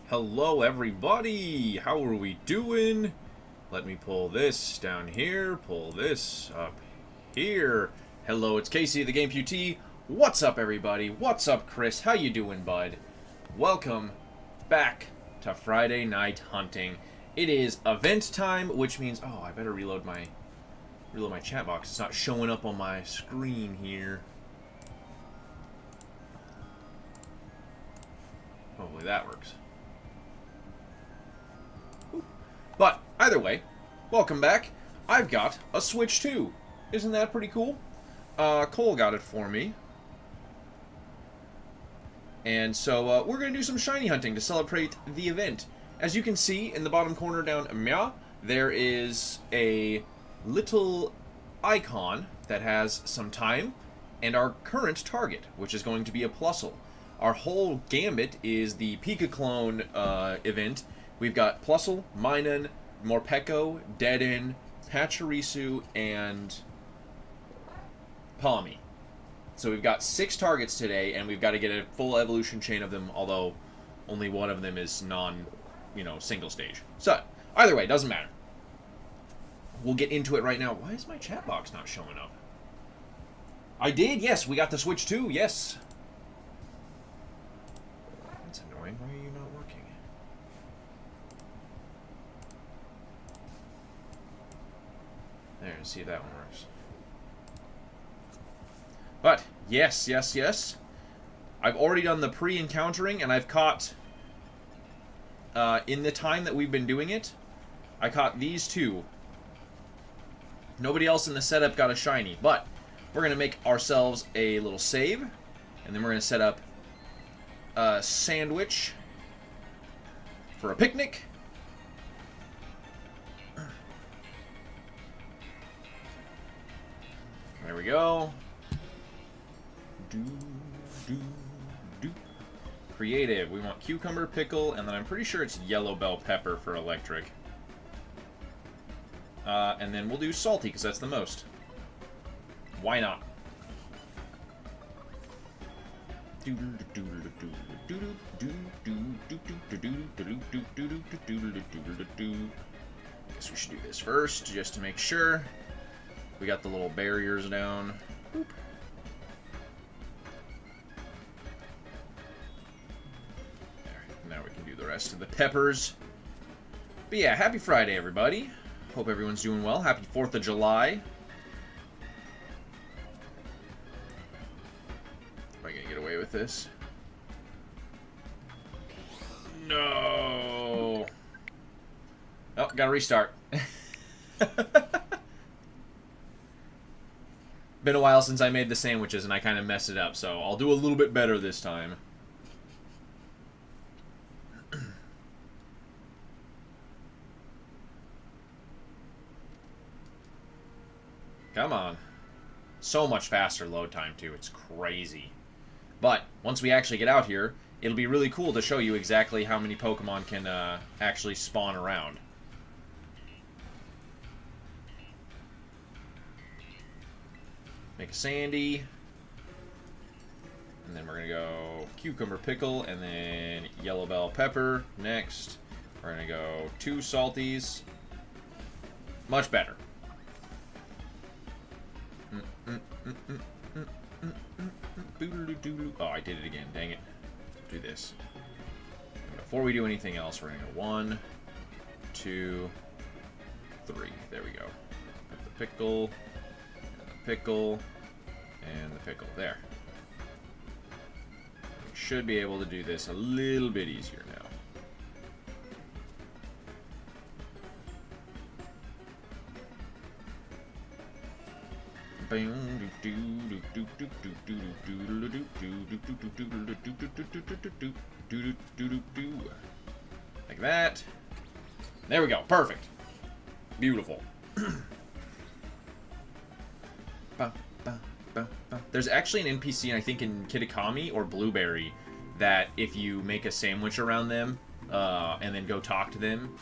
Hello everybody! How are we doing? Let me pull this down here, pull this up here. Hello, it's Casey, the Game QT. What's up everybody? What's up Chris? How you doing, bud? Welcome back to Friday Night Hunting. It is event time, which means... Oh, I better reload my chat box. It's not showing up on my screen here. Hopefully that works. But, either way, welcome back. I've got a Switch 2. Isn't that pretty cool? Cole got it for me. And so, we're going to do some shiny hunting to celebrate the event. As you can see, in the bottom corner down there is a little icon that has some time and our current target, which is going to be a Plusle. Our whole gambit is the PikaClone event. We've got Plusle, Minun, Morpeko, Deaden, Pachirisu, and Palmy. So we've got 6 targets today, and we've got to get a full evolution chain of them, although only one of them is single stage. So, either way, doesn't matter. We'll get into it right now. Why is my chat box not showing up? I did, yes, we got the Switch 2, yes. That's annoying. Why are you not working? There, see if that one works. But, yes. I've already done the pre-encountering, and I've caught, in the time that we've been doing it, I caught these 2. Nobody else in the setup got a shiny, but we're going to make ourselves a little save, and then we're going to set up a sandwich for a picnic. There we go. Creative. We want cucumber, pickle, and then I'm pretty sure it's yellow bell pepper for electric. And then we'll do salty, because that's the most. Why not? Guess we should do this first, just to make sure. We got the little barriers down. Boop. There. Now we can do the rest of the peppers. But yeah, happy Friday, everybody. Hope everyone's doing well. Happy 4th of July. Am I gonna get away with this? No. Oh, gotta restart. Been a while since I made the sandwiches and I kind of messed it up, so I'll do a little bit better this time. Come on. So much faster load time, too. It's crazy. But, once we actually get out here, it'll be really cool to show you exactly how many Pokemon can actually spawn around. Make a Sandy. And then we're going to go cucumber pickle and then yellow bell pepper. Next, we're going to go 2 salties. Much better. Oh, I did it again. Dang it. Do this. And before we do anything else, we're going to go 1, 2, 3. There we go. Put the pickle. Pickle, and the pickle. There. We should be able to do this a little bit easier now. Like that. There we go. Perfect. Beautiful. There's actually an NPC, I think in Kitakami or Blueberry, that if you make a sandwich around them, and then go talk to them,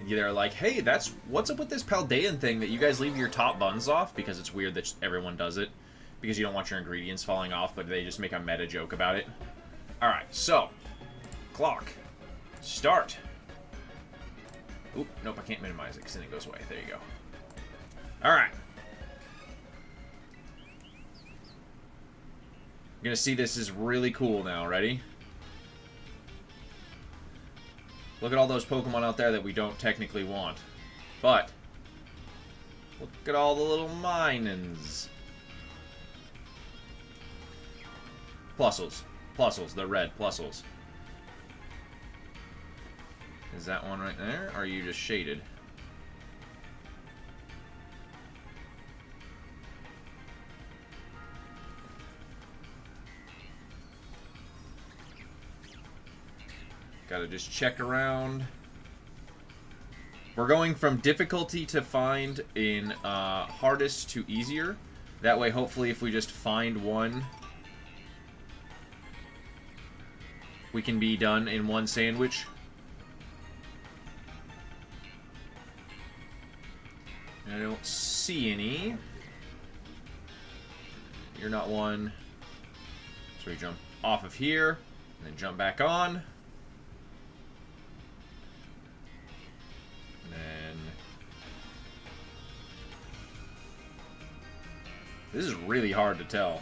they're like, hey, what's up with this Paldean thing that you guys leave your top buns off? Because it's weird that everyone does it. Because you don't want your ingredients falling off, but they just make a meta joke about it. Alright, so, clock. Start. Oop, nope, I can't minimize it because then it goes away. There you go. Alright. You're gonna see this is really cool now. Ready? Look at all those Pokemon out there that we don't technically want. But, look at all the little Minans. Plusles. Plusles. They're red. Plusles. Is that one right there? Or are you just shaded? Gotta just check around. We're going from difficulty to find in hardest to easier. That way, hopefully, if we just find one, we can be done in one sandwich. I don't see any. You're not one. So we jump off of here, and then jump back on. This is really hard to tell.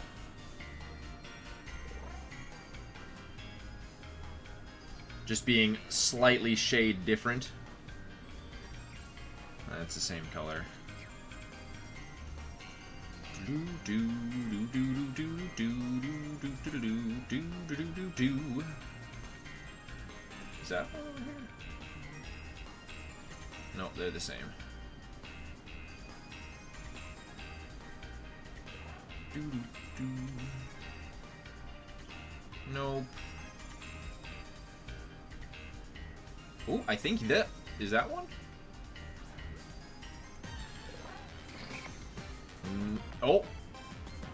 Just being slightly shade different. That's the same color. Is that one over here? Nope, they're the same. Nope. Oh, I think that is that one. Oh,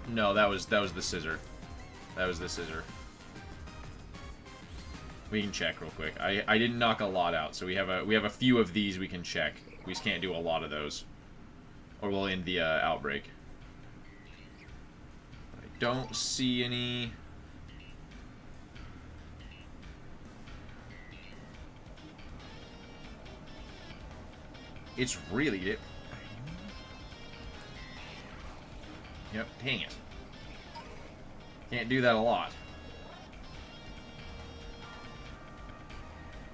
no, that was the scissor. That was the scissor. We can check real quick. I didn't knock a lot out, so we have a few of these we can check. We just can't do a lot of those, or we'll end the outbreak. I don't see any. It's really it. Yep, dang it. Can't do that a lot.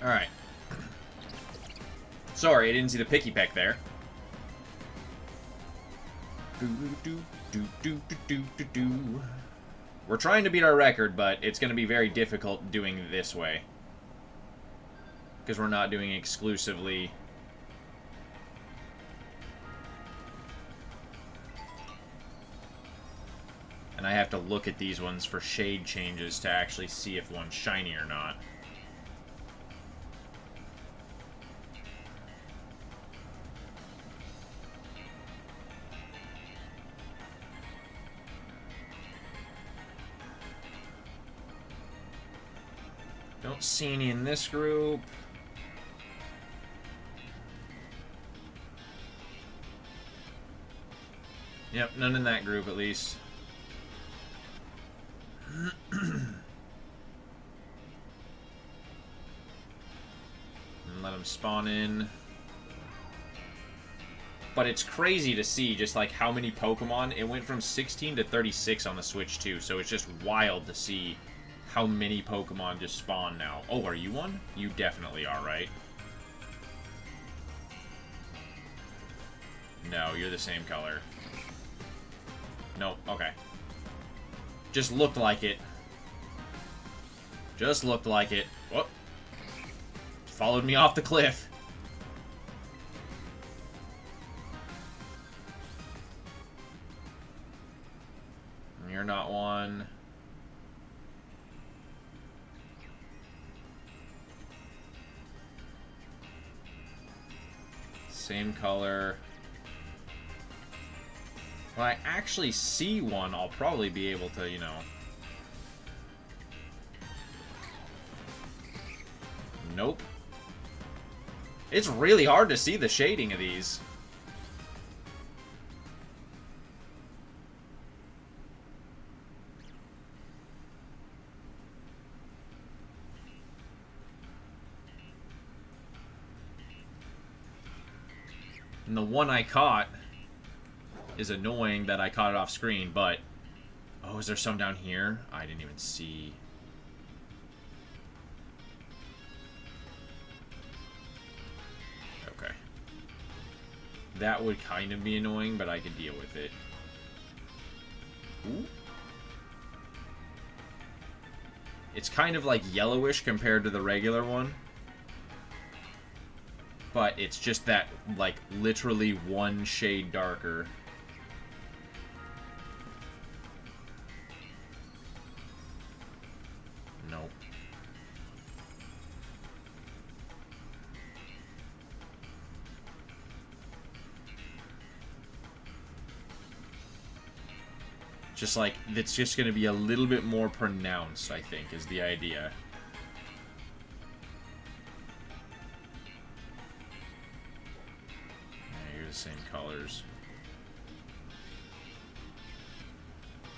Alright. Sorry, I didn't see the picky peck there. We're trying to beat our record, but it's going to be very difficult doing it this way. Because we're not doing exclusively. And I have to look at these ones for shade changes to actually see if one's shiny or not. Don't see any in this group. Yep, none in that group at least. And let them spawn in. But it's crazy to see just like how many Pokemon. It went from 16 to 36 on the Switch too, so it's just wild to see how many Pokemon just spawn now. Oh, are you one? You definitely are, right? No, you're the same color. Nope, okay. Just looked like it. Just looked like it. Whoop. Followed me off the cliff. You're not one. Same color. When I actually see one, I'll probably be able to, you know. Nope. It's really hard to see the shading of these. And the one I caught is annoying that I caught it off screen, but... Oh, is there some down here? I didn't even see. Okay. That would kind of be annoying, but I could deal with it. Ooh. It's kind of like yellowish compared to the regular one. But it's just that, like, literally one shade darker. Nope. Just like, it's just going to be a little bit more pronounced, I think, is the idea. Yeah, you're the same colors.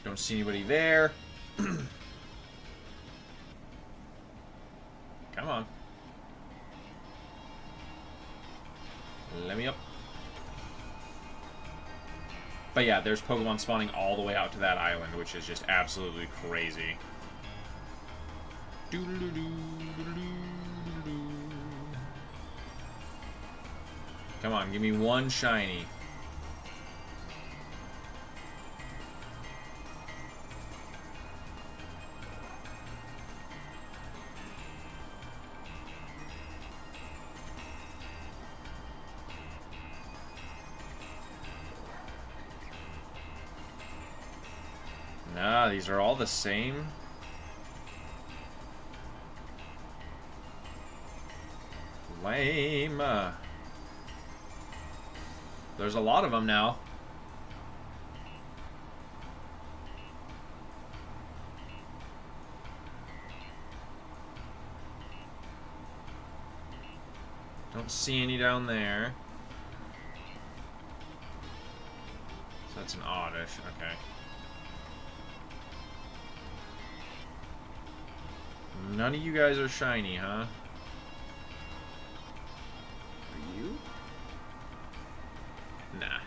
Don't see anybody there. Come on. Let me up. But yeah, there's Pokemon spawning all the way out to that island, which is just absolutely crazy. Come on, give me one shiny. Nah, these are all the same. Lame. There's a lot of them now. Don't see any down there. So that's an oddish. Okay. None of you guys are shiny, huh? Are you? Nah.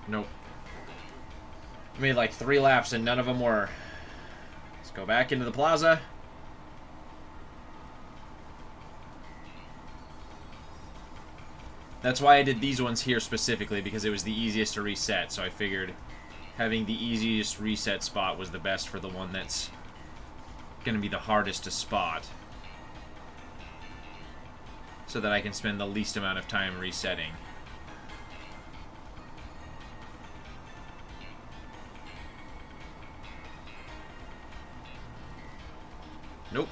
Nope. I made like 3 laps and none of them were. Let's go back into the plaza. That's why I did these ones here specifically, because it was the easiest to reset, so I figured having the easiest reset spot was the best for the one that's going to be the hardest to spot. So that I can spend the least amount of time resetting. Nope.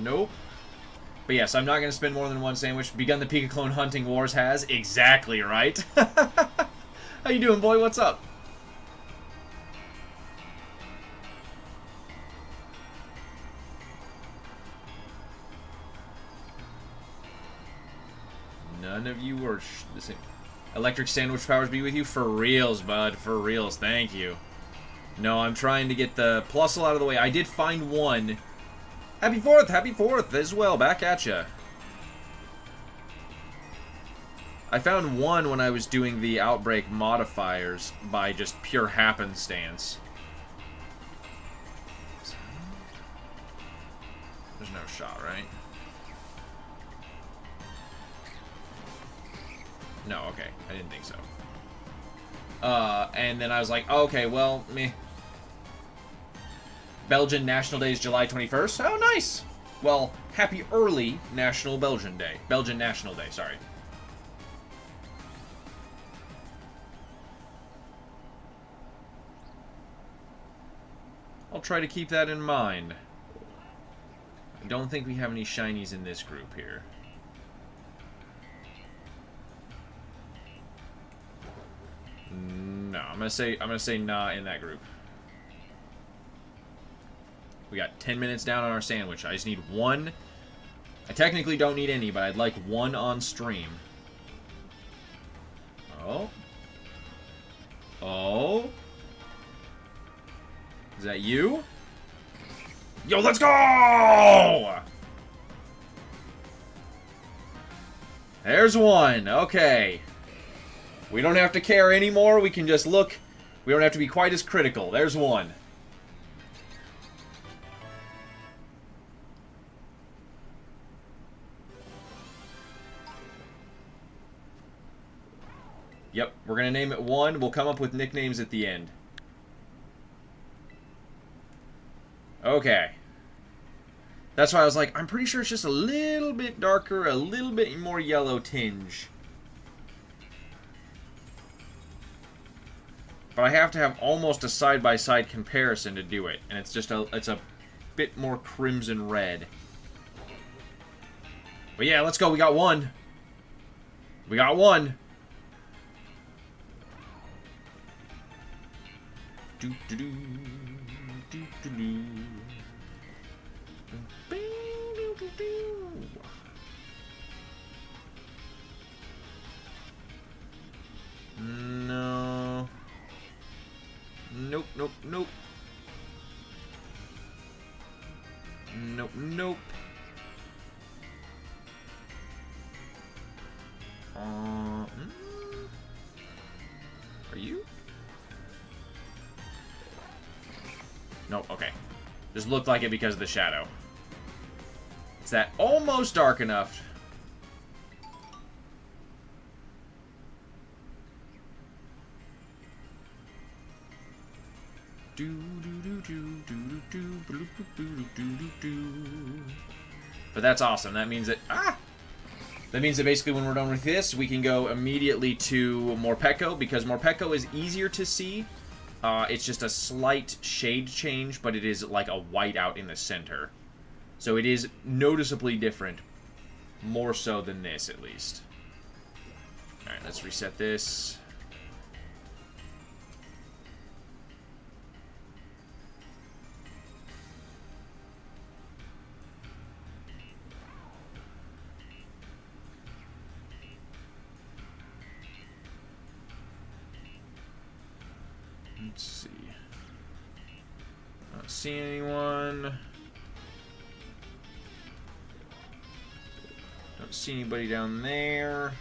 Nope. But yes, I'm not going to spend more than one sandwich. Begun the PikaClone hunting wars has. Exactly right. How you doing, boy? What's up? None of you are the same. Electric sandwich powers be with you? For reals, bud. For reals. Thank you. No, I'm trying to get the Plusle out of the way. I did find one. Happy 4th! Happy 4th as well. Back at ya. I found one when I was doing the Outbreak modifiers by just pure happenstance. There's no shot, right? No, okay. I didn't think so. And then I was like, oh, okay, well, meh. Belgian National Day is July 21st. Oh, nice. Well, happy early National Belgian Day. Belgian National Day, sorry. I'll try to keep that in mind. I don't think we have any shinies in this group here. No, I'm gonna say nah in that group. We got 10 minutes down on our sandwich. I just need one. I technically don't need any, but I'd like one on stream. Oh. Oh. Is that you? Yo, let's go! There's one. Okay. We don't have to care anymore. We can just look. We don't have to be quite as critical. There's one. Yep, we're going to name it 1. We'll come up with nicknames at the end. Okay. That's why I was like, I'm pretty sure it's just a little bit darker, a little bit more yellow tinge. But I have to have almost a side-by-side comparison to do it. And it's just it's a bit more crimson red. But yeah, let's go. We got one. We got one. Do do do do do do. No. Nope, nope, nope. Nope, nope. Are you? Nope, okay. Just looked like it because of the shadow. Is that almost dark enough? But that's awesome. That means that that means that basically when we're done with this, we can go immediately to Morpeko, because Morpeko is easier to see. It's just a slight shade change, but it is like a white out in the center. So it is noticeably different. More so than this, at least. Alright, let's reset this. Let's see. Not seeing anyone. Don't see anybody down there.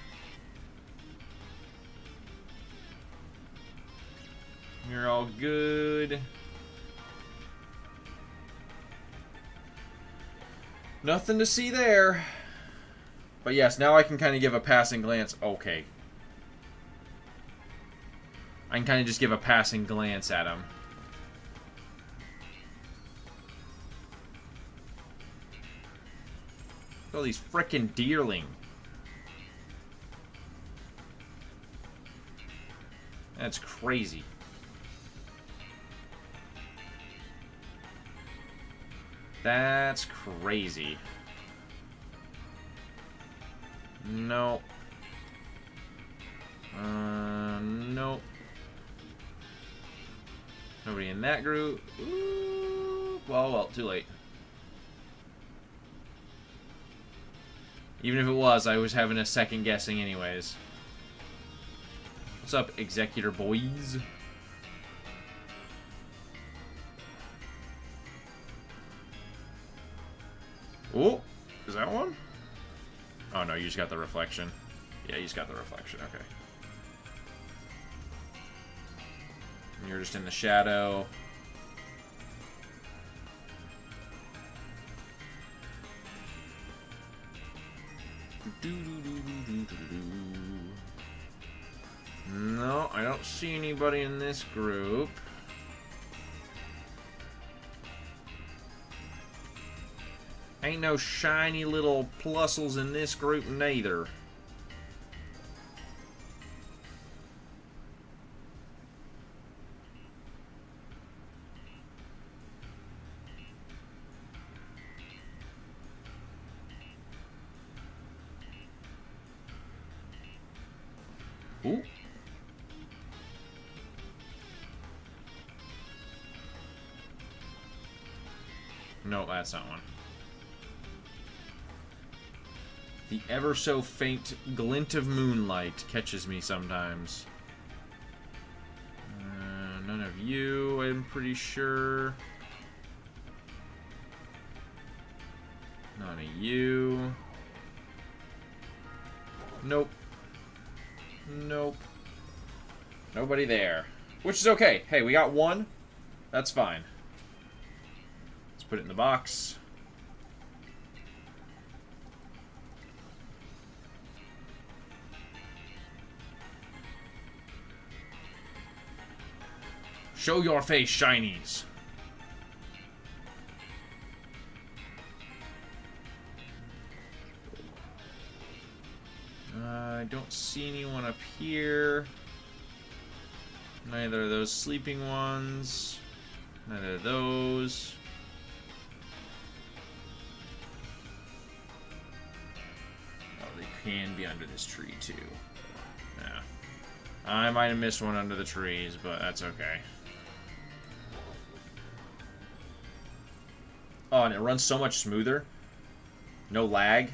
You're all good. Nothing to see there. But yes, now I can kind of give a passing glance. Okay. I can kind of just give a passing glance at him. Look at all these frickin' deerling. That's crazy. That's crazy. No. Nope. Nobody in that group. Ooh. Well, too late. Even if it was, I was having a second guessing anyways. What's up, Executor boys? Oh, is that one? Oh no, you just got the reflection. Yeah, you just got the reflection, okay. And you're just in the shadow. No, I don't see anybody in this group. Ain't no shiny little plusles in this group neither. Ooh. No, that's not one. The ever so faint glint of moonlight catches me sometimes. None of you, I'm pretty sure. None of you. Nope. Nope. Nobody there. Which is okay. Hey, we got one. That's fine. Let's put it in the box. Show your face, shinies. I don't see anyone up here. Neither of those sleeping ones. Neither of those. Oh, they can be under this tree, too. Yeah. I might have missed one under the trees, but that's okay. Oh, and it runs so much smoother. No lag.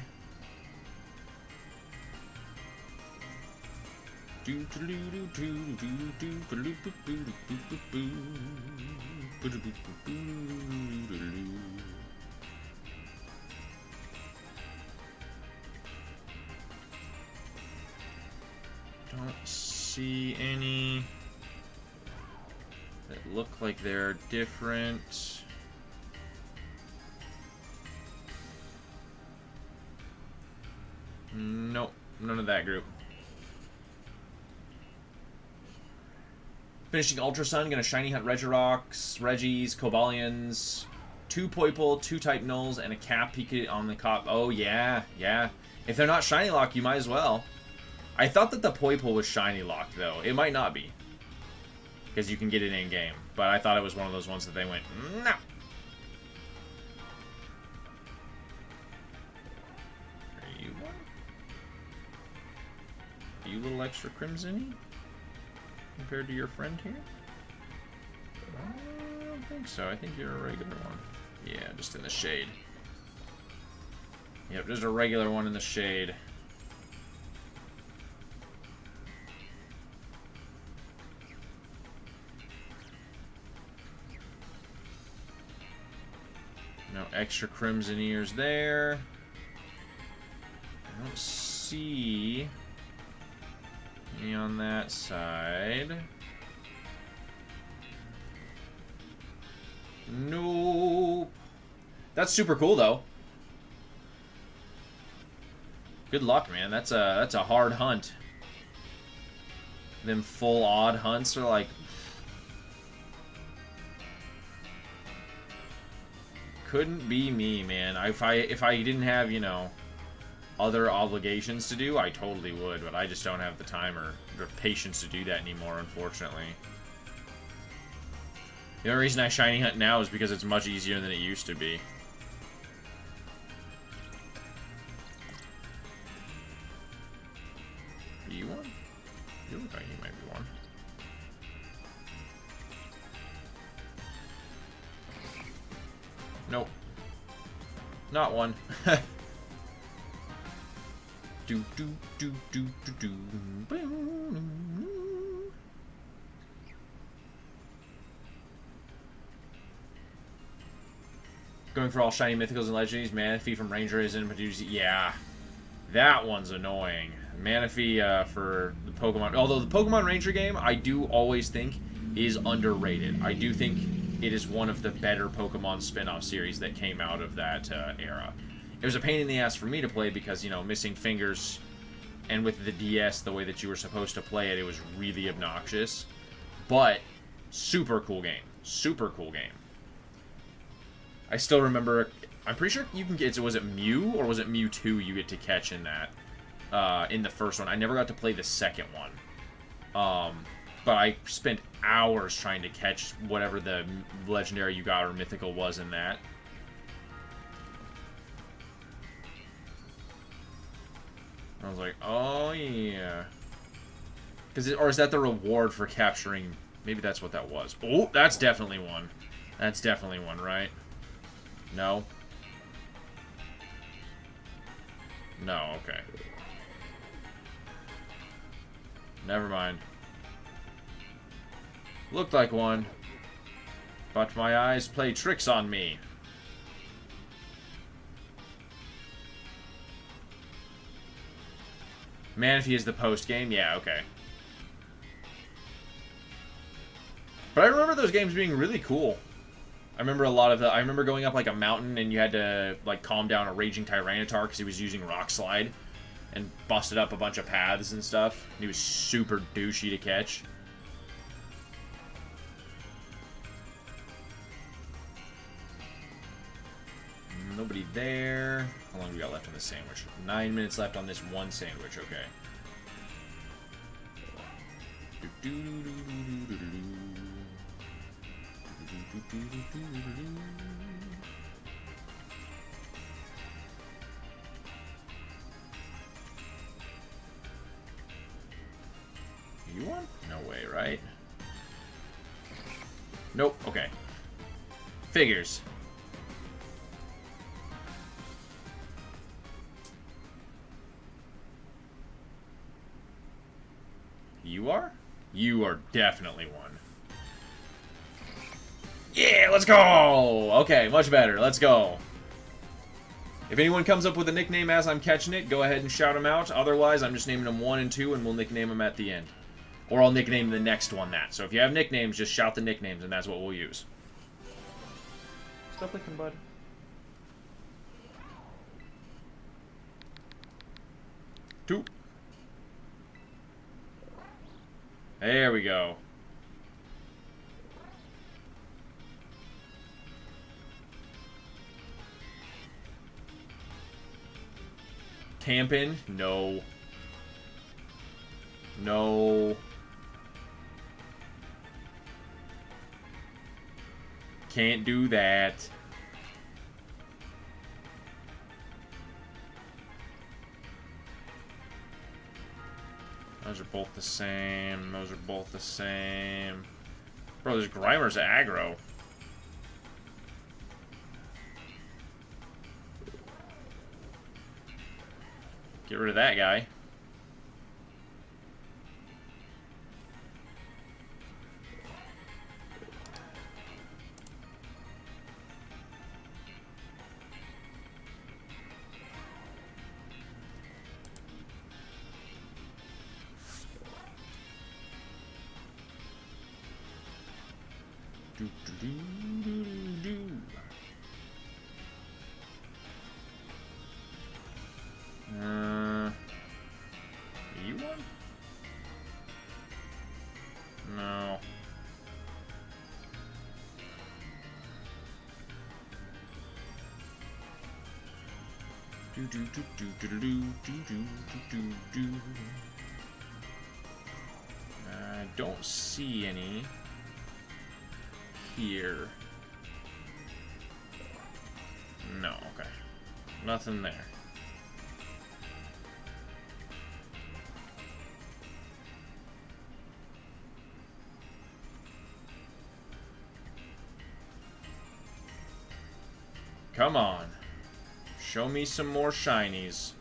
Don't see any that look like they're different. Nope, none of that group. Finishing Ultra Sun, gonna shiny hunt Regirox, Regis, Cobalions, 2 Poipole, 2 Type Nulls, and a Cap Pika on the cop. Oh yeah, yeah. If they're not shiny locked, you might as well. I thought that the Poipole was shiny locked though. It might not be, because you can get it in game. But I thought it was one of those ones that they went no. Are you one? Are you a little extra crimson-y compared to your friend here? I don't think so. I think you're a regular one. Yeah, just in the shade. Yep, just a regular one in the shade. No extra crimson ears there. I don't see any on that side. Nope. That's super cool though. Good luck, man. That's a hard hunt. Them full odd hunts are like couldn't be me, man. If I didn't have, you know, other obligations to do, I totally would, but I just don't have the time or patience to do that anymore, unfortunately. The only reason I shiny hunt now is because it's much easier than it used to be. Are you one? You look like you might be one. Nope. Not one. Do do do do do do. Going for all shiny mythicals and legendaries. Manaphy from Ranger is in Medusa. Yeah, that one's annoying. Manaphy for the Pokemon. Although the Pokemon Ranger game, I do always think is underrated. I do think it is one of the better Pokemon spin-off series that came out of that era. It was a pain in the ass for me to play because, you know, missing fingers, and with the DS, the way that you were supposed to play it, it was really obnoxious. But super cool game. Super cool game. I still remember, I'm pretty sure you can get, was it Mew or was it Mewtwo you get to catch in that, in the first one. I never got to play the second one. But I spent hours trying to catch whatever the legendary you got or mythical was in that. I was like, oh yeah. Or is that the reward for capturing? Maybe that's what that was. Oh, that's definitely one. That's definitely one, right? No? No, okay. Never mind. Looked like one. But my eyes play tricks on me. Manaphy is the post-game? Yeah, okay. But I remember those games being really cool. I remember a lot of the... I remember going up, like, a mountain, and you had to, like, calm down a raging Tyranitar because he was using Rock Slide and busted up a bunch of paths and stuff. And he was super douchey to catch. Nobody there. How long do we got left on this sandwich? 9 minutes left on this one sandwich, okay. You want? No way, right? Nope, okay. Figures. You are? You are definitely one. Yeah, let's go! Okay, much better. Let's go. If anyone comes up with a nickname as I'm catching it, go ahead and shout them out. Otherwise, I'm just naming them 1 and 2, and we'll nickname them at the end. Or I'll nickname the next one that. So if you have nicknames, just shout the nicknames, and that's what we'll use. Stop licking, bud. Two. There we go. Camping? No. No. Can't do that. Those are both the same. Those are both the same. Bro, there's Grimer's aggro. Get rid of that guy. You one? No. I don't see any here. No, okay. Nothing there. Come on. Show me some more shinies.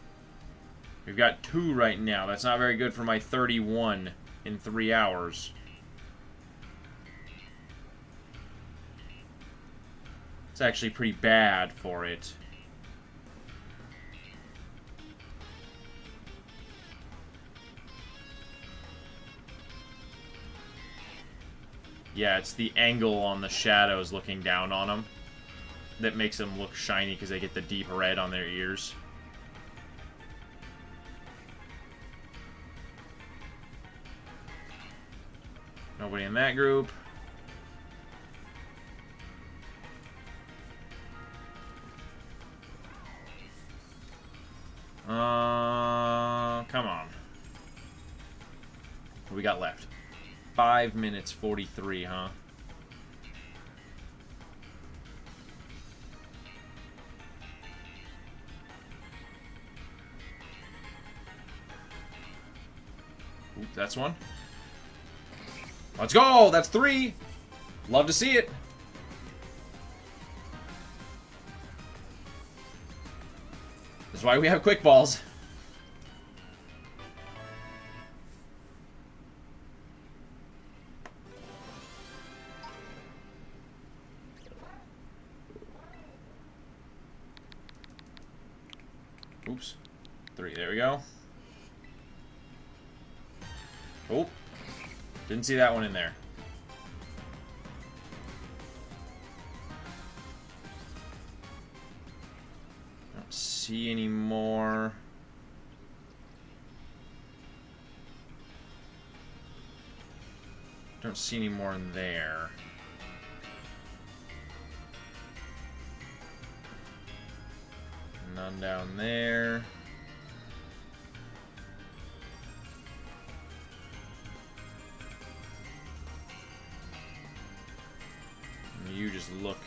We've got 2 right now. That's not very good for my 31 in 3 hours. It's actually pretty bad for it. Yeah, it's the angle on the shadows looking down on them that makes them look shiny because they get the deep red on their ears. Nobody in that group. Come on. What do we got left? 5 minutes 43, huh? Oop, that's one. Let's go! That's 3! Love to see it. That's why we have quick balls. Oops. 3, there we go. Oh. Didn't see that one in there. Don't see any more. Don't see any more in there. None down there. You just look...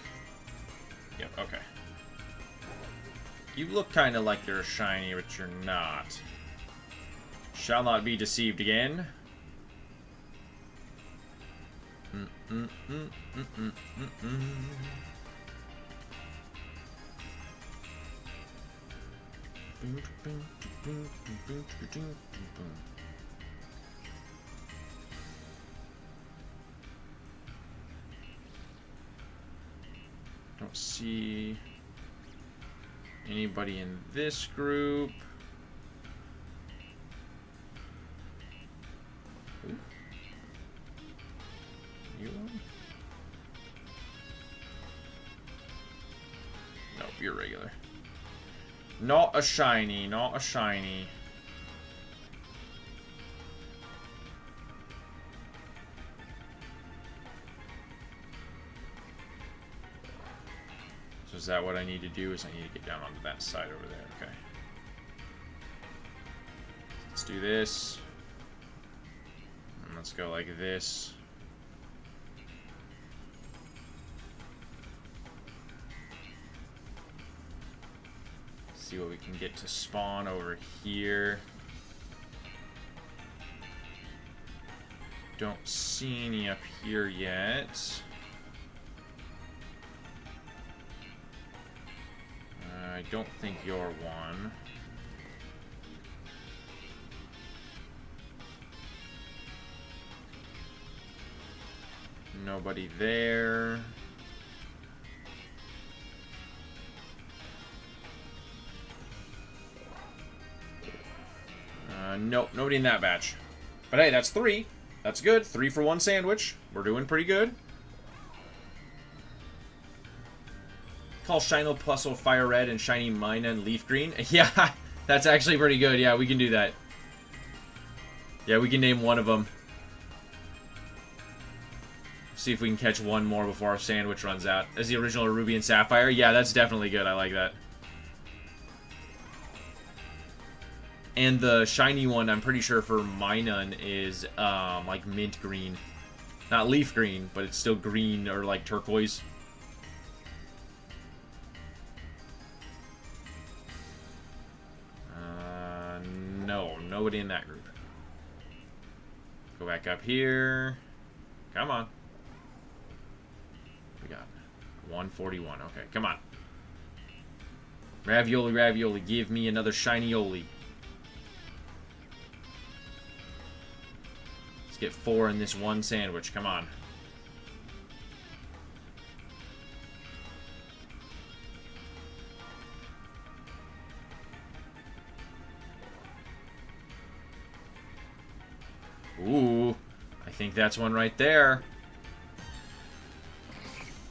Yep, okay. You look kind of like you're shiny, but you're not. Shall not be deceived again. Don't see anybody in this group. Ooh. You on? Nope, you're regular. Not a shiny, not a shiny. So is that what I need to do? Is I need to get down onto that side over there, okay. Let's do this. And let's go like this. See what we can get to spawn over here. Don't see any up here yet. I don't think you're one. Nobody there. Nope, nobody in that batch. But hey, that's 3. That's good. 3 for 1 sandwich. We're doing pretty good. Call Shino Puzzle Fire Red and Shiny Mina and Leaf Green. Yeah, that's actually pretty good. Yeah, we can do that. Yeah, we can name one of them. See if we can catch one more before our sandwich runs out. As the original Ruby and Sapphire. Yeah, that's definitely good. I like that. And the shiny one, I'm pretty sure for Minun is like mint green. Not leaf green, but it's still green or like turquoise. No, nobody in that group. Go back up here. Come on. We got 141. Okay, come on. Ravioli, ravioli, give me another shiny-oli. Get 4 in this one sandwich. Come on. Ooh. I think that's one right there.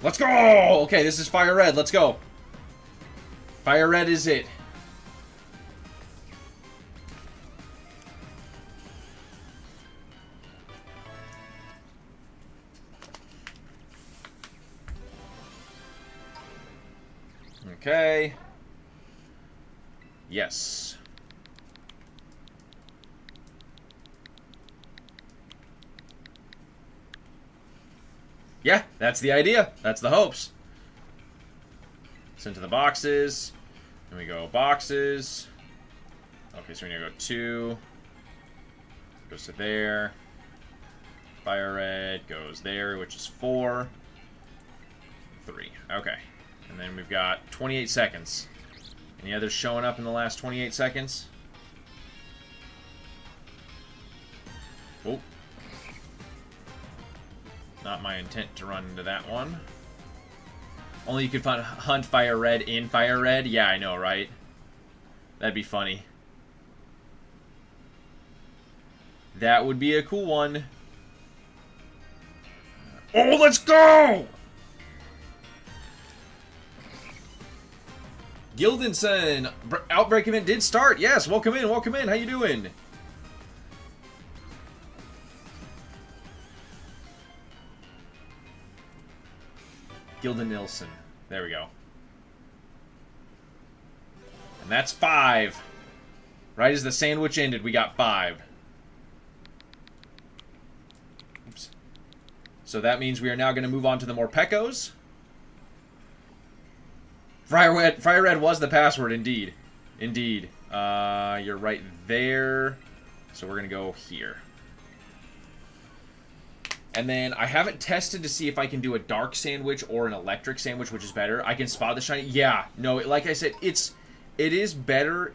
Let's go! Okay, this is Fire Red. Let's go. Fire Red is it. Okay. Yes. Yeah, that's the idea. That's the hopes. Send to the boxes. Then we go boxes. Okay, so we're gonna go 2. Goes to there. Fire Red goes there, which is 4. 3. Okay. And then we've got 28 seconds. Any others showing up in the last 28 seconds? Oh. Not my intent to run into that one. Only you could hunt Fire Red in Fire Red? Yeah, I know, right? That'd be funny. That would be a cool one. Oh, let's go! Gildenson, Outbreak event did start. Yes, welcome in, welcome in. How you doing? Gilden Nilsson. There we go. And that's 5. Right as the sandwich ended, we got 5. Oops. So that means we are now going to move on to the more Pekos. Fire Red was the password, indeed. Indeed. You're right there. So we're going to go here. And then I haven't tested to see if I can do a dark sandwich or an electric sandwich, which is better. I can spot the shiny. Yeah, no, like I said, it is better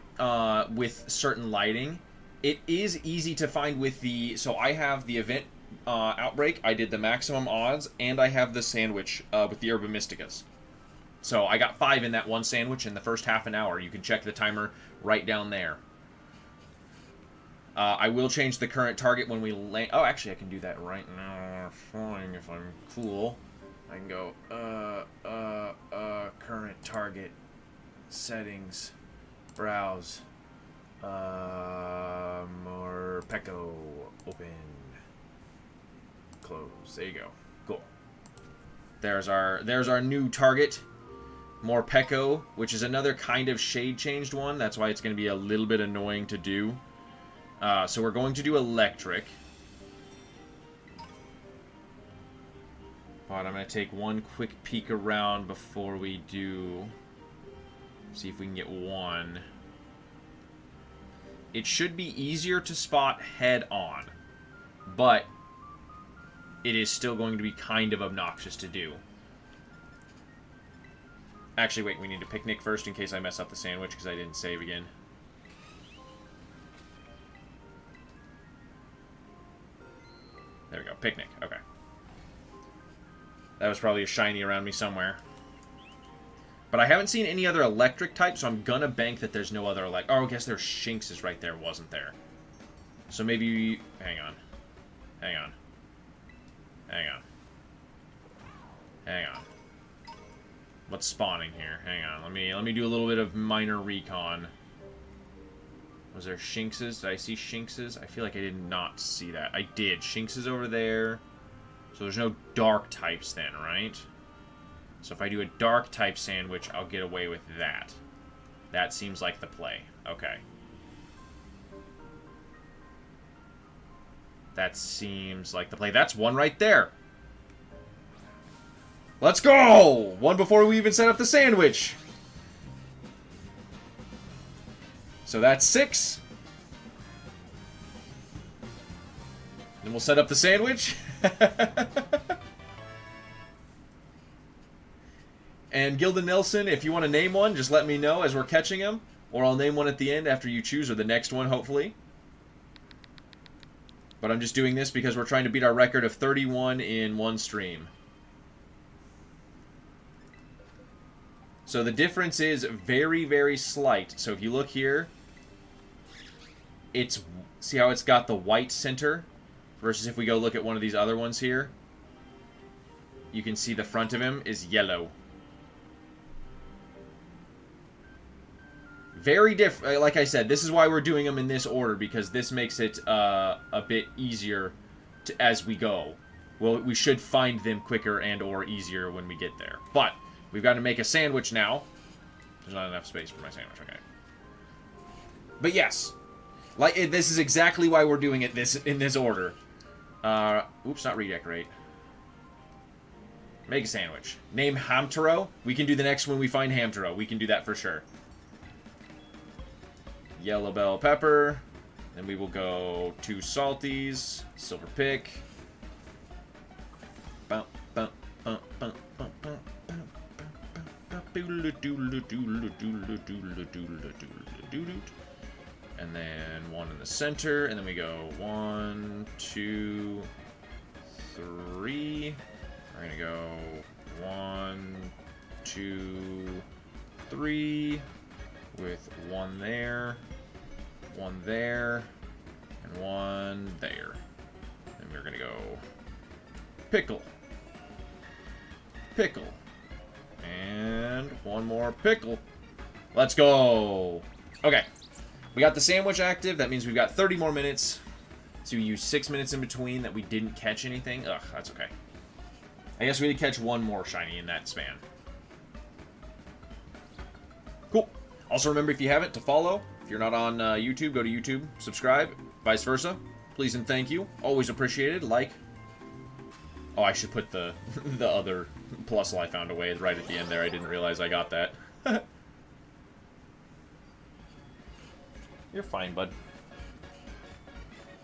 with certain lighting. It is easy to find with the... So I have the event Outbreak. I did the maximum odds, and I have the sandwich with the Herba Mysticas. So I got 5 in that one sandwich in the first half an hour. You can check the timer right down there. I will change the current target when we land. Oh, actually, I can do that right now. Fine, if I'm cool. I can go, current target, settings, browse, more Peko, open, close. There you go. Cool. There's our new target. More Peko, which is another kind of shade changed one. That's why it's going to be a little bit annoying to do. So we're going to do electric. But I'm going to take one quick peek around before we do. See if we can get one. It should be easier to spot head on. But it is still going to be kind of obnoxious to do. Actually, wait, we need to picnic first in case I mess up the sandwich because I didn't save again. There we go, picnic, okay. That was probably a shiny around me somewhere. But I haven't seen any other electric type, so I'm gonna bank that there's no other electric. Oh, I guess there's Shinx is right there, wasn't there? So maybe... Hang on. Hang on. Hang on. Hang on. What's spawning here? Hang on. Let me do a little bit of minor recon. Was there Shinxes? Did I see Shinxes? I feel like I did not see that. I did. Shinx is over there. So there's no dark types then, right? So if I do a dark type sandwich, I'll get away with that. That seems like the play. Okay. That seems like the play. That's one right there. Let's go! One before we even set up the sandwich. So that's 6. Then we'll set up the sandwich. And Gilden Nelson, if you want to name one, just let me know as we're catching them. Or I'll name one at the end after you choose, or the next one, hopefully. But I'm just doing this because we're trying to beat our record of 31 in one stream. So the difference is very, very slight. So if you look here, it's... See how it's got the white center? Versus if we go look at one of these other ones here, you can see the front of him is yellow. Very different. Like I said, this is why we're doing them in this order, because this makes it a bit easier as we go. Well, we should find them quicker and or easier when we get there. But we've got to make a sandwich now. There's not enough space for my sandwich. Okay. But yes, like this is exactly why we're doing it in this order. Oops, not redecorate. Make a sandwich. Name Hamtaro. We can do the next when we find Hamtaro. We can do that for sure. Yellow bell pepper. Then we will go 2 salties. Silver pick. And then 1 in the center, and then we go 1, 2, 3. We're gonna go 1, 2, 3, with 1 there, 1 there, And one there. And we're gonna go pickle. Pickle. And one more pickle. Let's go. Okay. We got the sandwich active. That means we've got 30 more minutes. So we used 6 minutes in between that we didn't catch anything. Ugh, that's okay. I guess we did catch one more shiny in that span. Cool. Also remember, if you haven't, to follow. If you're not on YouTube, go to YouTube, subscribe, vice versa. Please and thank you. Always appreciated. Like. Oh, I should put the the other plus I found away right at the end there. I didn't realize I got that. You're fine, bud.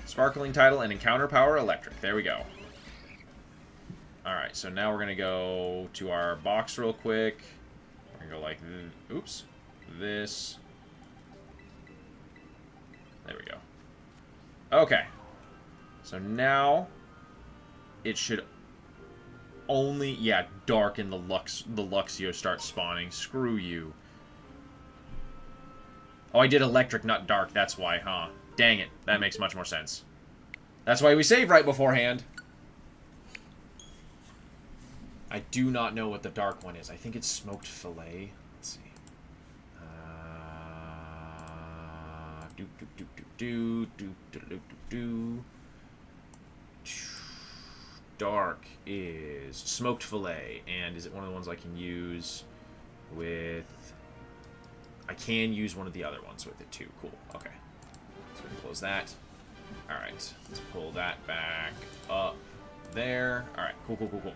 Sparkling title and encounter power electric. There we go. Alright, so now we're going to go to our box real quick. We're going to go like, oops, this. There we go. Okay. So now it should only, yeah, dark in the Luxio starts spawning. Screw you. Oh, I did electric, not dark. That's why, huh? Dang it. That makes much more sense. That's why we save right beforehand. I do not know what the dark one is. I think it's smoked fillet. Let's see. Dark is smoked fillet. And is it one of the ones I can use with... I can use one of the other ones with it too. Cool. Okay. So we can close that. Alright. Let's pull that back up there. Alright. Cool, cool, cool, cool.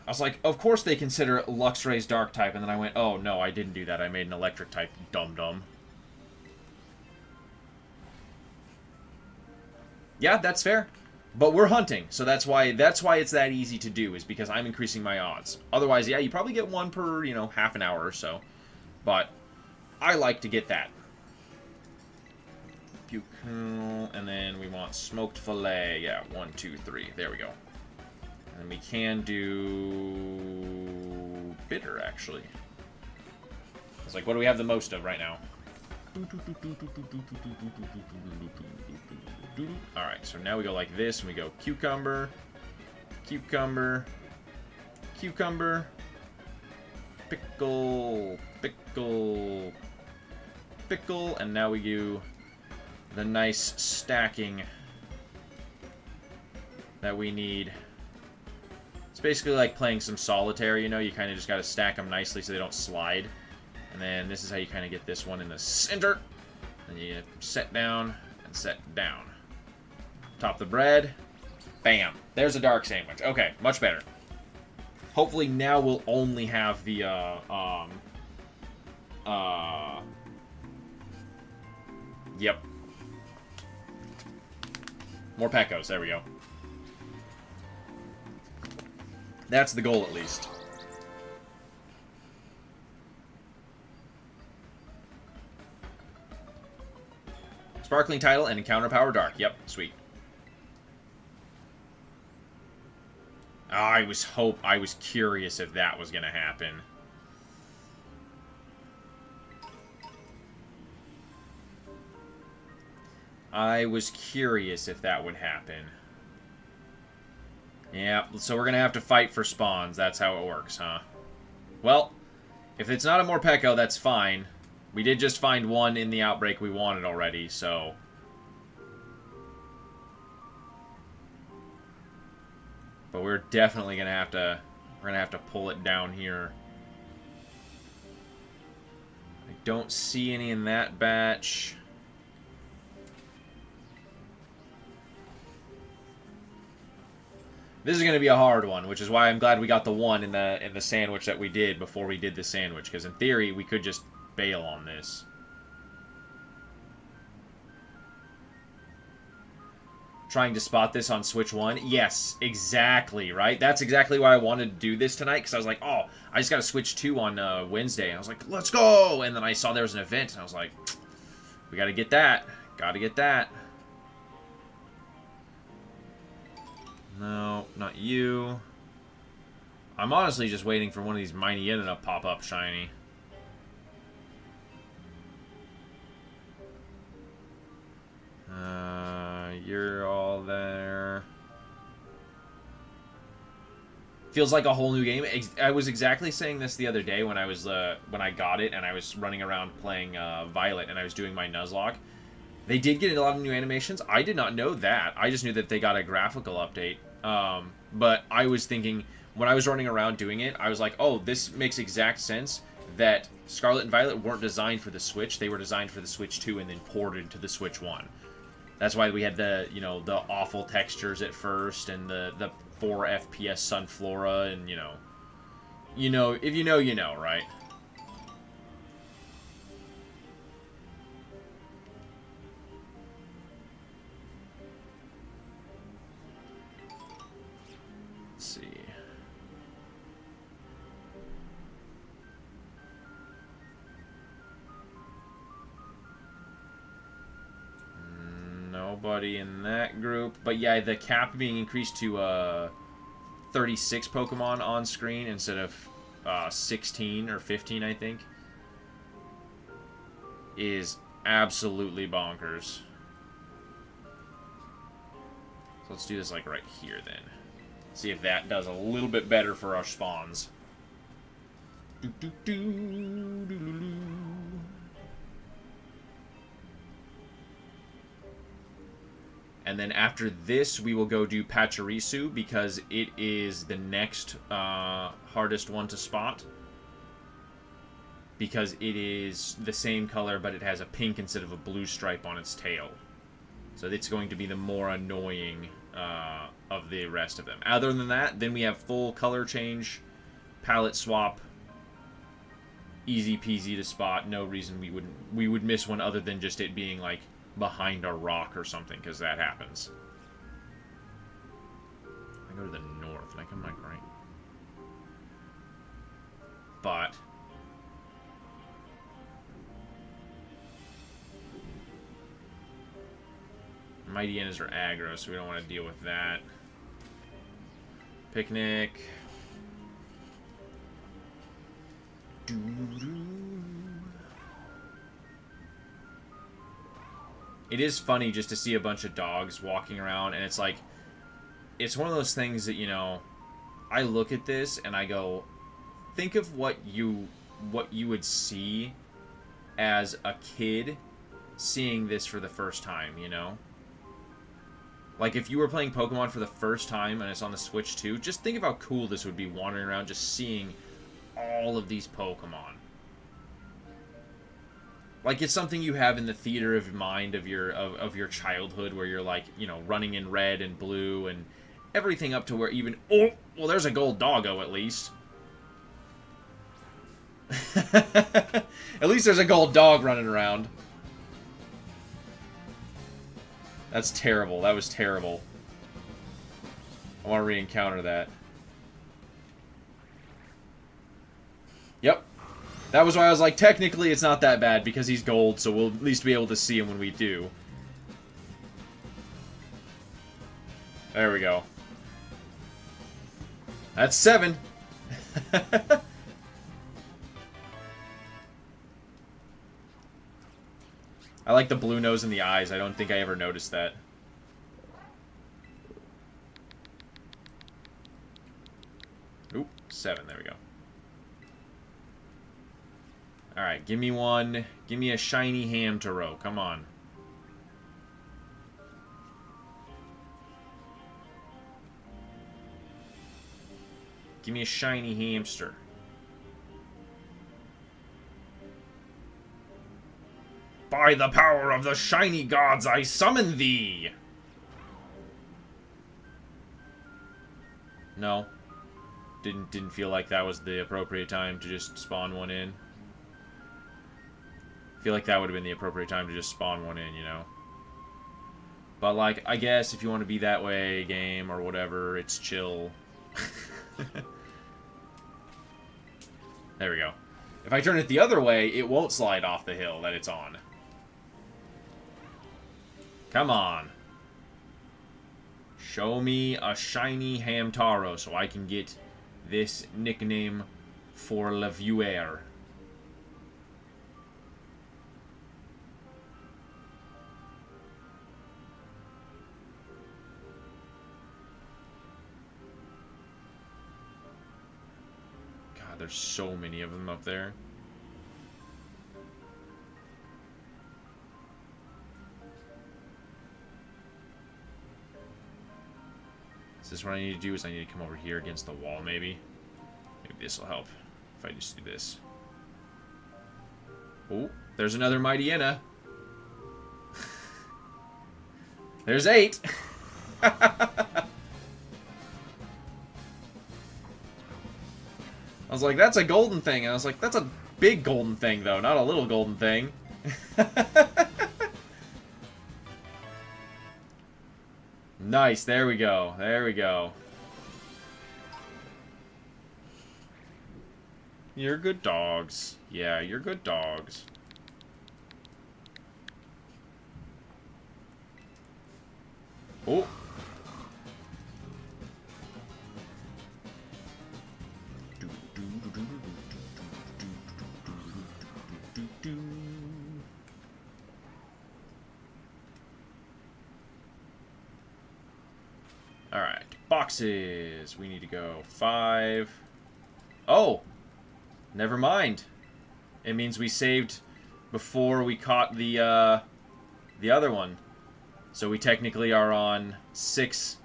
I was like, of course they consider Luxray's dark type, and then I went, oh no, I didn't do that. I made an electric type, dum-dum. Yeah, that's fair. But we're hunting, so that's why it's that easy to do, is because I'm increasing my odds. Otherwise, yeah, you probably get one per, you know, half an hour or so. But I like to get that. And then we want smoked fillet. Yeah, 1, 2, 3. There we go. And we can do bitter, actually. It's like, what do we have the most of right now? Alright, so now we go like this, and we go cucumber, cucumber, cucumber, pickle, pickle, pickle, and now we do the nice stacking that we need. It's basically like playing some solitaire, you know, you kind of just got to stack them nicely so they don't slide. And then this is how you kind of get this one in the center. And you set down and set down. Top the bread. Bam. There's a dark sandwich. Okay, much better. Hopefully now we'll only have the, yep. More Pekos. There we go. That's the goal, at least. Sparkling title and encounter power dark. Yep, sweet. I was curious if that was gonna happen. I was curious if that would happen. Yeah, so we're gonna have to fight for spawns. That's how it works, huh? Well, if it's not a Morpeko, that's fine. We did just find one in the Outbreak we wanted already, so... But we're definitely gonna have to... We're gonna have to pull it down here. I don't see any in that batch. This is going to be a hard one, which is why I'm glad we got the one in the sandwich that we did before we did the sandwich, because in theory we could just bail on this. Trying to spot this on Switch 1? Yes, exactly, right? That's exactly why I wanted to do this tonight, because I was like, oh, I just got to Switch 2 on Wednesday. And I was like, let's go! And then I saw there was an event, and I was like, we got to get that. Got to get that. No, not you. I'm honestly just waiting for one of these Mighty Inn to pop up shiny. You're all there. Feels like a whole new game. I was exactly saying this the other day when I was when I got it and I was running around playing Violet and I was doing my Nuzlocke. They did get a lot of new animations. I did not know that. I just knew that they got a graphical update. But I was thinking, when I was running around doing it, I was like, oh, this makes exact sense that Scarlet and Violet weren't designed for the Switch. They were designed for the Switch 2 and then ported to the Switch 1. That's why we had the, you know, the awful textures at first and the 4 FPS Sunflora and, you know, if you know, you know, right? Let's see. Nobody in that group. But yeah, the cap being increased to 36 Pokemon on screen instead of 16 or 15, I think, is absolutely bonkers. So let's do this like right here then. See if that does a little bit better for our spawns. And then after this, we will go do Pachirisu because it is the next hardest one to spot. Because it is the same color, but it has a pink instead of a blue stripe on its tail. So it's going to be the more annoying of the rest of them. Other than that, then we have full color change, palette swap, easy peasy to spot. No reason we would miss one other than just it being like behind a rock or something, because that happens. I go to the north, and I come like right. But Mighty Hyenas are aggro, so we don't want to deal with that. Picnic. It is funny just to see a bunch of dogs walking around, and it's like, it's one of those things that, you know, I look at this and I go, think of what you would see as a kid seeing this for the first time, you know? Like, if you were playing Pokemon for the first time and it's on the Switch 2, just think of how cool this would be wandering around just seeing all of these Pokemon. Like, it's something you have in the theater of mind of your childhood where you're, like, you know, running in red and blue and everything up to where even... Oh! Well, there's a gold doggo, at least. At least there's a gold dog running around. That's terrible. That was terrible. I want to re-encounter that. Yep. That was why I was like, technically it's not that bad because he's gold, so we'll at least be able to see him when we do. There we go. That's 7. I like the blue nose in the eyes. I don't think I ever noticed that. Oop, 7. There we go. Alright, give me one. Give me a shiny Hamtaro. Come on. Give me a shiny hamster. By the power of the shiny gods, I summon thee! No. Didn't feel like that was the appropriate time to just spawn one in. I feel like that would have been the appropriate time to just spawn one in, you know? But, like, I guess if you want to be that way, game, or whatever, it's chill. There we go. If I turn it the other way, it won't slide off the hill that it's on. Come on. Show me a shiny Hamtaro so I can get this nickname for le viewer. God, there's so many of them up there. Is this what I need to do? Is I need to come over here against the wall, maybe? Maybe this will help. If I just do this. Oh, there's another Mighty Inna. There's 8. I was like, that's a golden thing. And I was like, that's a big golden thing, though, not a little golden thing. Nice, there we go. There we go. You're good dogs. Yeah, you're good dogs. Oh. Alright, boxes. We need to go 5. Oh! Never mind. It means we saved before we caught the other one. So we technically are on 6.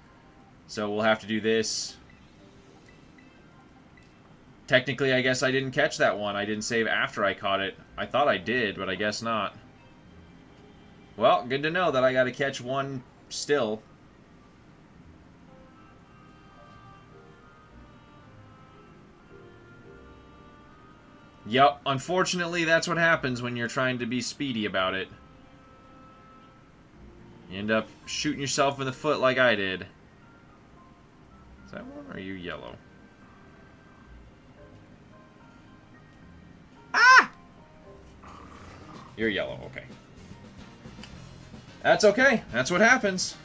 So we'll have to do this. Technically, I guess I didn't catch that one. I didn't save after I caught it. I thought I did, but I guess not. Well, good to know that I gotta catch one still. Yep, unfortunately, that's what happens when you're trying to be speedy about it. You end up shooting yourself in the foot like I did. Is that one, or are you yellow? Ah! You're yellow, okay. That's okay. That's what happens.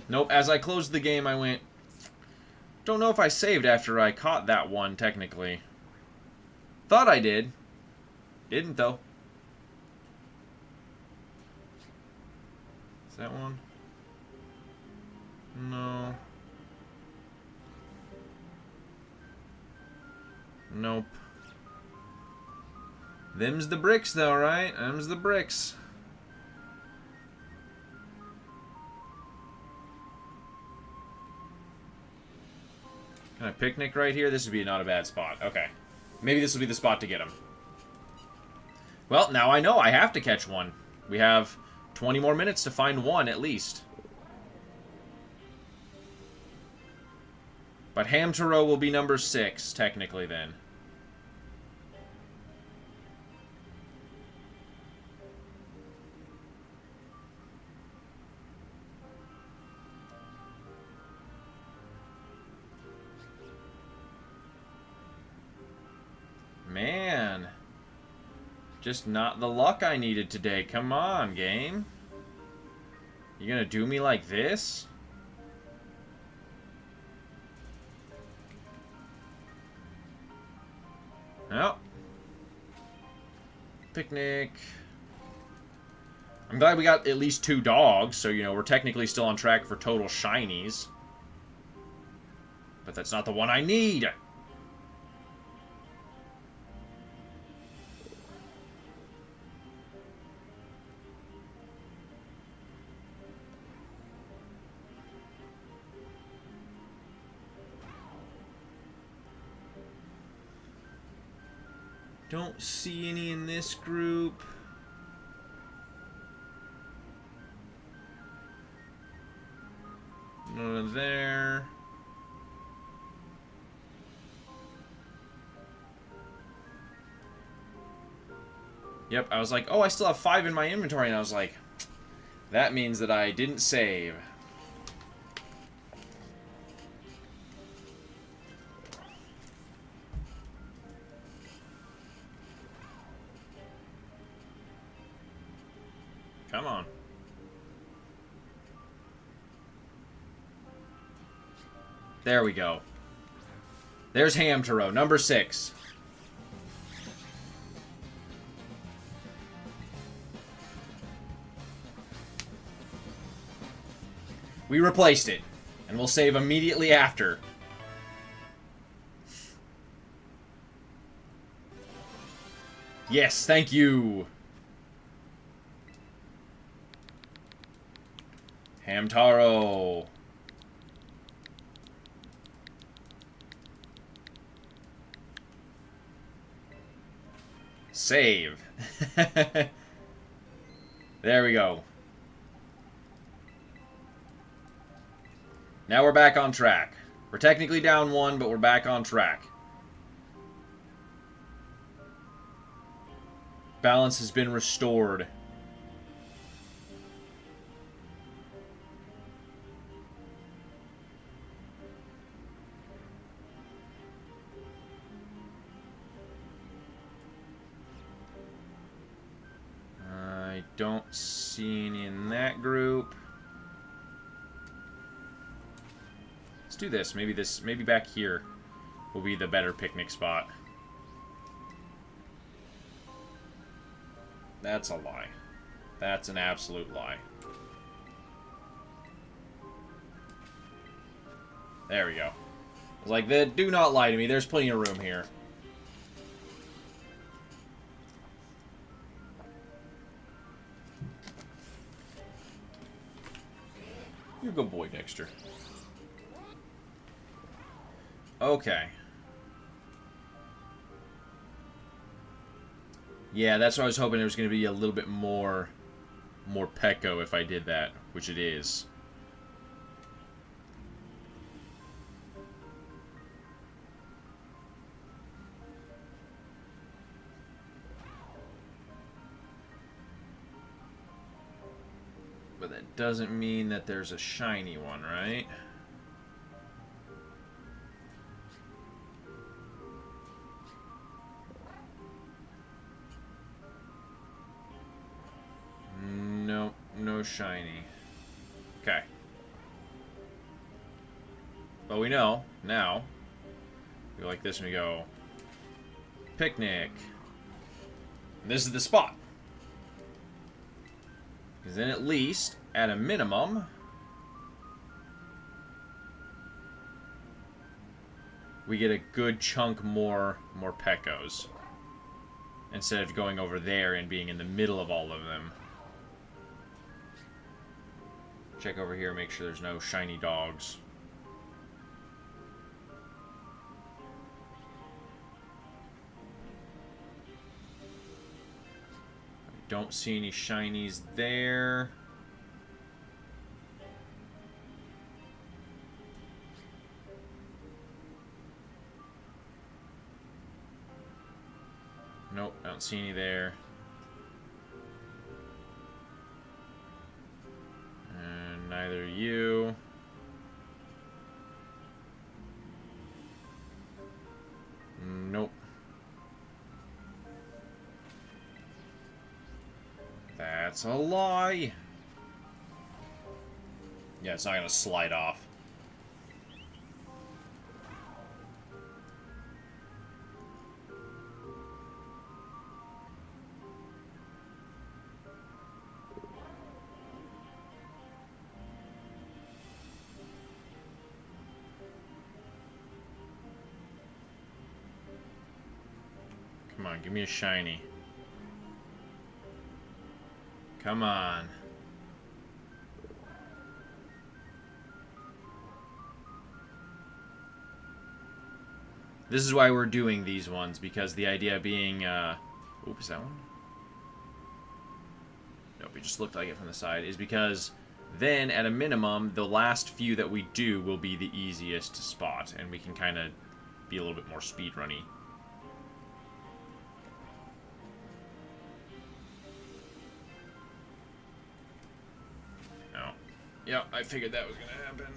Nope, as I closed the game, I went... Don't know if I saved after I caught that one, technically. Thought I did. Didn't, though. Is that one? No. Nope. Them's the bricks, though, right? Them's the bricks. Can I picnic right here? This would be not a bad spot. Okay. Maybe this will be the spot to get him. Well, now I know I have to catch one. We have 20 more minutes to find one, at least. But Hamtaro will be number 6, technically, then. Man. Just not the luck I needed today. Come on, game. You gonna do me like this? Well. Picnic. I'm glad we got at least 2 dogs, so, you know, we're technically still on track for total shinies. But that's not the one I need. Don't see any in this group. None there. Yep, I was like, oh, I still have 5 in my inventory, and I was like, that means that I didn't save. Come on. There we go. There's Hamtaro, number 6. We replaced it. And we'll save immediately after. Yes, thank you. Hamtaro. Save. There we go. Now we're back on track. We're technically down 1, but we're back on track. Balance has been restored. I don't see any in that group. Let's do this. Maybe back here will be the better picnic spot. That's a lie. That's an absolute lie. There we go. I was like, do not lie to me. There's plenty of room here. You're a good boy, Dexter. Okay. Yeah, that's what I was hoping there was going to be a little bit more Pecco if I did that, which it is. But that doesn't mean that there's a shiny one, right? Nope, no shiny. Okay. But we know, now, we go like this and we go, picnic. And this is the spot. Because then at least, at a minimum, we get a good chunk more Peccos. Instead of going over there and being in the middle of all of them. Check over here, make sure there's no shiny dogs. I don't see any shinies there. Nope, I don't see any there. And neither you. Nope. That's a lie. Yeah, it's not gonna slide off. Come on, give me a shiny. Come on. This is why we're doing these ones, because the idea being, oops, is that one? Nope, it just looked like it from the side, is because then, at a minimum, the last few that we do will be the easiest to spot, and we can kind of be a little bit more speedrunny. No. Yep, I figured that was going to happen.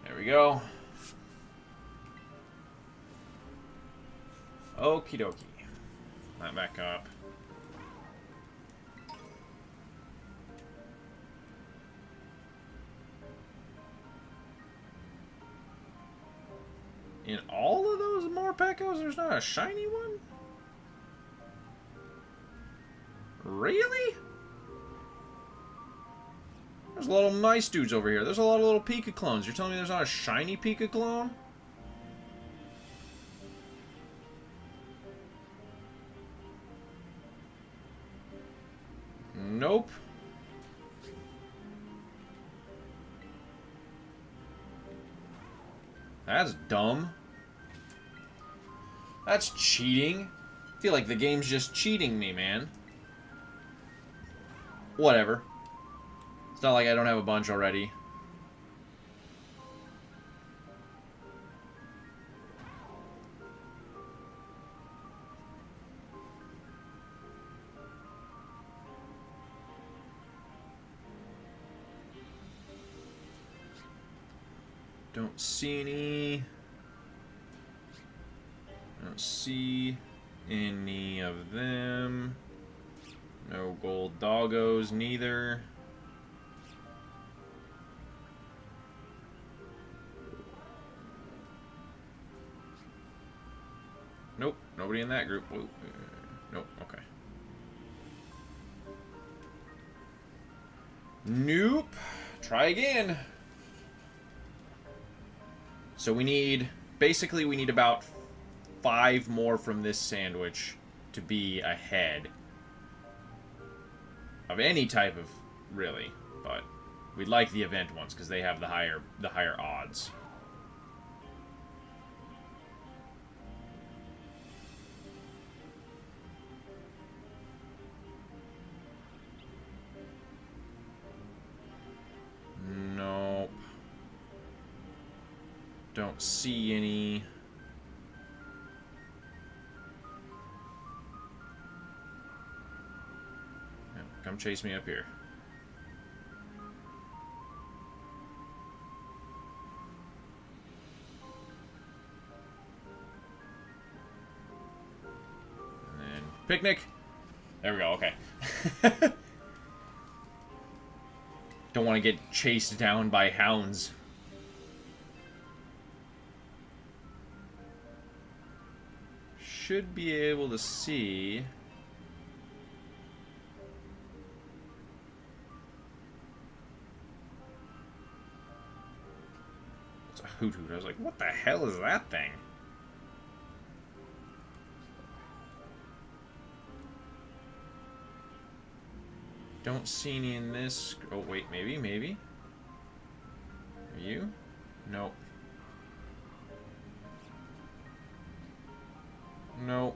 There we go. Okie dokie. That back up. In all of those Morpekos, there's not a shiny one? Really? There's a lot of nice dudes over here. There's a lot of little PikaClones. You're telling me there's not a shiny PikaClone? Nope. That's dumb. That's cheating. I feel like the game's just cheating me, man. Whatever. It's not like I don't have a bunch already. Don't see any. Don't see any of them. No gold doggos, neither. Nope, nobody in that group. Whoa. Nope, okay. Nope. Try again. So we need, basically we need about 5 more from this sandwich to be ahead of any type of, really, but we'd like the event ones because they have the higher odds. Nope. Don't see any. Yeah, come chase me up here. And then picnic. There we go, okay. Don't want to get chased down by hounds. Should be able to see. It's a hoot hoot. I was like, what the hell is that thing? Don't see any in this. Oh, wait, maybe. Are you? Nope. Nope.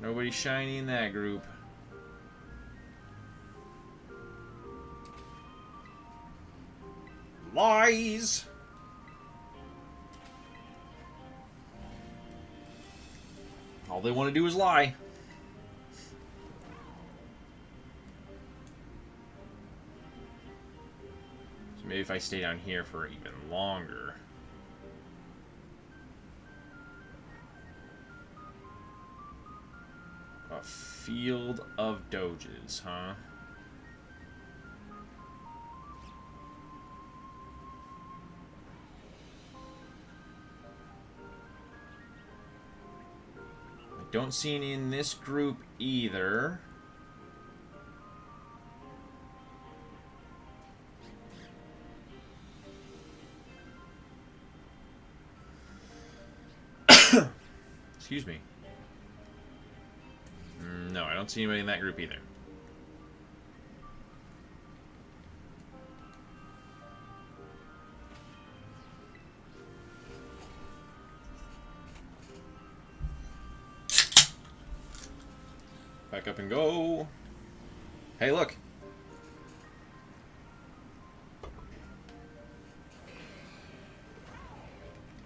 Nobody shiny in that group. Lies! All they want to do is lie. So maybe if I stay down here for even longer. A field of doges, huh? I don't see any in this group either. Excuse me. No, I don't see anybody in that group either. Back up and go. Hey, look.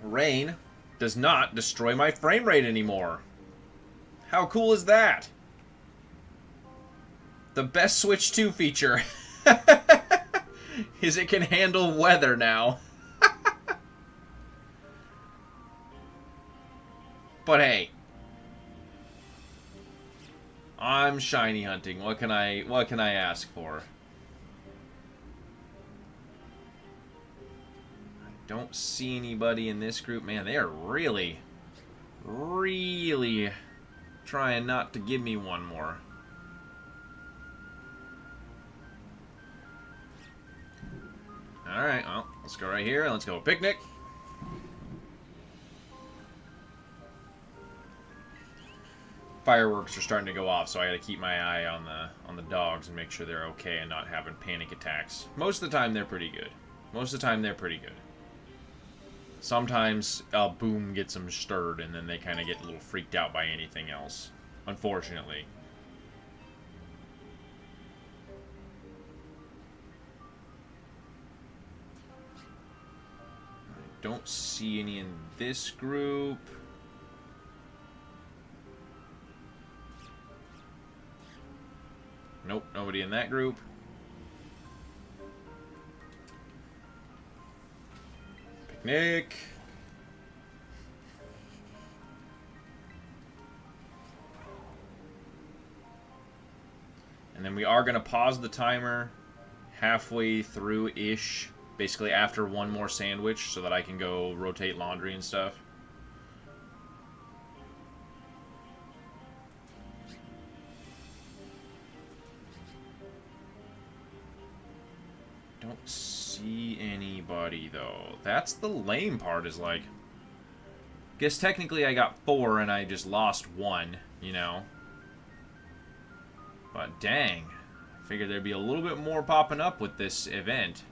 Rain does not destroy my frame rate anymore. How cool is that? The best Switch 2 feature is it can handle weather now. But hey, I'm shiny hunting. What can I ask for? Don't see anybody in this group. Man, they are really, really trying not to give me one more. Alright, well, let's go right here. Let's go picnic. Fireworks are starting to go off, so I gotta keep my eye on the dogs and make sure they're okay and not having panic attacks. Most of the time, they're pretty good. Most of the time, they're pretty good. Sometimes a boom gets them stirred, and then they kind of get a little freaked out by anything else. Unfortunately. I don't see any in this group. Nope, nobody in that group. Picnic. And then we are going to pause the timer halfway through-ish. Basically after one more sandwich so that I can go rotate laundry and stuff. Don't see anybody, though. That's the lame part, is like... Guess technically I got 4 and I just lost 1, you know? But dang. I figured there'd be a little bit more popping up with this event.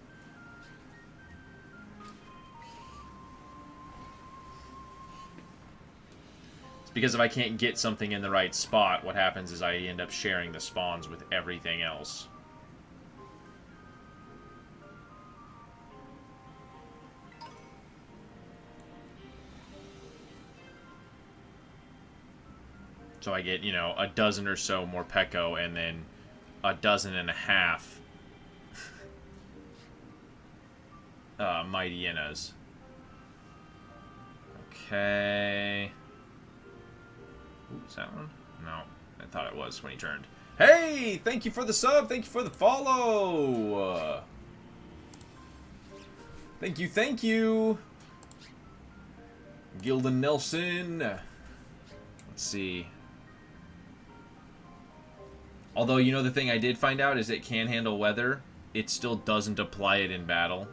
It's because if I can't get something in the right spot, what happens is I end up sharing the spawns with everything else. So I get, you know, a dozen or so more Pecco and then a dozen and a half Mighty Innas. Okay. Ooh, is that one? No, I thought it was when he turned. Hey, thank you for the sub. Thank you for the follow. Thank you, thank you. Gildan Nelson. Let's see. Although, you know, the thing I did find out is it can handle weather. It still doesn't apply it in battle.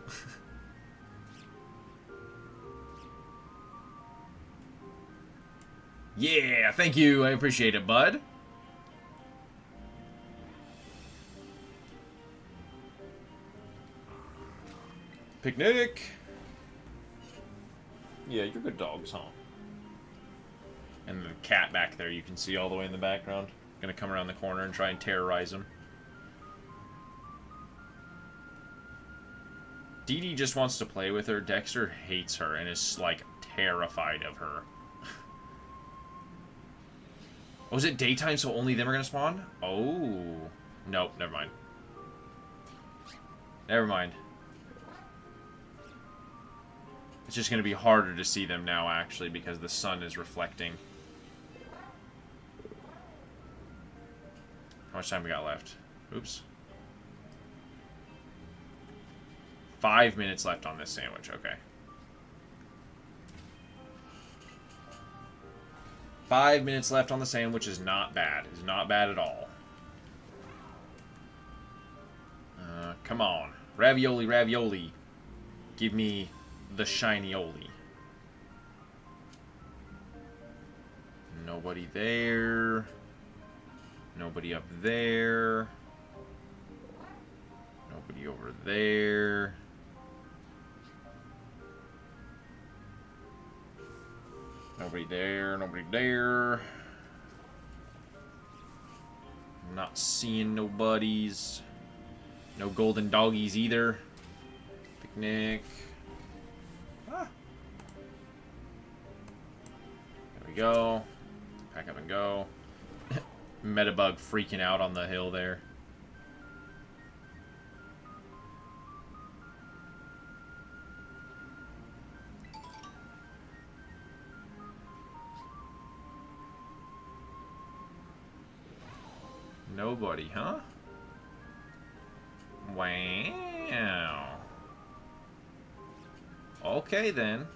Yeah, thank you. I appreciate it, bud. Picnic. Yeah, you're good dogs, huh? And the cat back there you can see all the way in the background. Gonna come around the corner and try and terrorize him. Dee Dee just wants to play with her. Dexter hates her and is, like, terrified of her. Oh, is it daytime so only them are gonna spawn? Oh. Nope, never mind. Never mind. It's just gonna be harder to see them now, actually, because the sun is reflecting. How much time we got left? Oops. 5 minutes left on this sandwich, okay. 5 minutes left on the sandwich is not bad. It's not bad at all. Come on. Ravioli, ravioli. Give me the shiny-oli. Nobody there. Nobody up there. Nobody over there. Nobody there. Nobody there. I'm not seeing nobodies. No golden doggies either. Picnic. Ah. There we go. Pack up and go. Metabug freaking out on the hill there. Nobody, huh? Wow. Okay, then.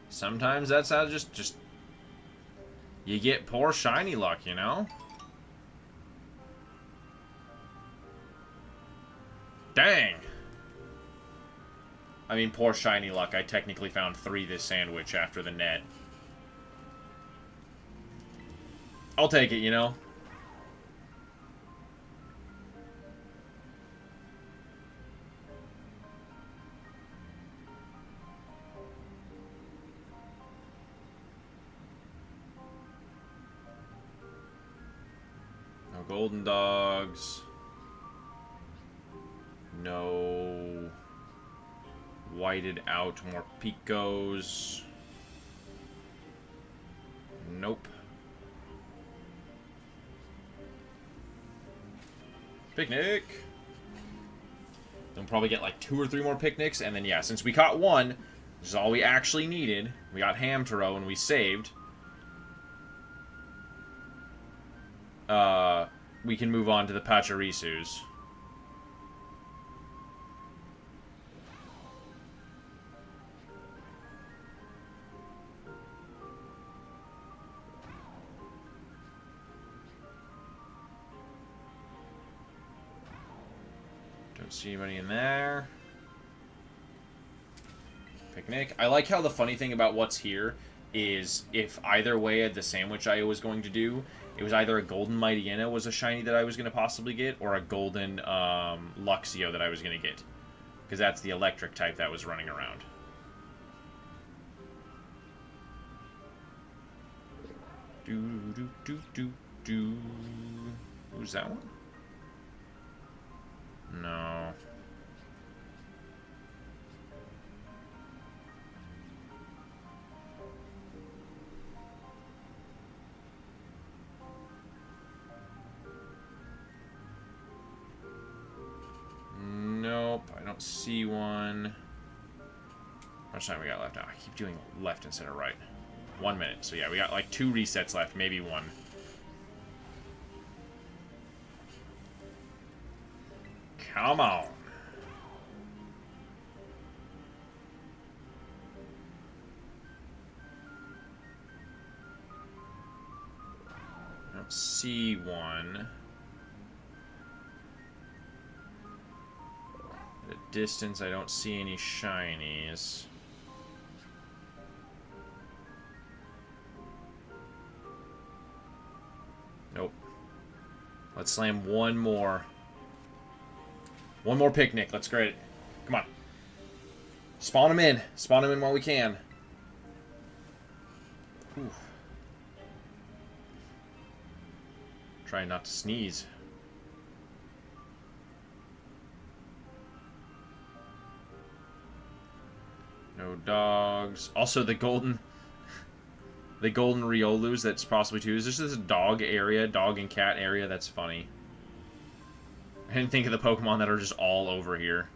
Sometimes that's how just you get poor shiny luck, you know? Dang! I mean, poor shiny luck. I technically found 3 this sandwich after the net. I'll take it, you know? No golden dogs. No whited out, more picos. Nope. Picnic. Then we'll probably get like 2 or 3 more picnics, and then yeah, since we caught 1, which is all we actually needed, we got Hamtaro and we saved. We can move on to the Pachirisus. Don't see anybody in there. Picnic. I like how the funny thing about what's here is if either way the sandwich I was going to do, it was either a golden Mightyena was a shiny that I was going to possibly get, or a golden Luxio that I was going to get. Because that's the electric type that was running around. Do. Who's that one? No. Nope, I don't see one. How much time we got left now? I keep doing left instead of right. 1 minute. So yeah, we got like 2 resets left, maybe 1. Come on. I don't see one. At a distance, I don't see any shinies. Nope. Let's slam one more. One more picnic. Let's grade it. Come on. Spawn them in. Spawn them in while we can. Whew. Trying not to sneeze. No dogs. Also, the golden Riolus that's possibly too. Is this a dog area, dog and cat area? That's funny. I didn't think of the Pokemon that are just all over here.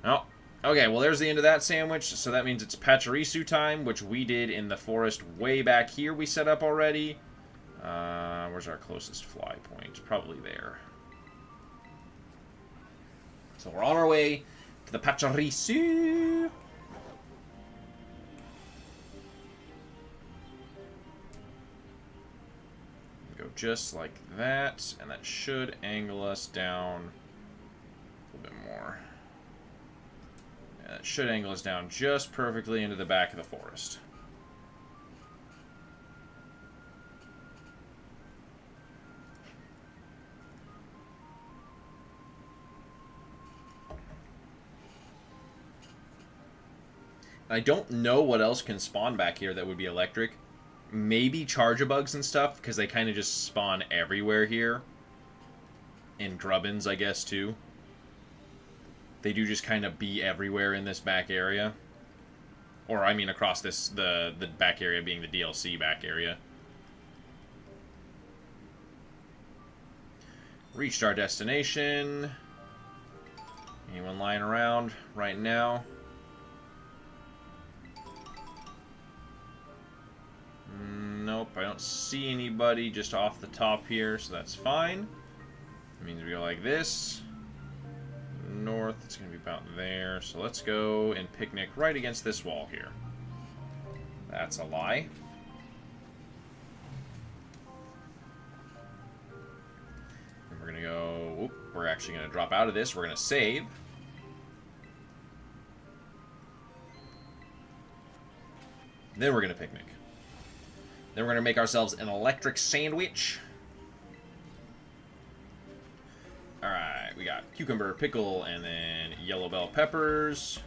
Oh, okay, well there's the end of that sandwich, so that means it's Pachirisu time, which we did in the forest way back here we set up already. Where's our closest fly point? Probably there. So we're on our way to the Pachirisu. Go just like that, and that should angle us down a little bit more. Yeah, that should angle us down just perfectly into the back of the forest. I don't know what else can spawn back here that would be electric. Maybe Chargebugs and stuff, because they kind of just spawn everywhere here. And Grubbins, I guess, too. They do just kind of be everywhere in this back area. Or, I mean, across this, the back area being the DLC back area. Reached our destination. Anyone lying around right now? Nope, I don't see anybody just off the top here, so that's fine. That means we go like this. North, it's going to be about there. So let's go and picnic right against this wall here. That's a lie. And we're going to go... Whoop, we're actually going to drop out of this. We're going to save. Then we're going to picnic. Then we're going to make ourselves an electric sandwich. Alright, we got cucumber, pickle, and then yellow bell peppers.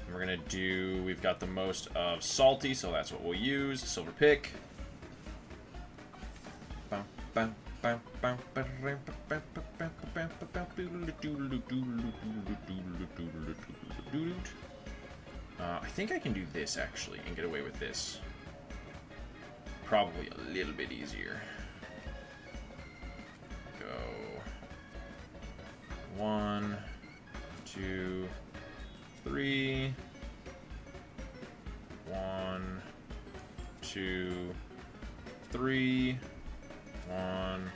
And we're going to do... We've got the most of salty, so that's what we'll use. Silver pick. I think I can do this, actually, and get away with this. Probably a little bit easier. Go. 1, 2, 3. 1, 2, 3. 1,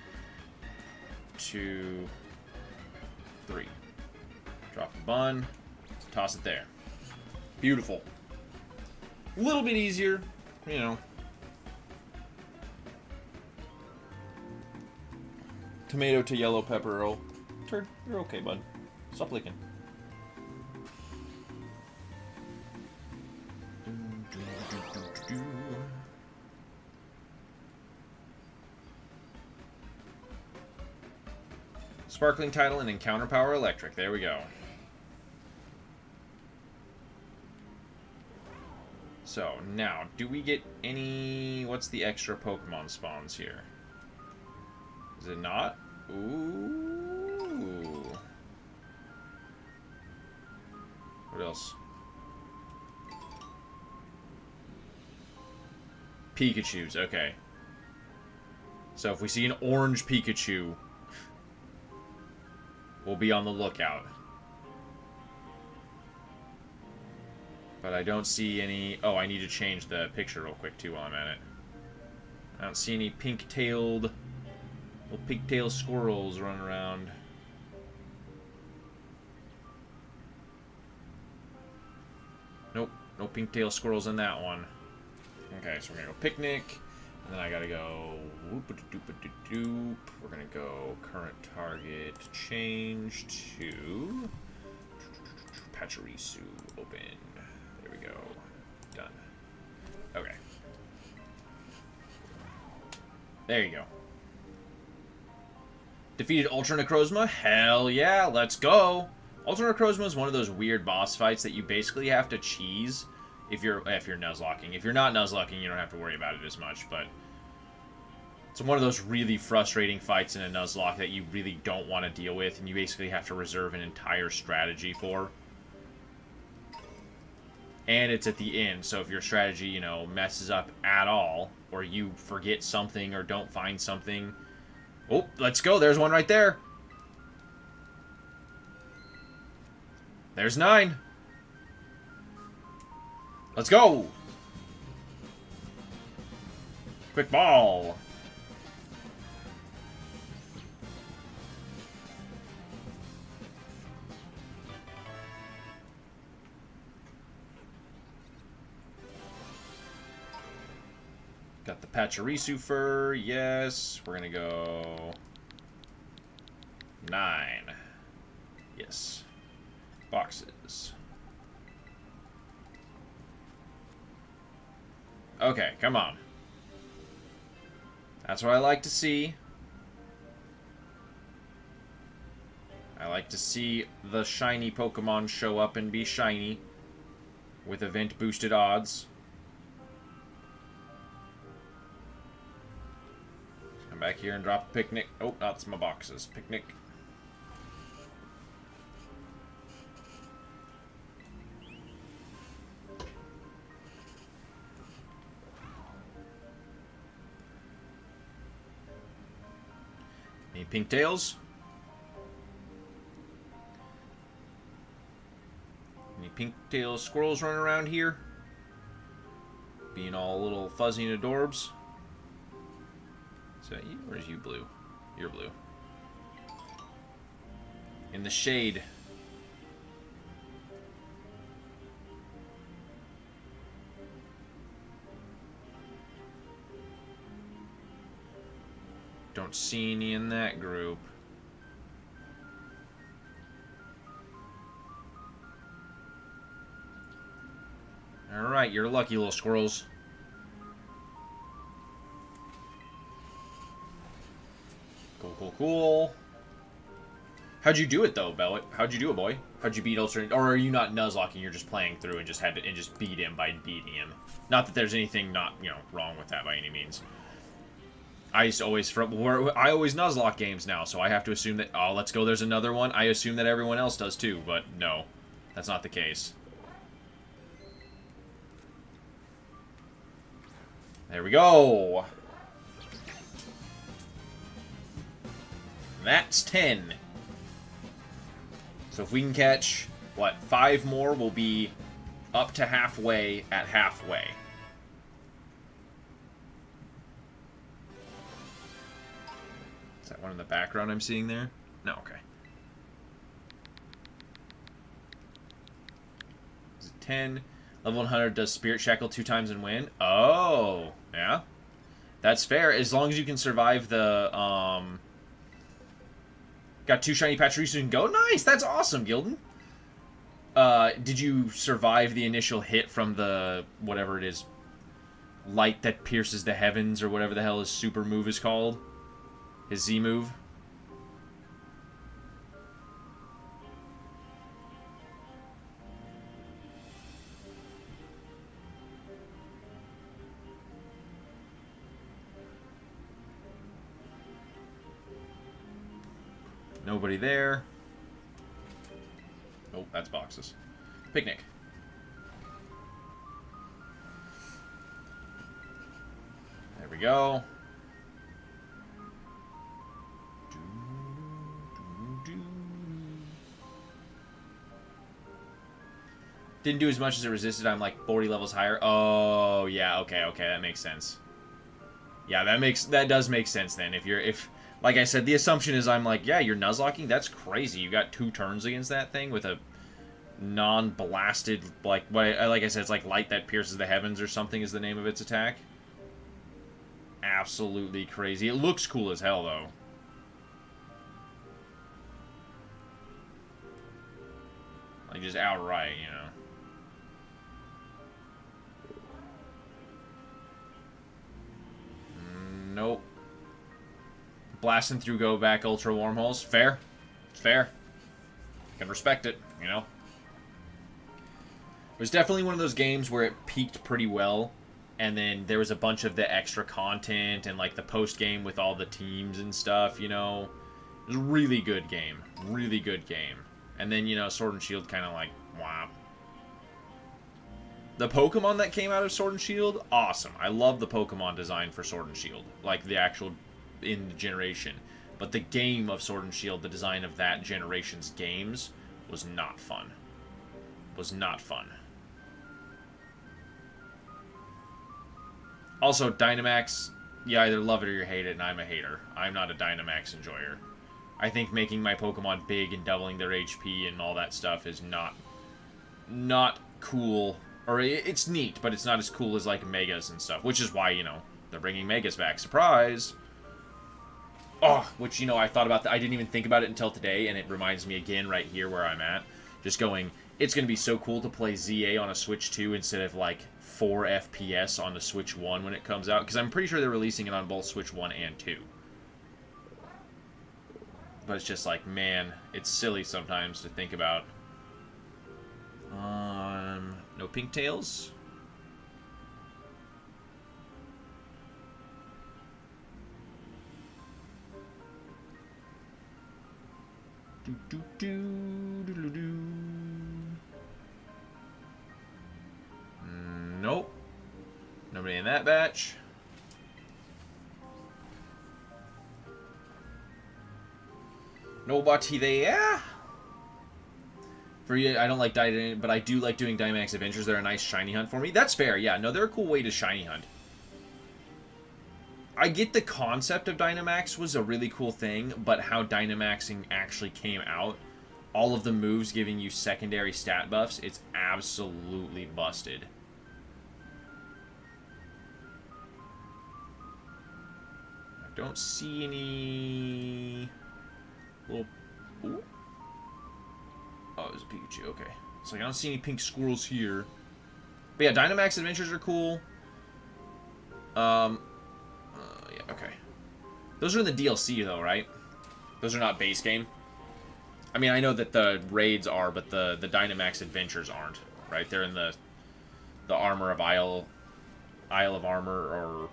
2, 3. Drop the bun. Toss it there. Beautiful. A little bit easier, you know. Tomato to yellow pepper. Oh, turd, you're okay, bud. Stop licking. Sparkling title and encounter power electric. There we go. So, now, do we get any... What's the extra Pokemon spawns here? Is it not? Ooh. What else? Pikachus, okay. So if we see an orange Pikachu, we'll be on the lookout. But I don't see any... Oh, I need to change the picture real quick, too, while I'm at it. I don't see any pink-tailed... Little pigtail squirrels running around. Nope. No pink-tail squirrels in that one. Okay, so we're gonna go picnic. And then I gotta go... Whoop-a-doop-a-doop. We're gonna go current target change to... Pachirisu open. There we go. Done. Okay. There you go. Defeated Ultra Necrozma? Hell yeah, let's go! Ultra Necrozma is one of those weird boss fights that you basically have to cheese if you're Nuzlocking. If you're not Nuzlocking, you don't have to worry about it as much, but it's one of those really frustrating fights in a Nuzlocke that you really don't want to deal with, and you basically have to reserve an entire strategy for. And it's at the end, so if your strategy, you know, messes up at all, or you forget something or don't find something... Oh, let's go. There's one right there. There's 9. Let's go. Quick ball. Got the Pachirisu fur, yes. We're gonna go 9. Yes. Boxes. Okay, come on. That's what I like to see. I like to see the shiny Pokemon show up and be shiny with event boosted odds. Back here and drop a picnic. Oh, that's my boxes. Picnic. Any pink tails? Any pink tail squirrels running around here? Being all little fuzzy and adorbs? Is that you, or is you blue? You're blue. In the shade. Don't see any in that group. Alright, you're lucky, little squirrels. Cool, cool, cool. How'd you do it, though, Bellic? How'd you do it, boy? How'd you beat Ultra? Or are you not Nuzlocking, you're just playing through and just had to and just beat him by beating him? Not that there's anything not, you know, wrong with that by any means. I used to always, I always Nuzlocke games now, so I have to assume that, oh, let's go, there's another one. I assume that everyone else does too, but no, that's not the case. There we go. That's 10. So if we can catch, what, 5 more, we'll be up to halfway at halfway. Is that one in the background I'm seeing there? No, okay. Is it 10? Level 100 does Spirit Shackle 2 times and win? Oh, yeah. That's fair, as long as you can survive the, Got 2 shiny Pachirisu and go? Nice! That's awesome, Gildan. Did you survive the initial hit from the, whatever it is, light that pierces the heavens, or whatever the hell his super move is called? His Z move? Nobody there. Oh, that's boxes. Picnic. There we go. Didn't do as much as it resisted. I'm like 40 levels higher. Oh, yeah. Okay, okay. That makes sense. Yeah, that does make sense then. If like I said, the assumption is I'm like, yeah, you're Nuzlocking? That's crazy. You got 2 turns against that thing with a non-blasted, like I said, it's like light that pierces the heavens or something is the name of its attack. Absolutely crazy. It looks cool as hell, though. Like, just outright, you know. Nope. Blasting through go back ultra wormholes. Fair. It's fair. Can respect it, you know. It was definitely one of those games where it peaked pretty well, and then there was a bunch of the extra content and like the post game with all the teams and stuff, you know. It was a really good game. Really good game. And then, you know, Sword and Shield kind of like, wow. The Pokemon that came out of Sword and Shield, awesome. I love the Pokemon design for Sword and Shield. Like the actual in the generation. But the game of Sword and Shield, the design of that generation's games, was not fun. Was not fun. Also, Dynamax, you either love it or you hate it, and I'm a hater. I'm not a Dynamax enjoyer. I think making my Pokemon big and doubling their HP and all that stuff is not cool. Or it's neat, but it's not as cool as like Megas and stuff. Which is why, you know, they're bringing Megas back. Surprise! Oh, which, you know, I thought about that. I didn't even think about it until today, and it reminds me again right here where I'm at. Just going, it's going to be so cool to play ZA on a Switch 2 instead of like 4 FPS on the Switch 1 when it comes out. Because I'm pretty sure they're releasing it on both Switch 1 and 2. But it's just like, man, it's silly sometimes to think about. No pink tails. Nope. Nobody in that batch. Nobody there. For you, I don't like Dynamax, but I do like doing Dynamax Adventures. They're a nice shiny hunt for me. That's fair, yeah. No, they're a cool way to shiny hunt. I get the concept of Dynamax was a really cool thing, but how Dynamaxing actually came out, all of the moves giving you secondary stat buffs, it's absolutely busted. I don't see any little... Ooh. Oh, it was a Pikachu, okay. It's like, I don't see any pink squirrels here. But yeah, Dynamax Adventures are cool. Yeah, okay. Those are in the DLC, though, right? Those are not base game. I mean, I know that the raids are, but the Dynamax Adventures aren't, right? They're in the Armor of Isle of Armor, or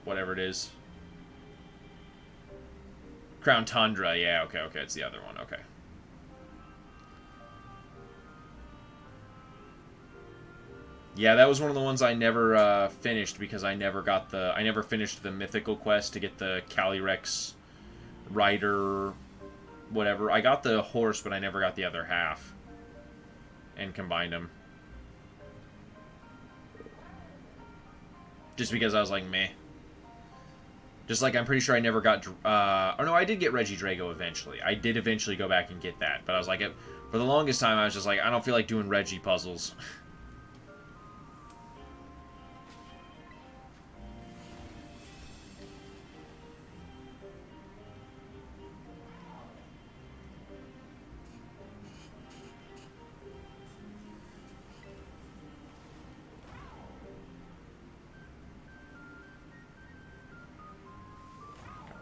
whatever it is. Crown Tundra, yeah, okay, it's the other one, okay. Yeah, that was one of the ones I never finished because I never finished the mythical quest to get the Calyrex rider, whatever. I got the horse, but I never got the other half and combined them. Just because I was like, meh. Just like I'm pretty sure I never got... oh no, I did get Regidrago eventually. I did eventually go back and get that. But I was like, for the longest time, I was just like, I don't feel like doing Regi puzzles.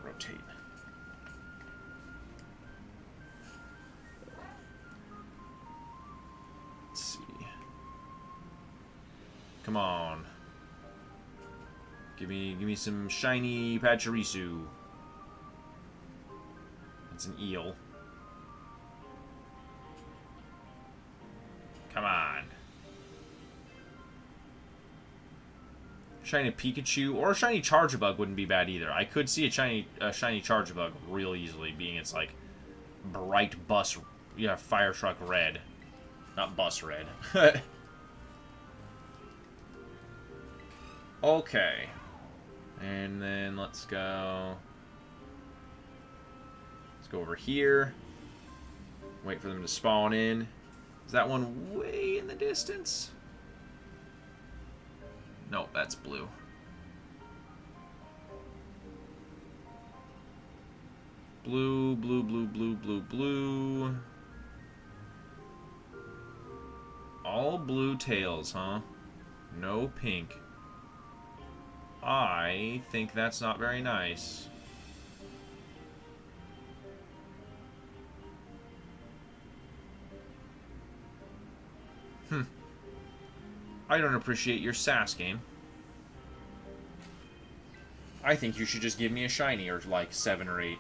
Rotate. Let's see. Come on. Give me some shiny Pachirisu. It's an eel. Come on. Shiny Pikachu or a shiny Charjabug wouldn't be bad either. I could see a shiny Charjabug real easily, being it's like bright bus, yeah, fire truck red, not bus red. Okay, and then let's go over here. Wait for them to spawn in. Is that one way in the distance? No, that's blue. Blue, blue, blue, blue, blue, blue. All blue tails, huh? No pink. I think that's not very nice. I don't appreciate your sass, game. I think you should just give me a shiny, or like 7 or 8.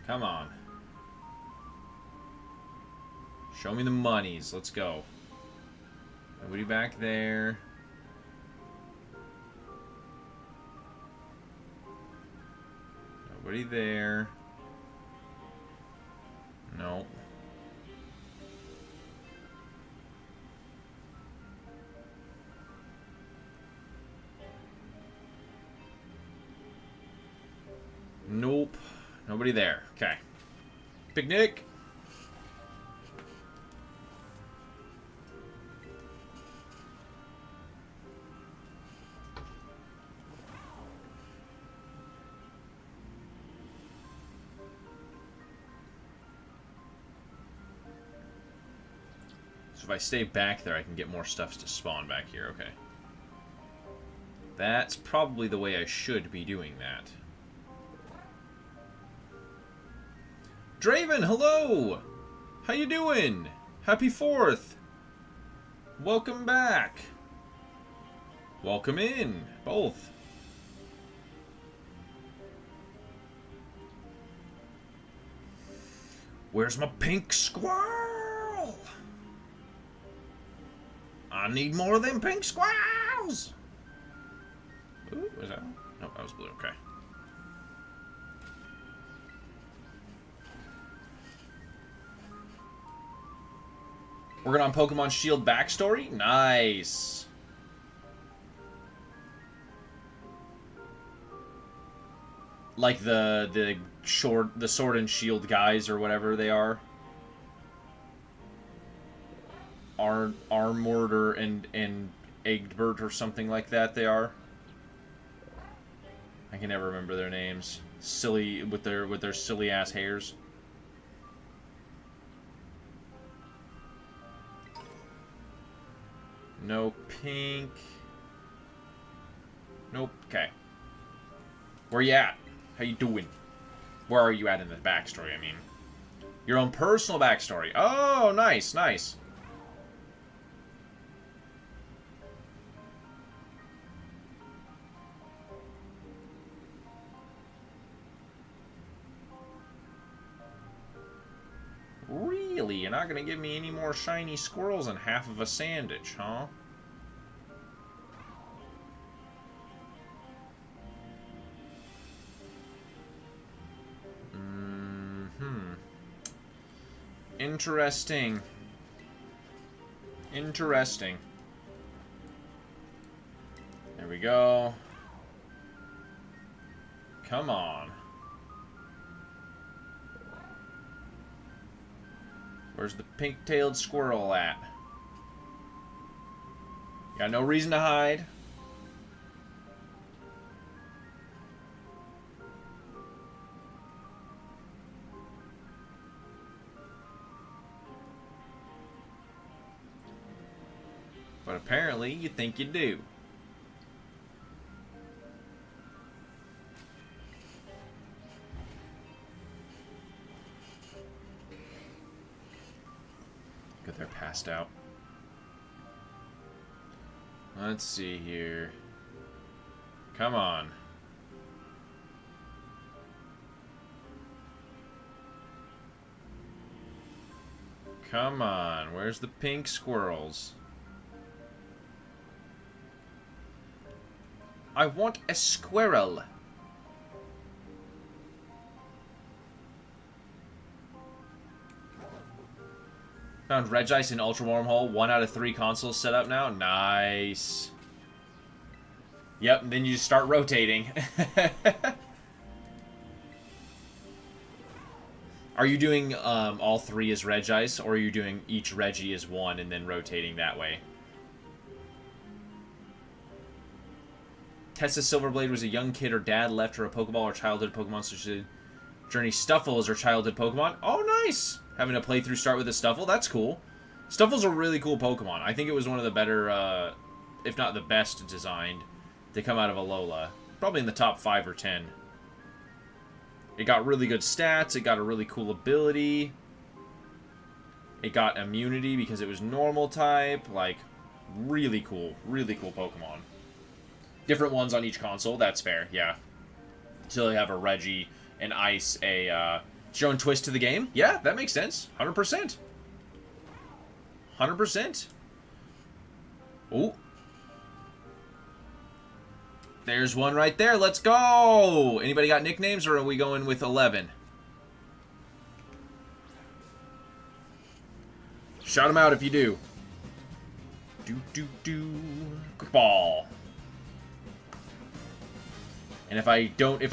Come on. Show me the monies. Let's go. Nobody back there. Nobody there. No. Nope. Nobody there. Okay. Picnic. So if I stay back there, I can get more stuff to spawn back here. Okay. That's probably the way I should be doing that. Draven, hello! How you doing? Happy 4th! Welcome back! Welcome in, both. Where's my pink squirrel? I need more of them pink squirrels! Ooh, was that one? No, that was blue, okay. Working on Pokemon Shield backstory? Nice. Like the sword and shield guys or whatever they are. Armorder and Egbert or something like that they are. I can never remember their names. Silly with their silly ass hairs. No pink. Nope. Okay. Where you at? How you doing? Where are you at in the backstory, I mean? Your own personal backstory. Oh, nice, nice. Really? You're not going to give me any more shiny squirrels and half of a sandwich, huh? Interesting. Interesting. There we go. Come on. Where's the pink-tailed squirrel at? Got no reason to hide. But apparently, you think you do. Good, they're passed out. Let's see here. Come on. Come on. Where's the pink squirrels? I want a squirrel. Found Regice in Ultra Wormhole. 1 out of 3 consoles set up now. Nice. Yep, and then you just start rotating. Are you doing all 3 as Regice, or are you doing each Reggie as 1 and then rotating that way? Tessa Silverblade was a young kid. Her dad left her a Pokeball or childhood Pokemon, so she did Journey. Stuffle is her childhood Pokemon. Oh, nice! Having a playthrough start with a Stuffle, that's cool. Stuffle's a really cool Pokemon. I think it was one of the better, if not the best designed, to come out of Alola. Probably in the top 5 or 10. It got really good stats. It got a really cool ability. It got immunity because it was normal type. Like, really cool Pokemon. Different ones on each console, that's fair, yeah. So you have a Reggie, an Ice, it's your own twist to the game? Yeah, that makes sense. 100%. 100%. Ooh. There's one right there. Let's go! Anybody got nicknames, or are we going with 11? Shout them out if you do. Ball. And if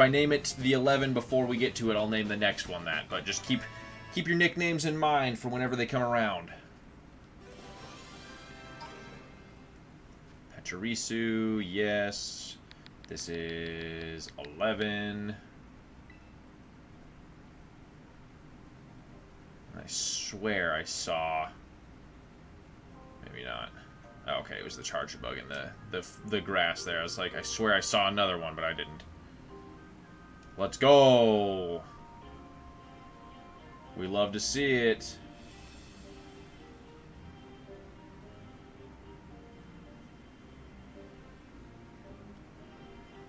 I name it the 11 before we get to it, I'll name the next one that. But just keep your nicknames in mind for whenever they come around. Pachirisu, yes. This is 11. I swear I saw. Maybe not. Oh, okay, it was the Charger Bug in the grass there. I was like, I swear I saw another one, but I didn't. Let's go! We love to see it.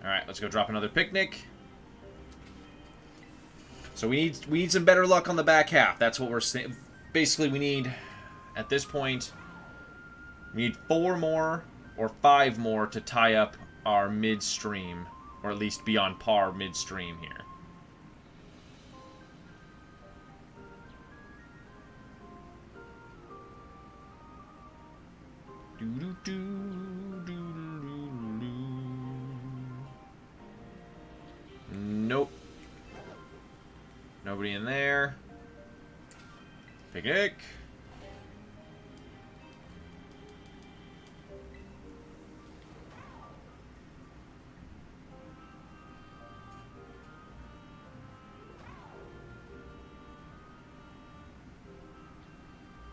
Alright, let's go drop another picnic. So we need some better luck on the back half. That's what we're saying. Basically, we need, at this point, we need 4 more or 5 more to tie up our midstream, or at least be on par midstream here. Nope. Nobody in there. Picnic.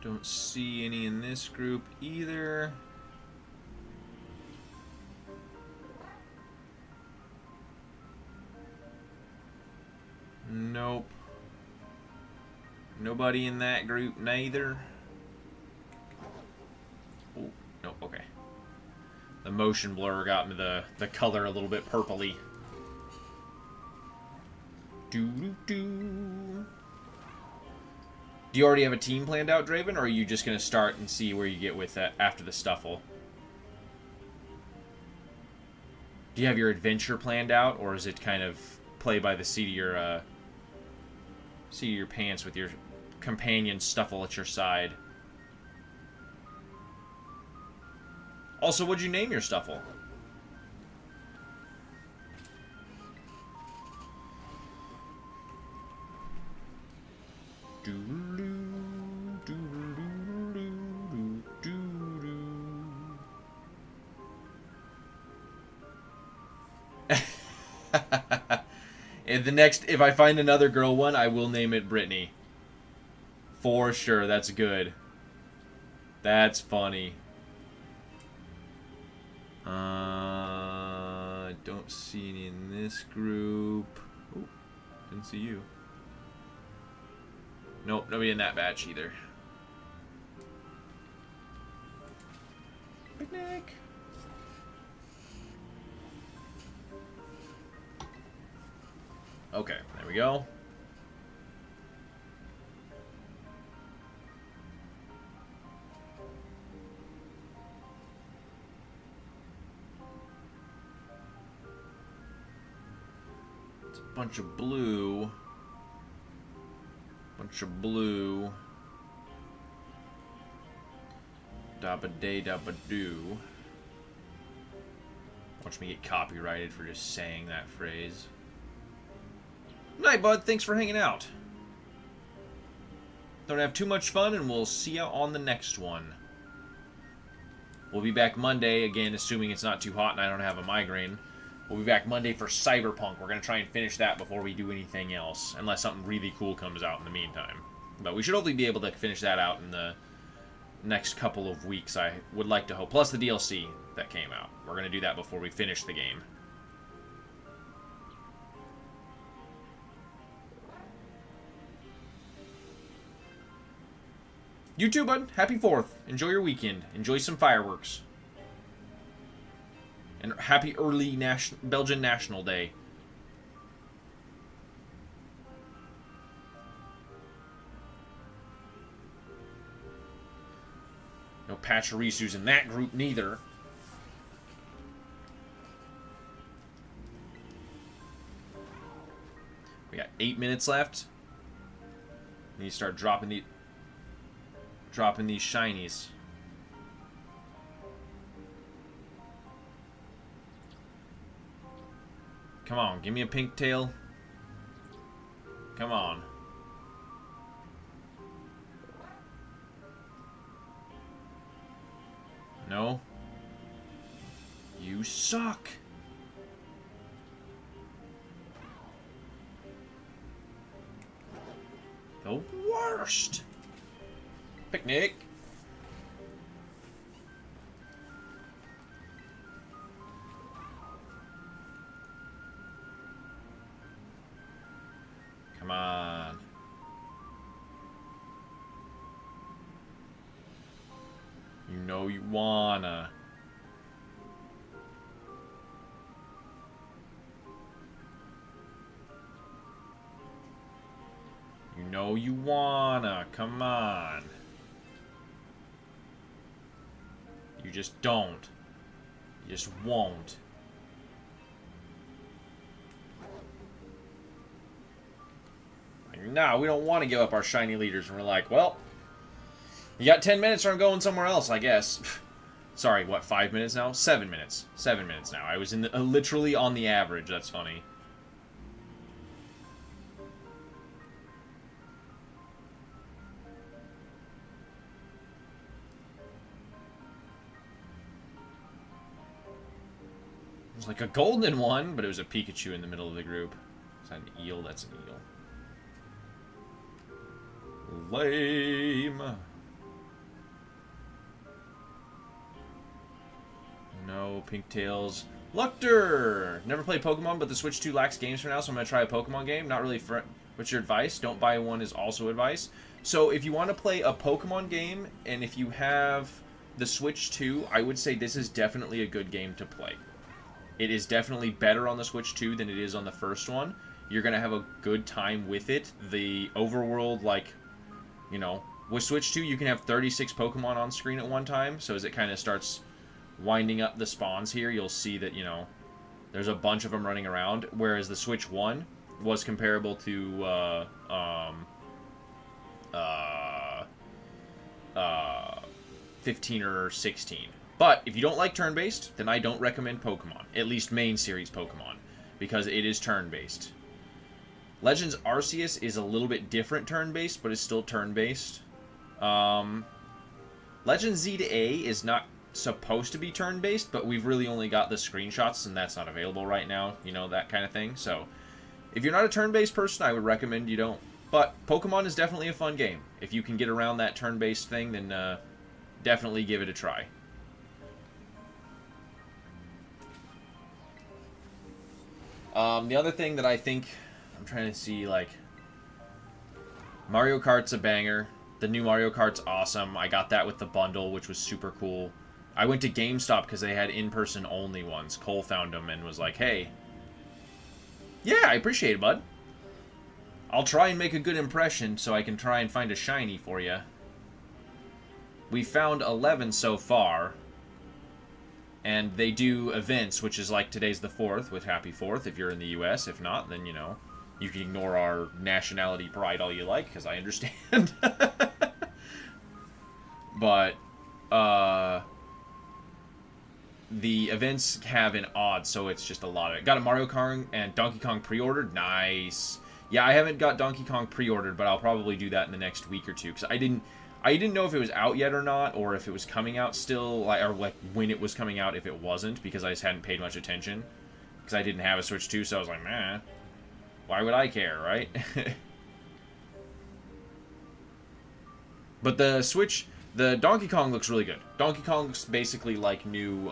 Don't see any in this group either. Nope. Nobody in that group neither. Oh, no, okay. The motion blur got me the color a little bit purpley. Doo-doo-doo. Do you already have a team planned out, Draven, or are you just going to start and see where you get with that after the Stuffle? Do you have your adventure planned out, or is it kind of play by the seat of your pants with your companion Stuffle at your side? Also, what'd you name your Stuffle? If I find another girl one, I will name it Brittany. For sure, that's good. That's funny. Don't see any in this group. Ooh, didn't see you. Nope, nobody in that batch either. Picnic. Okay, there we go. It's a bunch of blue. Bunch of blue. Dabba day, dabba do. Watch me get copyrighted for just saying that phrase. Night, bud. Thanks for hanging out. Don't have too much fun, and we'll see you on the next one. We'll be back Monday, again, assuming it's not too hot and I don't have a migraine. We'll be back Monday for Cyberpunk. We're going to try and finish that before we do anything else, unless something really cool comes out in the meantime. But we should hopefully be able to finish that out in the next couple of weeks, I would like to hope. Plus the DLC that came out. We're going to do that before we finish the game. You too, bud. Happy 4th. Enjoy your weekend. Enjoy some fireworks. And happy early Belgian National Day. No Pachirisus in that group, neither. We got 8 minutes left. Need to start dropping these shinies. Come on, give me a pink tail. Come on. No. You suck. The worst. Picnic. Come on. You know you wanna. You know you wanna. Come on. You just don't. You just won't. Like, no, we don't want to give up our shiny leaders. And we're like, well, you got 10 minutes or I'm going somewhere else, I guess. Sorry, what, 5 minutes now? 7 minutes. 7 minutes now. I was in the, literally on the average. That's funny. like a golden one, but it was a Pikachu in the middle of the group. Is that an eel? That's an eel. Lame. No, Pinktails. Luctor! Never played Pokemon, but the Switch 2 lacks games for now, so I'm going to try a Pokemon game. Not really for... What's your advice? Don't buy one is also advice. So if you want to play a Pokemon game, and if you have the Switch 2, I would say this is definitely a good game to play. It is definitely better on the Switch 2 than it is on the first one. You're going to have a good time with it. The overworld, like, you know, with Switch 2, you can have 36 Pokemon on screen at one time, so as it kind of starts winding up the spawns here, you'll see that, you know, there's a bunch of them running around, whereas the Switch 1 was comparable to 15 or 16. But if you don't like turn-based, then I don't recommend Pokemon, at least main series Pokemon, because it is turn-based. Legends Arceus is a little bit different turn-based, but it's still turn-based. Legends Z to A is not supposed to be turn-based, but we've really only got the screenshots, and that's not available right now, you know, that kind of thing. So, if you're not a turn-based person, I would recommend you don't. But Pokemon is definitely a fun game. If you can get around that turn-based thing, then definitely give it a try. The other thing that I think, I'm trying to see, like, Mario Kart's a banger. The new Mario Kart's awesome. I got that with the bundle, which was super cool. I went to GameStop because they had in-person only ones. Cole found them and was like, hey, yeah, I appreciate it, bud. I'll try and make a good impression so I can try and find a shiny for you. We found 11 so far. And they do events, which is like today's the 4th, with Happy 4th if you're in the US. If not, then, you know, you can ignore our nationality pride all you like, because I understand. But, the events have an odds, so it's just a lot of it. Got a Mario Kart and Donkey Kong pre-ordered. Nice. Yeah, I haven't got Donkey Kong pre-ordered, but I'll probably do that in the next week or two, because I didn't know if it was out yet or not, or if it was coming out still, or like when it was coming out if it wasn't, because I just hadn't paid much attention. Because I didn't have a Switch 2, so I was like, meh. Why would I care, right? But the Switch, the Donkey Kong looks really good. Donkey Kong looks basically like new,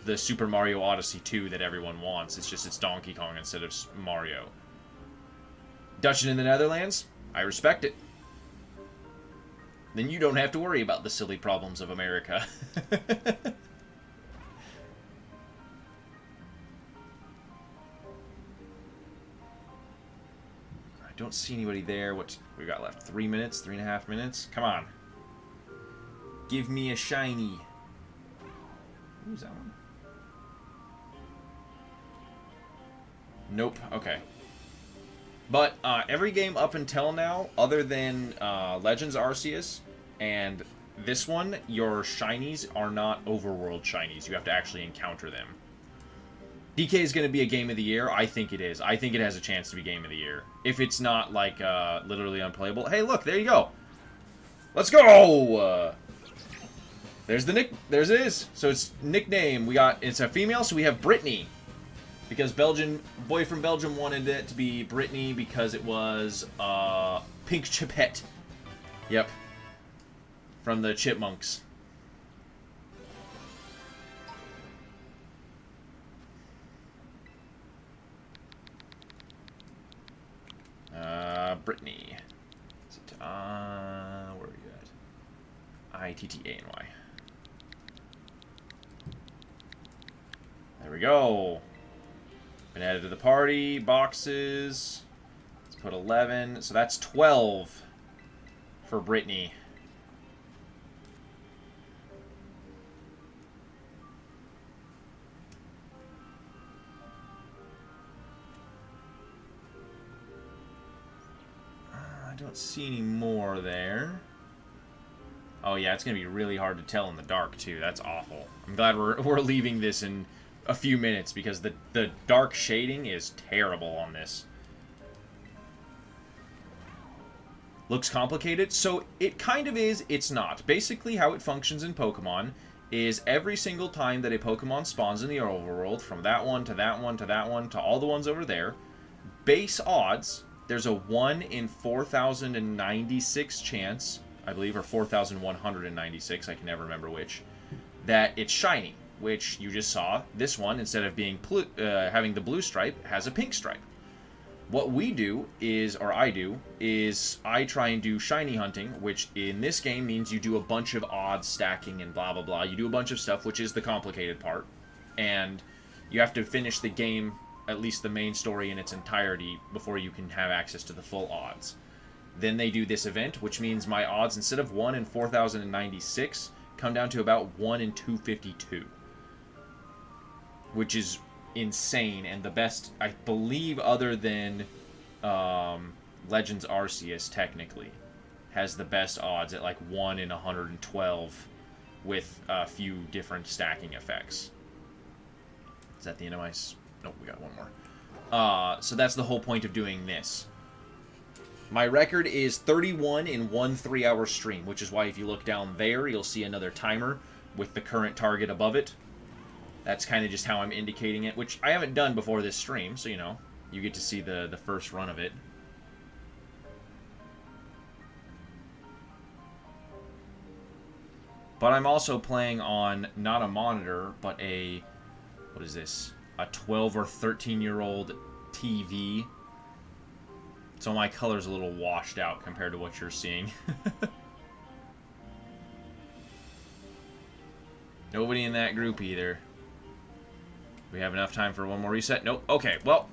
the Super Mario Odyssey 2 that everyone wants. It's just it's Donkey Kong instead of Mario. Dutch in the Netherlands? I respect it. Then you don't have to worry about the silly problems of America. I don't see anybody there. What we got left? 3 minutes? 3.5 minutes? Come on. Give me a shiny. Who's that one? Nope. Okay. But every game up until now, other than Legends Arceus and this one, your shinies are not overworld shinies. You have to actually encounter them. DK is going to be a game of the year. I think it is. I think it has a chance to be game of the year. If it's not, like, literally unplayable. Hey, look, there you go. Let's go! There's the there's it is. So it's nickname. It's a female, so we have Brittany. Because boy from Belgium wanted it to be Brittany because it was Pink Chipette. Yep. From the Chipmunks. Brittany. Is it, where are you at? I-T-T-A-N-Y. There we go. Been added to the party. Boxes. Let's put 11. So that's 12 for Brittany. I don't see any more there. Oh yeah, it's going to be really hard to tell in the dark too. That's awful. I'm glad we're leaving this in a few minutes because the dark shading is terrible on this. Looks complicated, so it kind of is, it's not. Basically how it functions in Pokemon is every single time that a Pokemon spawns in the overworld, from that one to that one to that one to all the ones over there, base odds, there's a 1 in 4,096 chance, I believe, or 4,196, I can never remember which, that it's shiny, which you just saw. This one, instead of being having the blue stripe, has a pink stripe. What we do is, or I do, is I try and do shiny hunting, which in this game means you do a bunch of odds stacking and blah blah blah. You do a bunch of stuff, which is the complicated part. And you have to finish the game, at least the main story in its entirety, before you can have access to the full odds. Then they do this event, which means my odds, instead of 1 in 4,096, come down to about 1 in 252. Which is insane, and the best, I believe, other than Legends Arceus, technically, has the best odds at like 1 in 112 with a few different stacking effects. Is that the end of my... Nope, we got one more. So that's the whole point of doing this. My record is 31 in 1 3-hour stream, which is why if you look down there, you'll see another timer with the current target above it. That's kind of just how I'm indicating it, which I haven't done before this stream, so, you know, you get to see the first run of it. But I'm also playing on, not a monitor, but a, what is this, a 12 or 13-year-old TV. So my color's a little washed out compared to what you're seeing. Nobody in that group either. We have enough time for one more reset? Nope. Okay, well,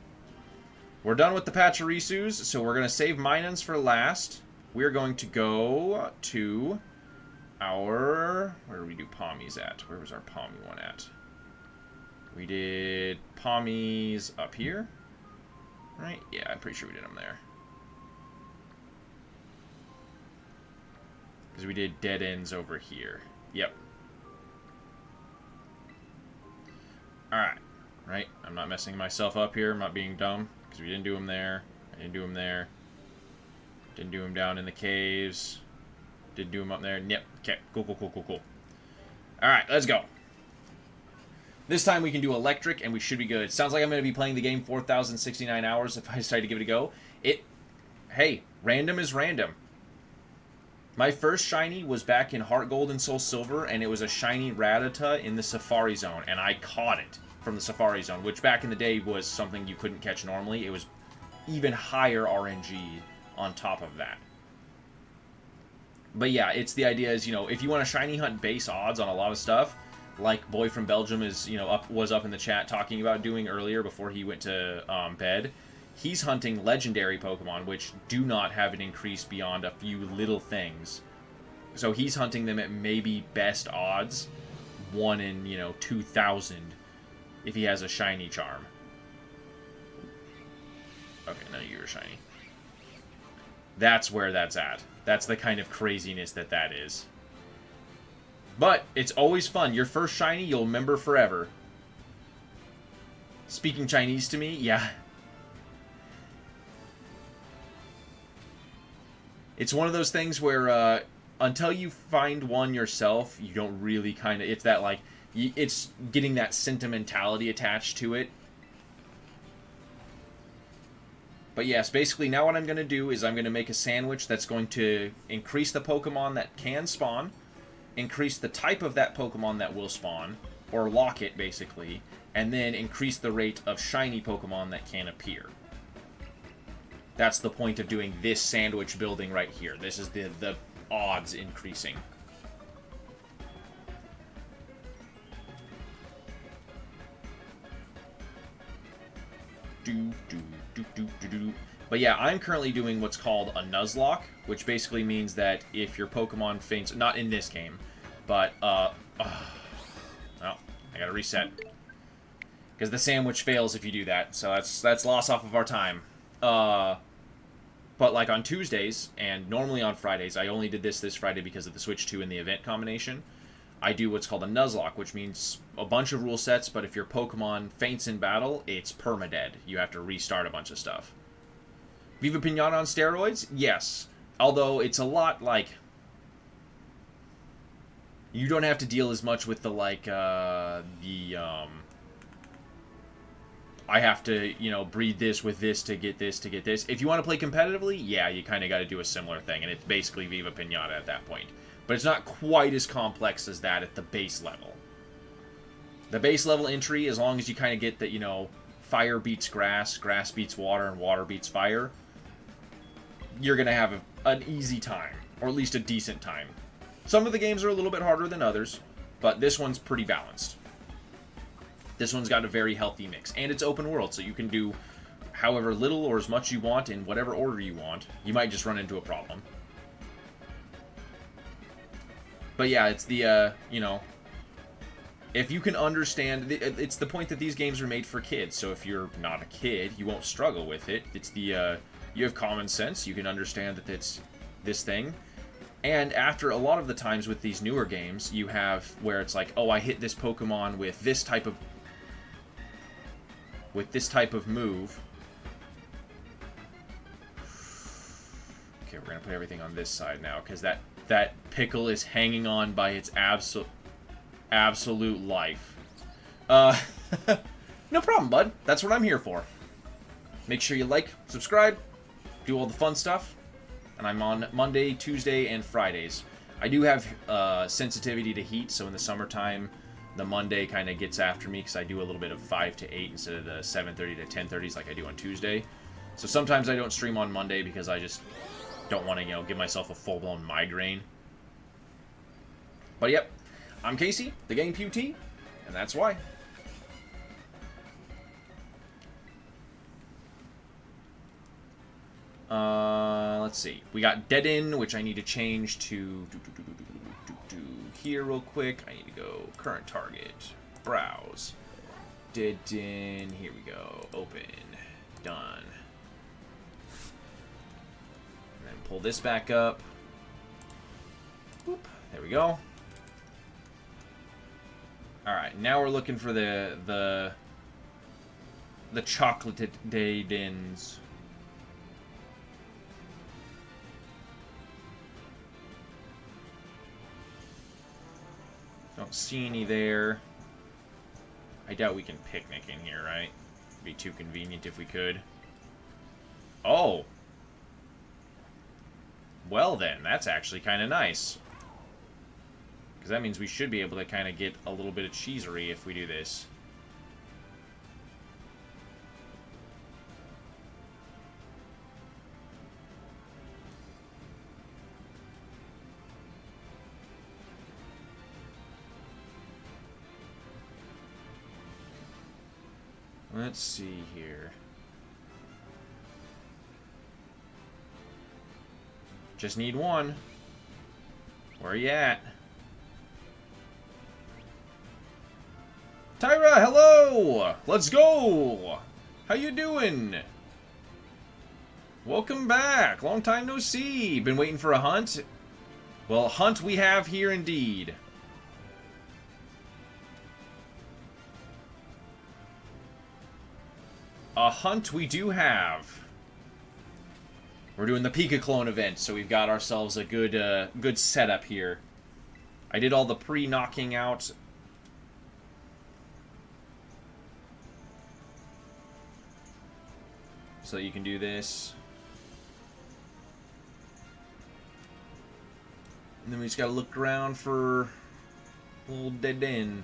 we're done with the Pachirisus, so we're going to save Minans for last. We're going to go to our... Where do we do Palmies at? Where was our Palmy one at? We did Palmies up here, right? Yeah, I'm pretty sure we did them there. Because we did dead ends over here. Yep. Alright. Right? I'm not messing myself up here. I'm not being dumb. Because we didn't do them there. I didn't do them there. Didn't do them down in the caves. Didn't do them up there. Yep. Okay. Cool, cool, cool, cool, cool. Alright, let's go. This time we can do electric, and we should be good. Sounds like I'm going to be playing the game 4,069 hours if I decide to give it a go. Hey, random is random. My first shiny was back in Heart Gold and Soul Silver, and it was a shiny Rattata in the Safari Zone, and I caught it from the Safari Zone, which back in the day was something you couldn't catch normally. It was even higher RNG on top of that. But yeah, it's the idea is, you know, if you want to shiny hunt base odds on a lot of stuff, like Boy from Belgium is, you know, was up in the chat talking about doing earlier before he went to bed. He's hunting legendary Pokemon, which do not have an increase beyond a few little things. So he's hunting them at maybe best odds, 1 in, you know, 2,000, if he has a shiny charm. Okay, none of you are shiny. That's where that's at. That's the kind of craziness that is. But it's always fun. Your first shiny, you'll remember forever. Speaking Chinese to me, yeah. It's one of those things where until you find one yourself, you don't really kind of... It's that, like... It's getting that sentimentality attached to it. But yes, basically now what I'm going to do is I'm going to make a sandwich that's going to increase the Pokemon that can spawn, increase the type of that Pokemon that will spawn, or lock it, basically, and then increase the rate of shiny Pokemon that can appear. That's the point of doing this sandwich building right here. This is the odds increasing. But yeah, I'm currently doing what's called a Nuzlocke, which basically means that if your Pokemon faints, not in this game, but well, I gotta reset because the sandwich fails if you do that. So that's loss off of our time. But like on Tuesdays and normally on Fridays, I only did this Friday because of the Switch 2 and the event combination. I do what's called a Nuzlocke, which means a bunch of rule sets, but if your Pokemon faints in battle, it's permadead. You have to restart a bunch of stuff. Viva Pinata on steroids? Yes. Although it's a lot like... You don't have to deal as much with the, like, I have to, you know, breed this with this to get this to get this. If you want to play competitively, yeah, you kind of got to do a similar thing, and it's basically Viva Pinata at that point. But it's not quite as complex as that at the base level. The base level entry, as long as you kind of get that, you know, fire beats grass, grass beats water, and water beats fire, you're going to have an easy time, or at least a decent time. Some of the games are a little bit harder than others, but this one's pretty balanced. This one's got a very healthy mix, and it's open world, so you can do however little or as much you want in whatever order you want. You might just run into a problem. But yeah, it's the, you know, if you can understand, it's the point that these games are made for kids, so if you're not a kid, you won't struggle with it. It's the, you have common sense, you can understand that it's this thing. And after a lot of the times with these newer games, you have where it's like, oh, I hit this Pokemon with this type of move. Okay, we're gonna put everything on this side now, because that pickle is hanging on by its absolute life. No problem, bud. That's what I'm here for. Make sure you like, subscribe, do all the fun stuff. And I'm on Monday, Tuesday, and Fridays. I do have sensitivity to heat, so in the summertime, the Monday kind of gets after me because I do a little bit of 5 to 8 instead of the 7:30 to 10:30s like I do on Tuesday. So sometimes I don't stream on Monday because I just don't want to, you know, give myself a full-blown migraine. But yep, I'm Casey, the Game QT, and that's why. Let's see. We got Dead In, which I need to change to here real quick. I need to go current target, browse, Dead In. Here we go. Open, done. And then pull this back up. Boop. There we go. All right, now we're looking for the chocolated Dead Ins. Don't see any there. I doubt we can picnic in here, right? It'd be too convenient if we could. Oh! Well then, that's actually kind of nice. Because that means we should be able to kind of get a little bit of cheesery if we do this. Let's see here. Just need one. Where are you at? Tyra, hello! Let's go! How you doing? Welcome back. Long time no see. Been waiting for a hunt? Well, a hunt we have here indeed. A hunt we do have. We're doing the PikaClone event, so we've got ourselves a good setup here. I did all the pre-knocking out. So that you can do this. And then we just gotta look around for a little dead end.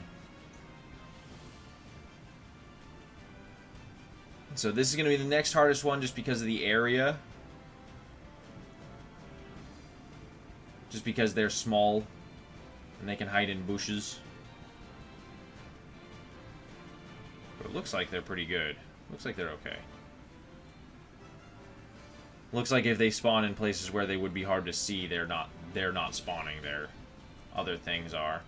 So this is going to be the next hardest one just because of the area. Just because they're small and they can hide in bushes. But it looks like they're pretty good. Looks like they're okay. Looks like if they spawn in places where they would be hard to see, they're not spawning there. Other things are.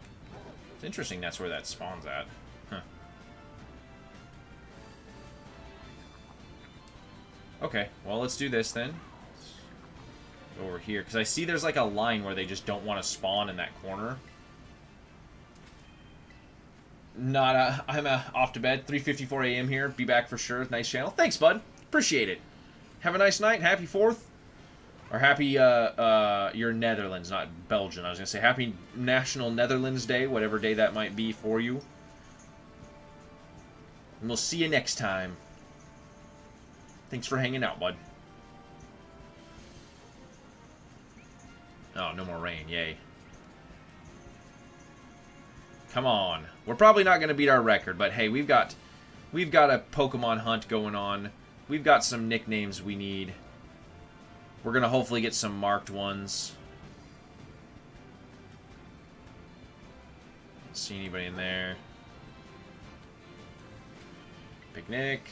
It's interesting that's where that spawns at. Huh. Okay, well, let's do this then. Go over here, because I see there's like a line where they just don't want to spawn in that corner. I'm off to bed. 3:54 a.m. here. Be back for sure. Nice channel. Thanks, bud. Appreciate it. Have a nice night. Happy 4th. Or happy, you're Netherlands, not Belgian. I was gonna say happy National Netherlands Day, whatever day that might be for you. And we'll see you next time. Thanks for hanging out, bud. Oh, no more rain. Yay. Come on. We're probably not going to beat our record, but hey, we've got a Pokemon hunt going on. We've got some nicknames we need. We're going to hopefully get some marked ones. Don't see anybody in there. Picnic.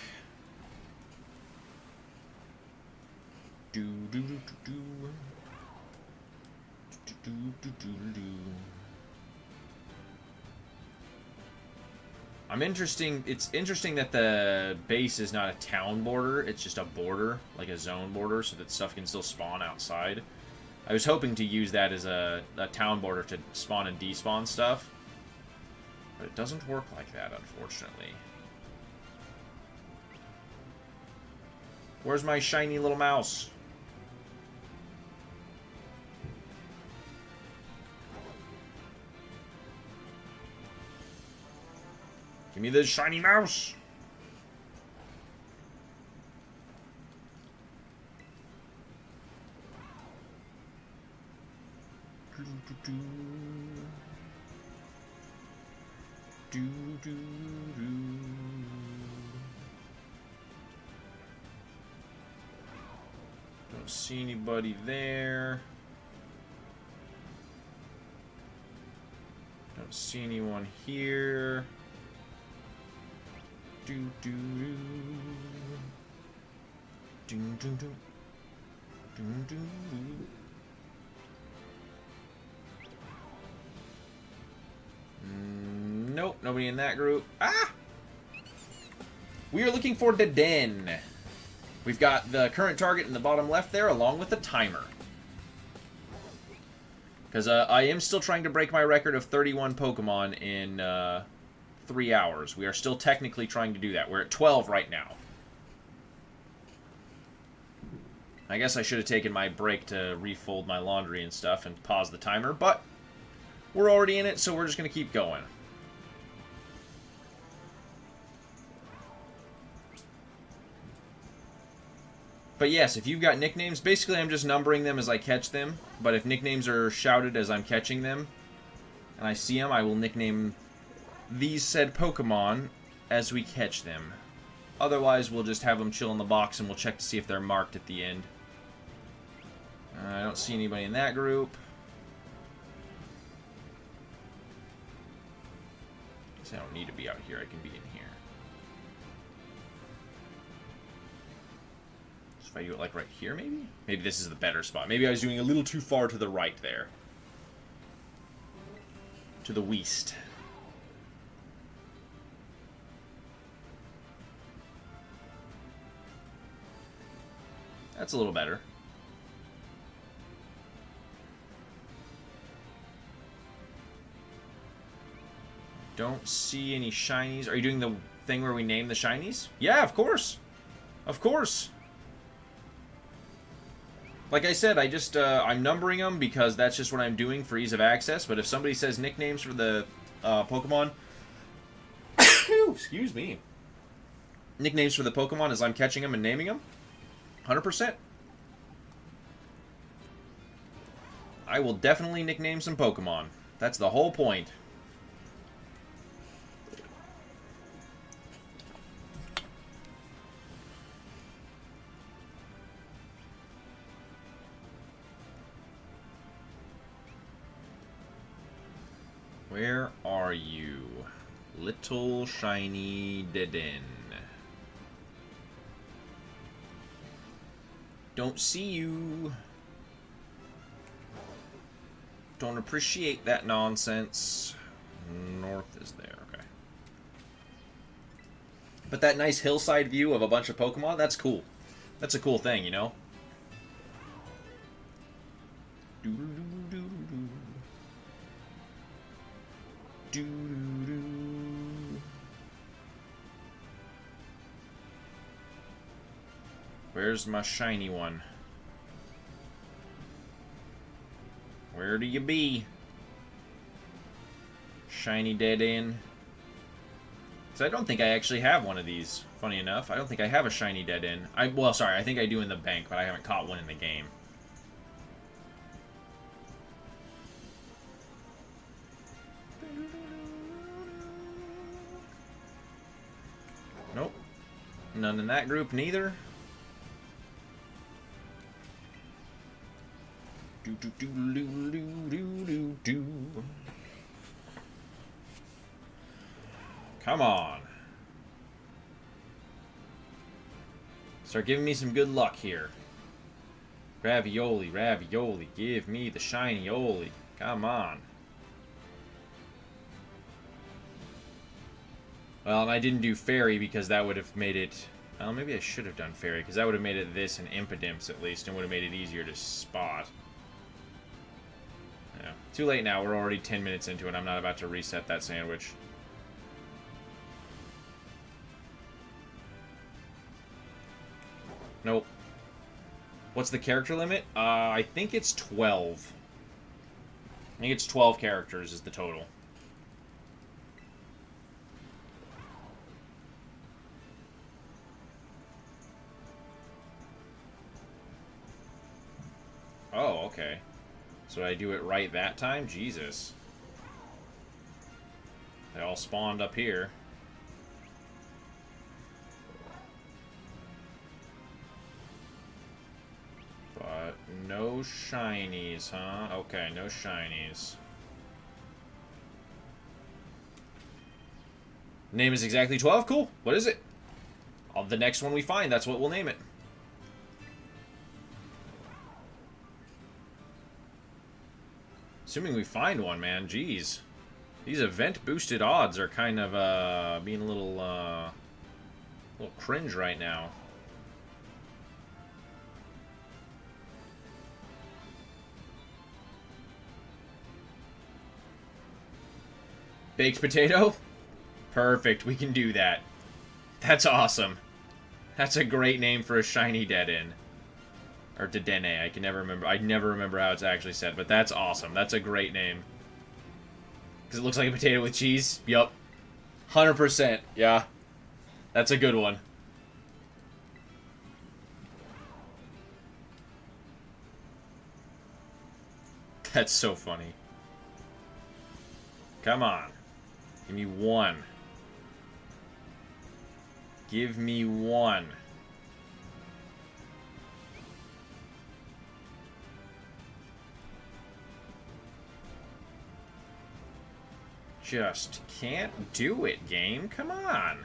Do do do do do. Do do do do do. It's interesting that the base is not a town border, it's just a border, like a zone border, so that stuff can still spawn outside. I was hoping to use that as a town border to spawn and despawn stuff, but it doesn't work like that, unfortunately. Where's my shiny little mouse? Give me the shiny mouse! Don't see anybody there. Don't see anyone here. Do do do. Do do do. Do do do. Nope, nobody in that group. Ah! We are looking for the den. We've got the current target in the bottom left there, along with the timer. Because I am still trying to break my record of 31 Pokemon in 3 hours. We are still technically trying to do that. We're at 12 right now. I guess I should have taken my break to refold my laundry and stuff and pause the timer, but we're already in it, so we're just going to keep going. But yes, if you've got nicknames, basically I'm just numbering them as I catch them, but if nicknames are shouted as I'm catching them, and I see them, I will nickname these said Pokemon as we catch them. Otherwise, we'll just have them chill in the box and we'll check to see if they're marked at the end. I don't see anybody in that group. I don't need to be out here, I can be in here. So if I do it like right here, maybe? Maybe this is the better spot. Maybe I was doing a little too far to the right there. To the west. That's a little better. Don't see any shinies. Are you doing the thing where we name the shinies? Yeah, of course. Of course. Like I said, I'm numbering them because that's just what I'm doing for ease of access. But if somebody says nicknames for the Pokemon... Excuse me. Nicknames for the Pokemon as I'm catching them and naming them, 100%. I will definitely nickname some Pokemon. That's the whole point. Where are you, little shiny Dedenne? Don't see you. Don't appreciate that nonsense. North is there, okay. But that nice hillside view of a bunch of Pokemon, that's cool. That's a cool thing, you know? Where's my shiny one? Where do you be? Shiny dead end. So I don't think I actually have one of these. Funny enough, I don't think I have a shiny dead end. Well, sorry, I think I do in the bank, but I haven't caught one in the game. Nope. None in that group, neither. Do do do do do do do do. Come on. Start giving me some good luck here. Ravioli, ravioli, give me the shiny-oli. Come on. Well, and I didn't do fairy because that would have made it... Well, maybe I should have done fairy because that would have made it this and impidimps at least and would have made it easier to spot. Yeah. Too late now. We're already 10 minutes into it. I'm not about to reset that sandwich. Nope. What's the character limit? I think it's 12. I think it's 12 characters is the total. Oh, okay. So I do it right that time? Jesus. They all spawned up here. But no shinies, huh? Okay, no shinies. Name is exactly 12? Cool. What is it? The next one we find, that's what we'll name it. Assuming we find one, man. Jeez. These event-boosted odds are kind of, being a little cringe right now. Baked potato? Perfect, we can do that. That's awesome. That's a great name for a shiny dead end. Or Dedenne, I can never remember. I never remember how it's actually said, but that's awesome. That's a great name. Because it looks like a potato with cheese? Yup. 100%, yeah. That's a good one. That's so funny. Come on. Give me one. Give me one. Just can't do it, game. Come on.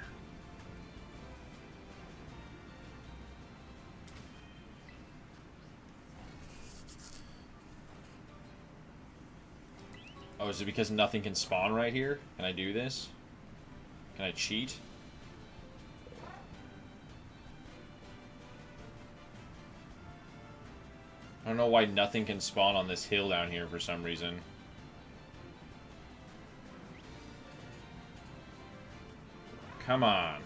Oh, is it because nothing can spawn right here? Can I do this? Can I cheat? I don't know why nothing can spawn on this hill down here for some reason. Come on.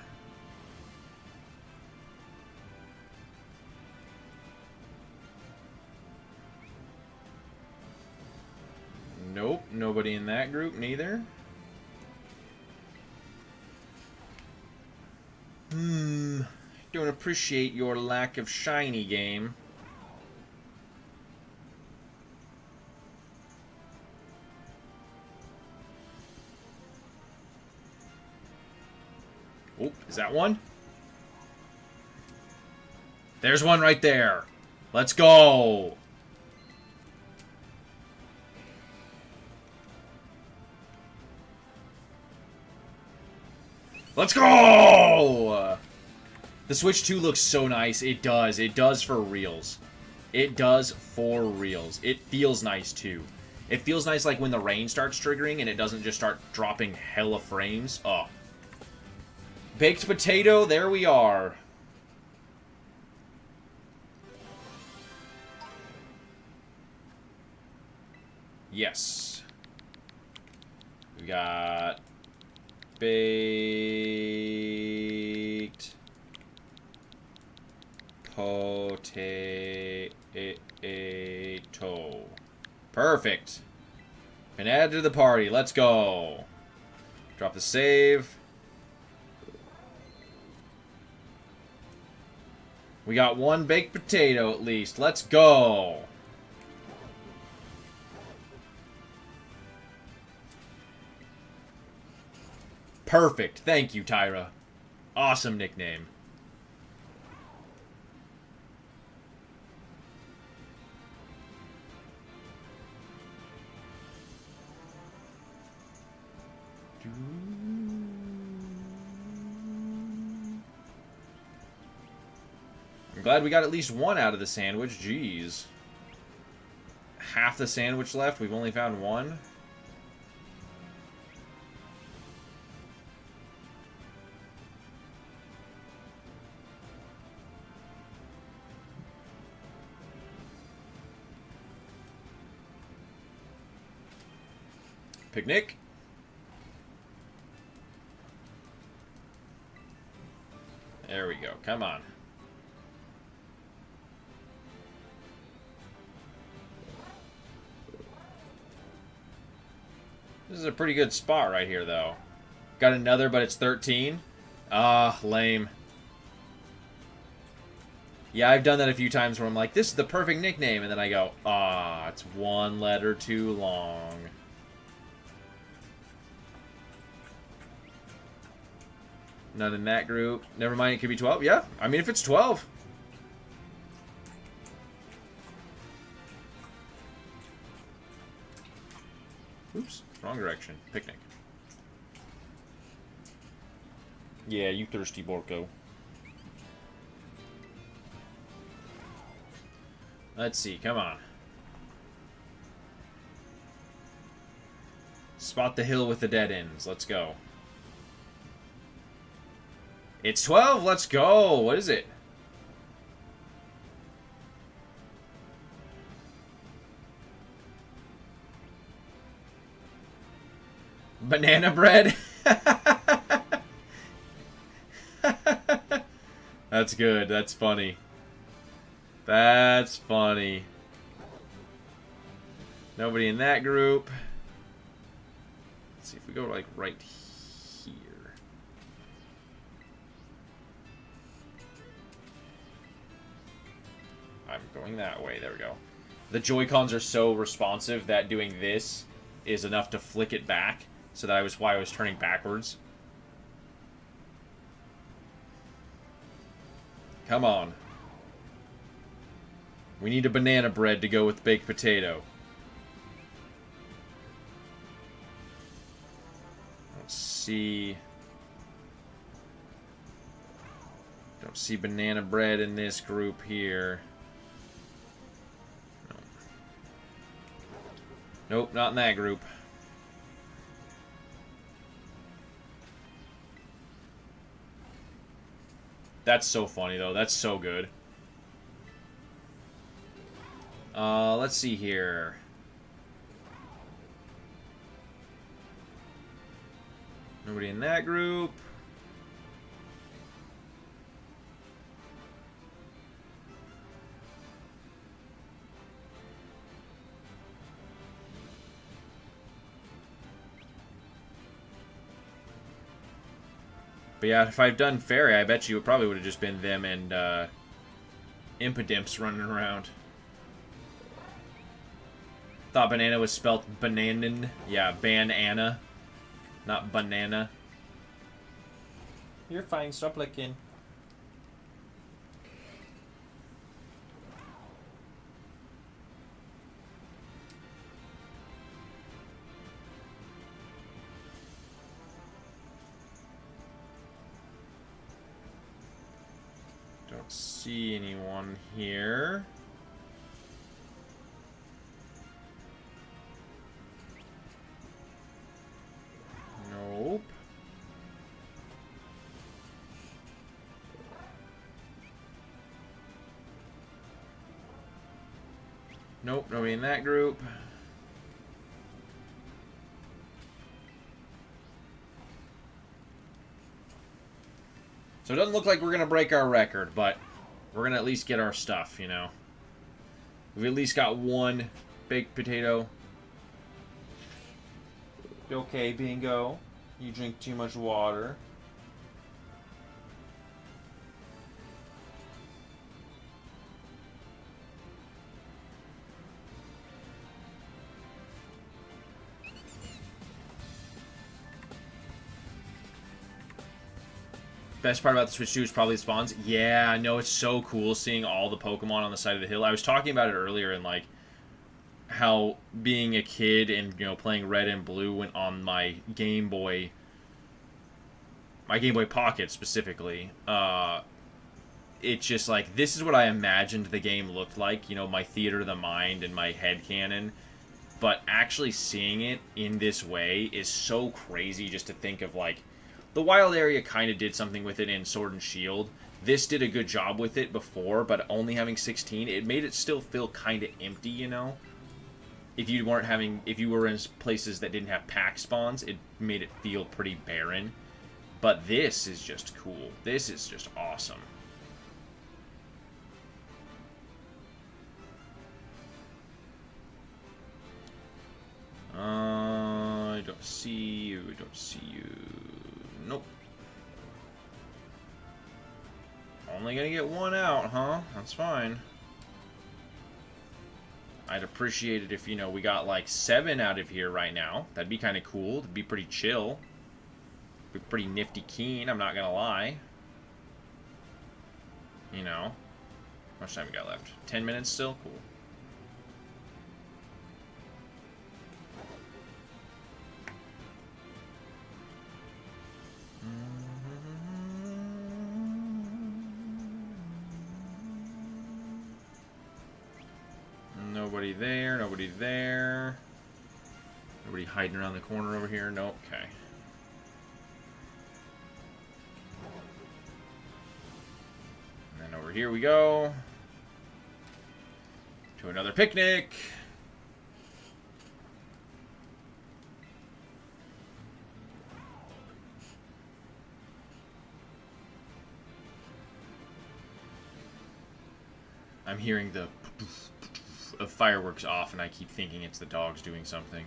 Nope, nobody in that group, neither. Don't appreciate your lack of shiny, game. Oh, is that one? There's one right there. Let's go. Let's go! The Switch 2 looks so nice. It does. It does for reals. It does for reals. It feels nice, too. It feels nice like when the rain starts triggering and it doesn't just start dropping hella frames. Oh. Baked potato, there we are. Yes. We got... baked potato. Perfect. Been added to the party. Let's go. Drop the save. We got one baked potato at least. Let's go. Perfect. Thank you, Tyra. Awesome nickname. I'm glad we got at least one out of the sandwich. Jeez. Half the sandwich left. We've only found one. Picnic. There we go. Come on. This is a pretty good spot right here, though. Got another, but it's 13. Ah, lame. Yeah, I've done that a few times where I'm like, this is the perfect nickname, and then I go, ah, it's one letter too long. None in that group. Never mind, it could be 12. Yeah, I mean, if it's 12. Oops, wrong direction. Picnic. Yeah, you thirsty Borko. Let's see, come on. Spot the hill with the dead ends. Let's go. It's 12. Let's go. What is it? Banana bread? That's good. That's funny. That's funny. Nobody in that group. Let's see if we go like right here. I'm going that way. There we go. The Joy-Cons are so responsive that doing this is enough to flick it back. So that was why I was turning backwards. Come on. We need a banana bread to go with baked potato. Let's see. Don't see banana bread in this group here. No. Nope, not in that group. That's so funny, though. That's so good. Let's see here. Nobody in that group. But yeah, if I've done Fairy, I bet you it probably would have just been them and Impidimps running around. Thought banana was spelled bananin. Yeah, banana. Not banana. You're fine, stop licking. Don't see anyone here. Nope. Nope, nobody in that group. So it doesn't look like we're going to break our record, but we're going to at least get our stuff, you know. We've at least got one Baked potato. Okay, Bingo. You drink too much water. Best part about the Switch 2 is probably the spawns. Yeah, I know, it's so cool seeing all the Pokemon on the side of the hill. I was talking about it earlier in, like, how being a kid and, you know, playing Red and Blue went on my Game Boy Pocket specifically. It's just like, this is what I imagined the game looked like, you know, my theater of the mind and my headcanon. But actually seeing it in this way is so crazy, just to think of, like, the wild area kind of did something with it in Sword and Shield. This did a good job with it before, but only having 16, it made it still feel kind of empty, you know? If you were in places that didn't have pack spawns, it made it feel pretty barren. But this is just cool. This is just awesome. I don't see you. Don't see you. Nope. Only gonna get one out, huh? That's fine. I'd appreciate it if, you know, we got like 7 out of here right now. That'd be kind of cool. It'd be pretty chill. Be pretty nifty keen, I'm not gonna lie. You know. How much time we got left? 10 minutes still? Cool. Nobody there, nobody there. Nobody hiding around the corner over here? Nope, okay. And then over here we go. To another picnic. I'm hearing the of fireworks off, and I keep thinking it's the dogs doing something.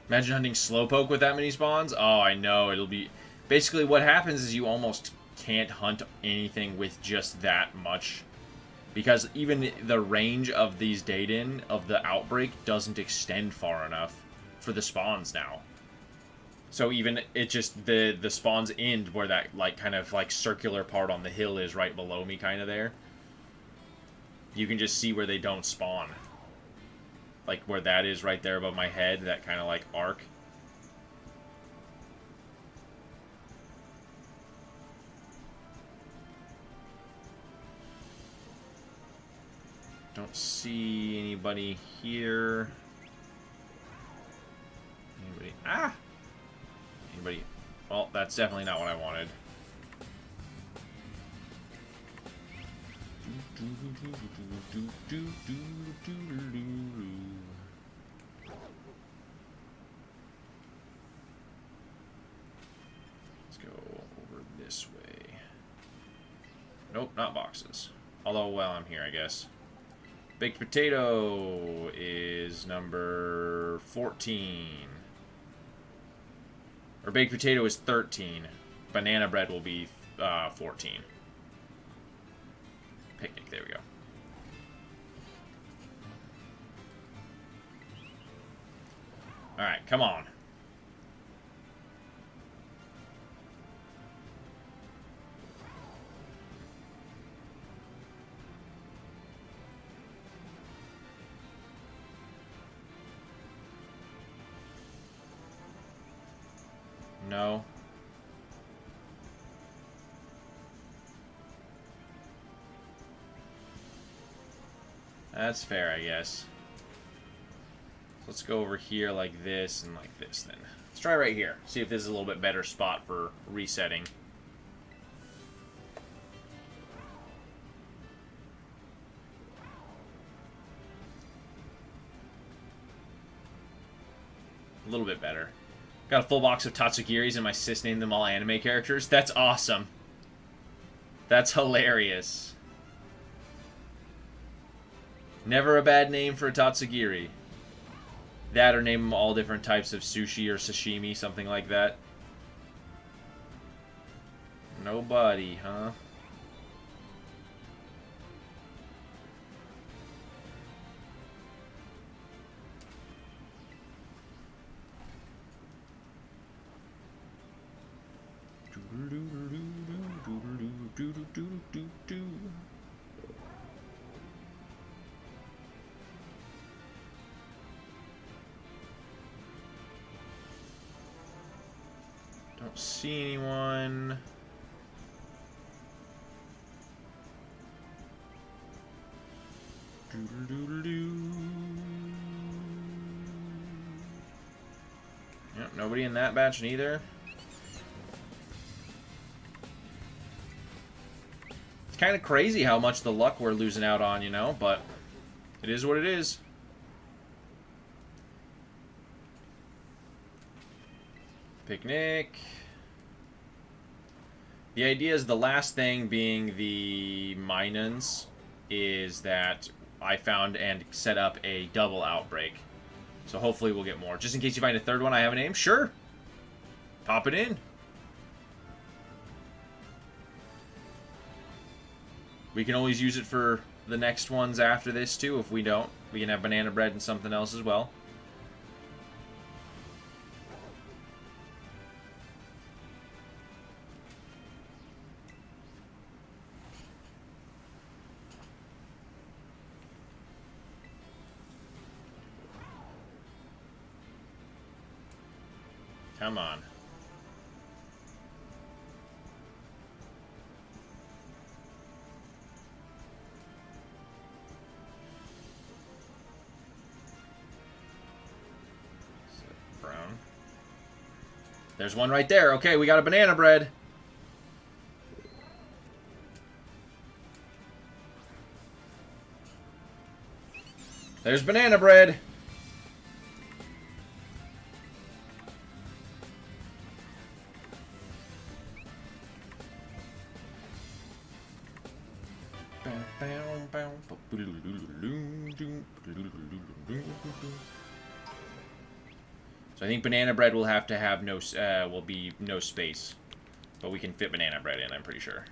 Imagine hunting Slowpoke with that many spawns. Oh, I know. It'll be... Basically, what happens is you almost can't hunt anything with just that much. Because even the range of these Daiden, of the Outbreak, doesn't extend far enough for the spawns now. So even it just the spawns end where that like kind of like circular part on the hill is right below me, kind of there. You can just see where they don't spawn. Like where that is right there above my head, that kind of like arc. Don't see anybody here. Anybody? Ah! Anybody? Well, that's definitely not what I wanted. Let's go over this way. Nope, not boxes. Although, well, I'm here, I guess. Baked potato is number 14. Or baked potato is 13. Banana bread will be 14. Picnic, there we go. Alright, come on. No. That's fair, I guess. Let's go over here like this and like this then. Let's try right here. See if this is a little bit better spot for resetting. A little bit better. Got a full box of Tatsugiris and my sis named them all anime characters. That's awesome. That's hilarious. Never a bad name for a Tatsugiri. That or name them all different types of sushi or sashimi, something like that. Nobody, huh? Don't see anyone. Yep, nobody in that batch neither. It's kind of crazy how much the luck we're losing out on, you know, but it is what it is. Picnic. The idea is the last thing being the Minans is that I found and set up a double outbreak. So hopefully we'll get more. Just in case you find a third one I have a name, sure. Pop it in. We can always use it for the next ones after this too. If we don't, we can have banana bread and something else as well. Come on. Brown. There's one right there. Okay, we got a banana bread. There's banana bread. So I think banana bread will have to have no, will be no space, but we can fit banana bread in, I'm pretty sure.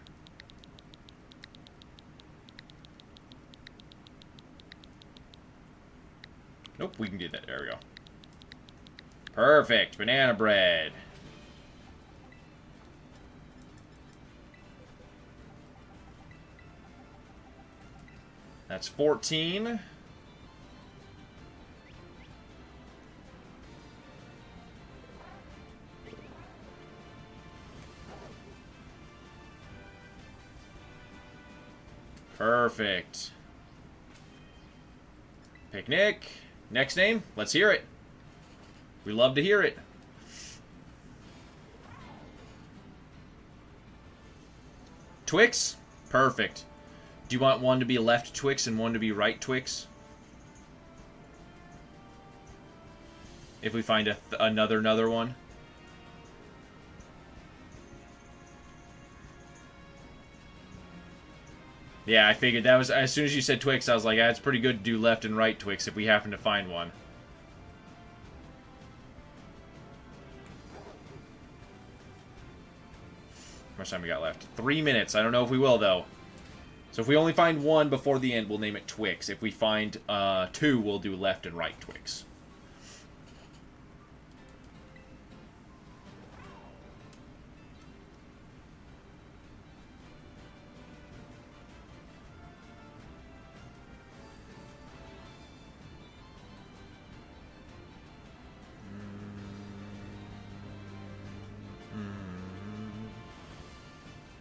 Nope, we can do that. There we go. Perfect, banana bread. That's 14. Perfect. Picnic. Next name. Let's hear it. We love to hear it. Twix. Perfect. Do you want one to be left Twix and one to be right Twix? If we find another one. Yeah, I figured that was, as soon as you said Twix, I was like, ah, it's pretty good to do left and right Twix if we happen to find one. How much time we got left? 3 minutes. I don't know if we will, though. So if we only find one before the end, we'll name it Twix. If we find two, we'll do left and right Twix.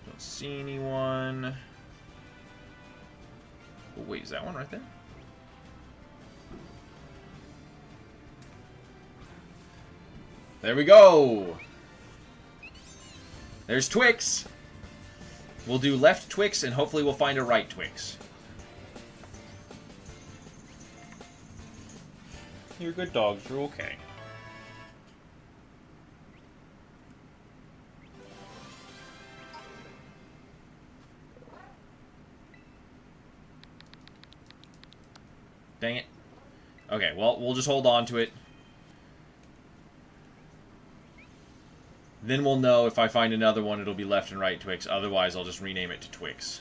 Don't see anyone. Oh, wait, is that one right there? There we go! There's Twix! We'll do left Twix, and hopefully we'll find a right Twix. You're good dogs, you're okay. Dang it. Okay, well, we'll just hold on to it. Then we'll know if I find another one, it'll be left and right Twix. Otherwise, I'll just rename it to Twix.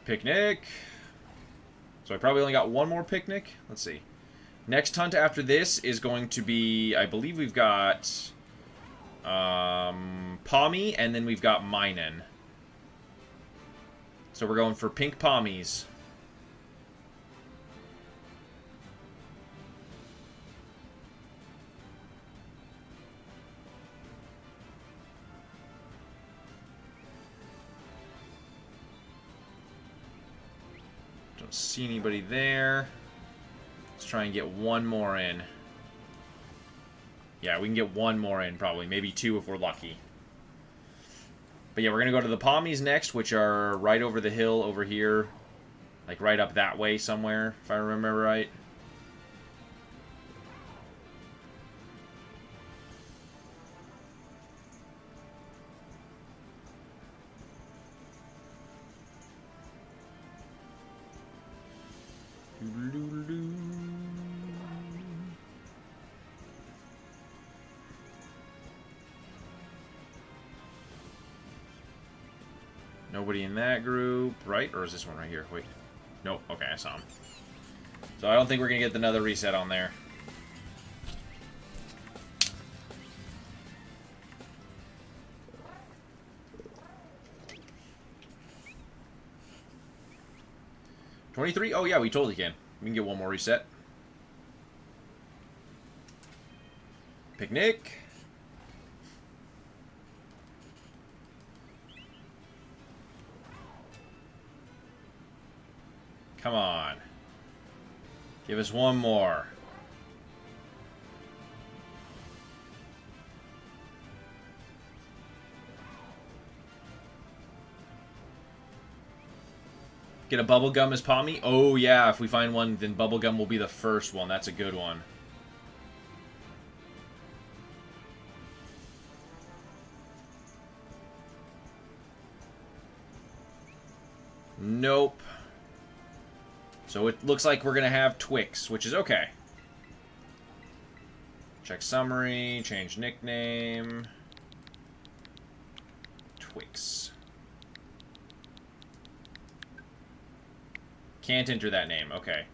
Picnic. So I probably only got one more picnic. Let's see. Next hunt after this is going to be, I believe we've got Pommy, and then we've got Minen. So we're going for pink Pommies. Don't see anybody there. Let's try and get one more in. Yeah, we can get one more in, probably. Maybe two if we're lucky. But yeah, we're going to go to the Pommies next, which are right over the hill over here. Like right up that way somewhere, if I remember right. Nobody in that group, right? Or is this one right here? Wait. Nope. Okay, I saw him. So I don't think we're going to get another reset on there. $23? Oh, yeah, we totally can. We can get one more reset. Picnic. Come on. Give us one more. Get a bubblegum as Pommy? Oh, yeah. If we find one, then bubblegum will be the first one. That's a good one. Nope. So it looks like we're going to have Twix, which is okay. Check summary, change nickname. Twix. Can't enter that name, okay.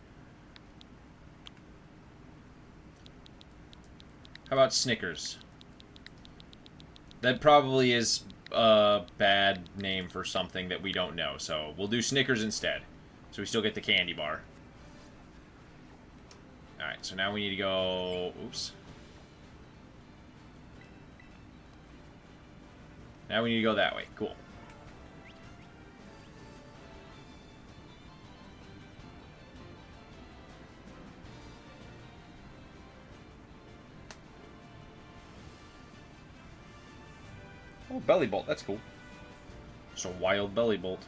How about Snickers? That probably is a bad name for something that we don't know, so we'll do Snickers instead. So we still get the candy bar. Alright, so now we need to go... Oops. Now we need to go that way. Cool. Oh, belly bolt. That's cool. Just a wild belly bolt.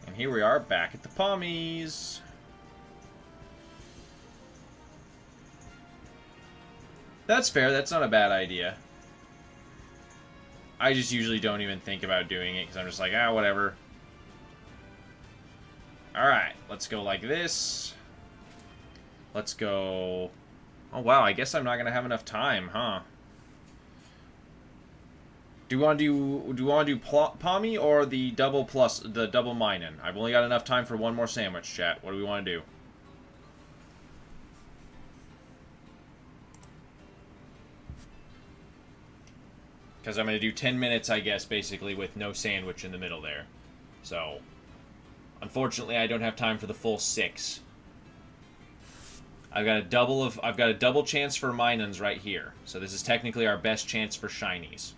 And here we are back at the Pommies. That's fair. That's not a bad idea. I just usually don't even think about doing it because I'm just like, ah, whatever. Alright, let's go like this. Let's go... Oh, wow, I guess I'm not going to have enough time, huh? Do we want to do Pommy or the double plus, the double Minen? I've only got enough time for one more sandwich, chat. What do we want to do? Because I'm going to do 10 minutes, I guess, basically, with no sandwich in the middle there. So, unfortunately, I don't have time for the full 6. I've got a double chance for Minens right here. So this is technically our best chance for shinies.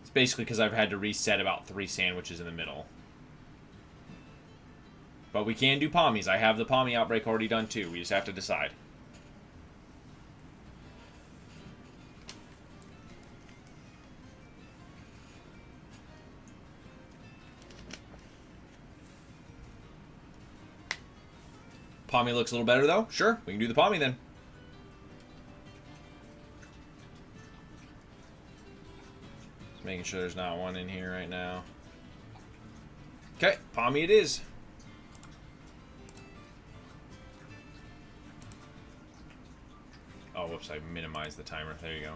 It's basically because I've had to reset about 3 sandwiches in the middle. But we can do pommies. I have the pommy outbreak already done too. We just have to decide. Pommy looks a little better though. Sure, we can do the pommy then. Just making sure there's not one in here right now. Okay, pommy it is. Oh, whoops, I minimized the timer. There you go.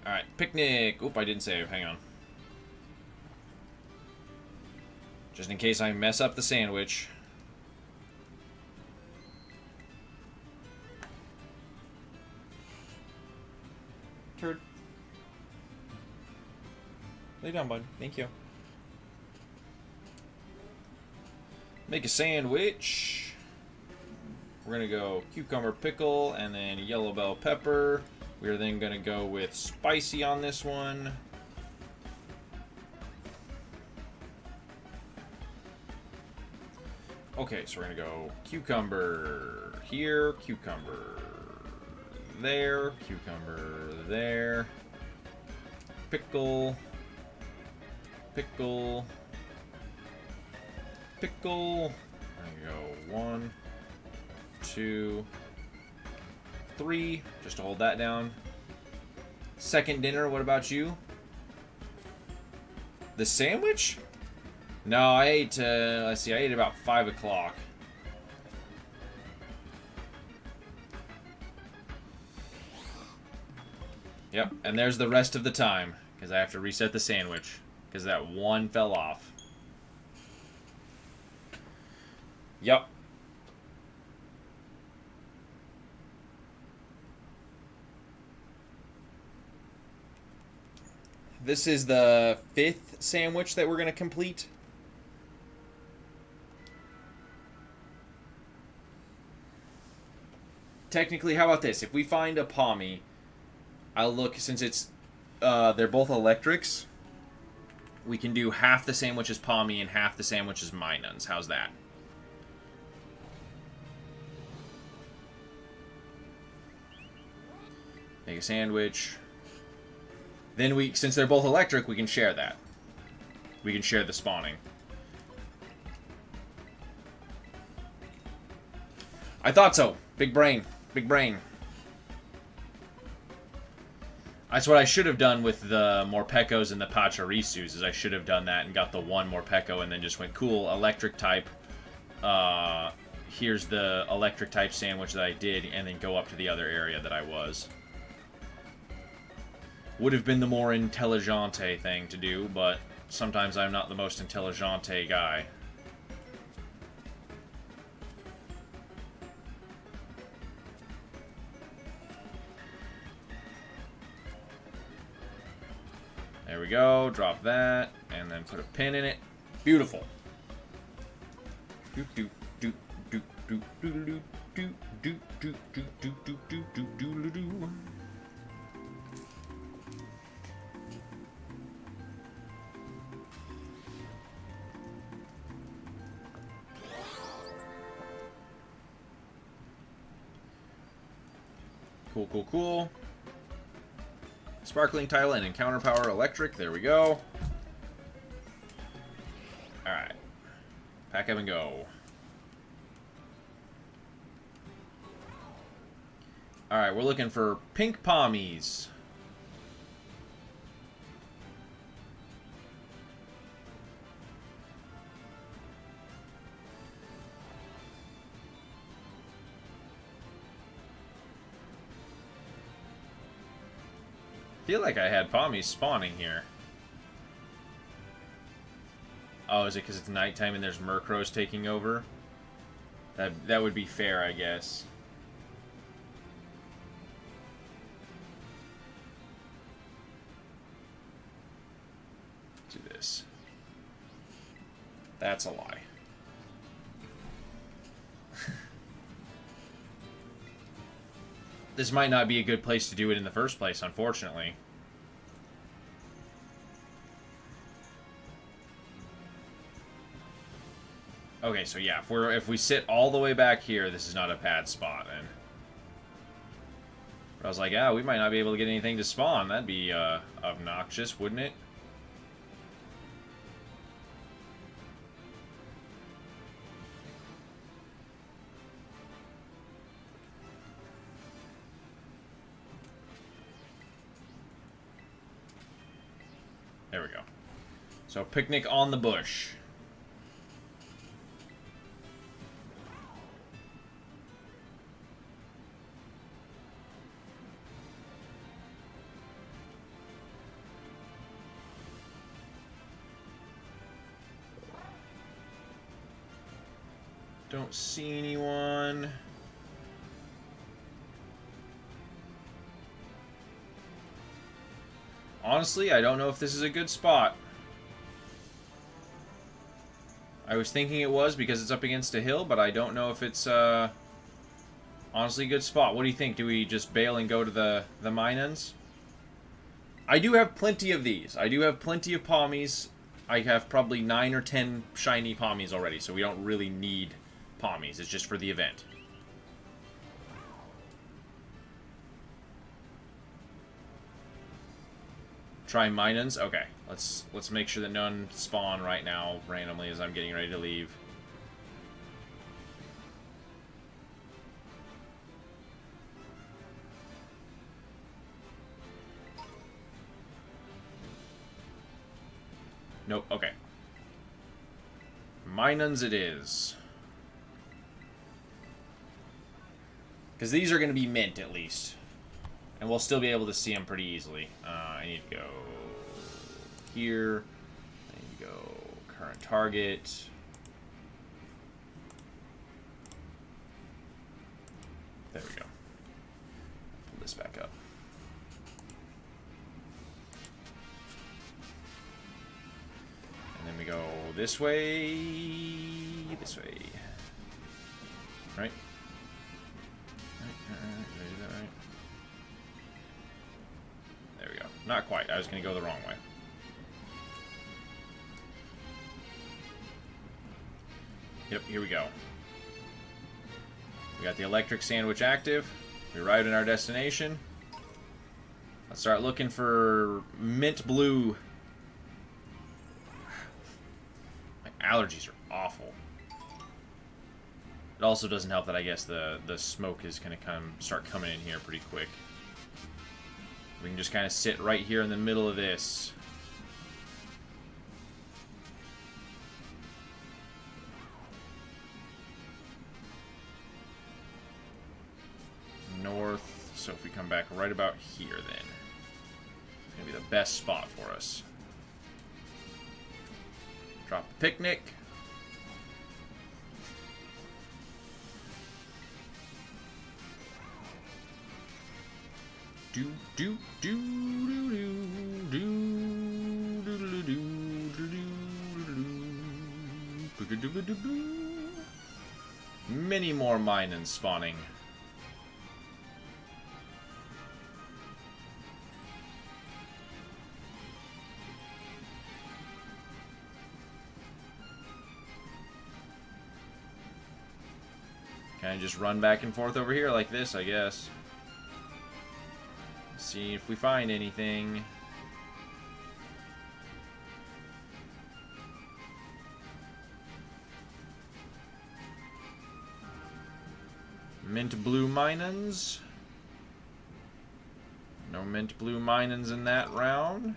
Alright, picnic. Oop, I didn't save. Hang on. Just in case I mess up the sandwich. Turd. Lay down, bud. Thank you. Make a sandwich. We're going to go cucumber pickle and then yellow bell pepper. We're then going to go with spicy on this one. Okay, so we're going to go cucumber here, cucumber there, cucumber there, pickle, pickle, pickle. There you go. 1, 2, 3, just to hold that down. Second dinner, what about you? The sandwich? No, I ate, let's see, I ate about 5 o'clock. Yep, and there's the rest of the time, because I have to reset the sandwich, because that one fell off. Yep. This is the 5th sandwich that we're going to complete. Technically, how about this? If we find a pommy, I'll look, since it's, they're both electrics, we can do half the sandwich as pommy and half the sandwich as Minons. How's that? Make a sandwich. Then we, since they're both electric, we can share that. We can share the spawning. I thought so. Big brain. Big brain. That's what I should have done with the Morpekos and the Pachirisus, is I should have done that and got the one Morpeko and then just went, cool, electric type. Here's the electric type sandwich that I did, and then go up to the other area that I was. Would have been the more intelligente thing to do, but sometimes I'm not the most intelligente guy. There we go. Drop that, and then put a pin in it. Beautiful. Cool, cool, cool. Sparkling tile and encounter power electric. There we go. Alright. Pack up and go. Alright, we're looking for pink pommies. I feel like I had pommies spawning here. Oh, is it because it's nighttime and there's Murkrows taking over? That would be fair, I guess. Do this. That's a lie. This might not be a good place to do it in the first place, unfortunately. Okay, so yeah, if we sit all the way back here, this is not a bad spot, then. But I was like, yeah, we might not be able to get anything to spawn. That'd be obnoxious, wouldn't it? There we go. So, picnic on the bush. Don't see anyone. Honestly, I don't know if this is a good spot. I was thinking it was because it's up against a hill, but I don't know if it's honestly a good spot. What do you think? Do we just bail and go to the Minans? I do have plenty of these. I do have plenty of Pommies. I have probably 9 or 10 shiny Pommies already, so we don't really need Pommies. It's just for the event. Try Minans? Okay. Let's make sure that none spawn right now randomly as I'm getting ready to leave. Nope, okay. Minans it is. Because these are going to be mint, at least. And we'll still be able to see them pretty easily. I need to go here. I need to go current target. There we go. Pull this back up. And then we go this way. This way. Right? There we go. Not quite. I was going to go the wrong way. Yep, here we go. We got the electric sandwich active. We arrived in our destination. Let's start looking for mint blue. My allergies are awful. It also doesn't help that I guess the smoke is going to start coming in here pretty quick. We can just kind of sit right here in the middle of this. North. So if we come back right about here, then it's going to be the best spot for us. Drop the picnic. Do do do do do do do do do do do. Many more Minans spawning. Can I just run back and forth over here like this, I guess? See if we find anything. Mint blue Minans. No mint blue Minans in that round.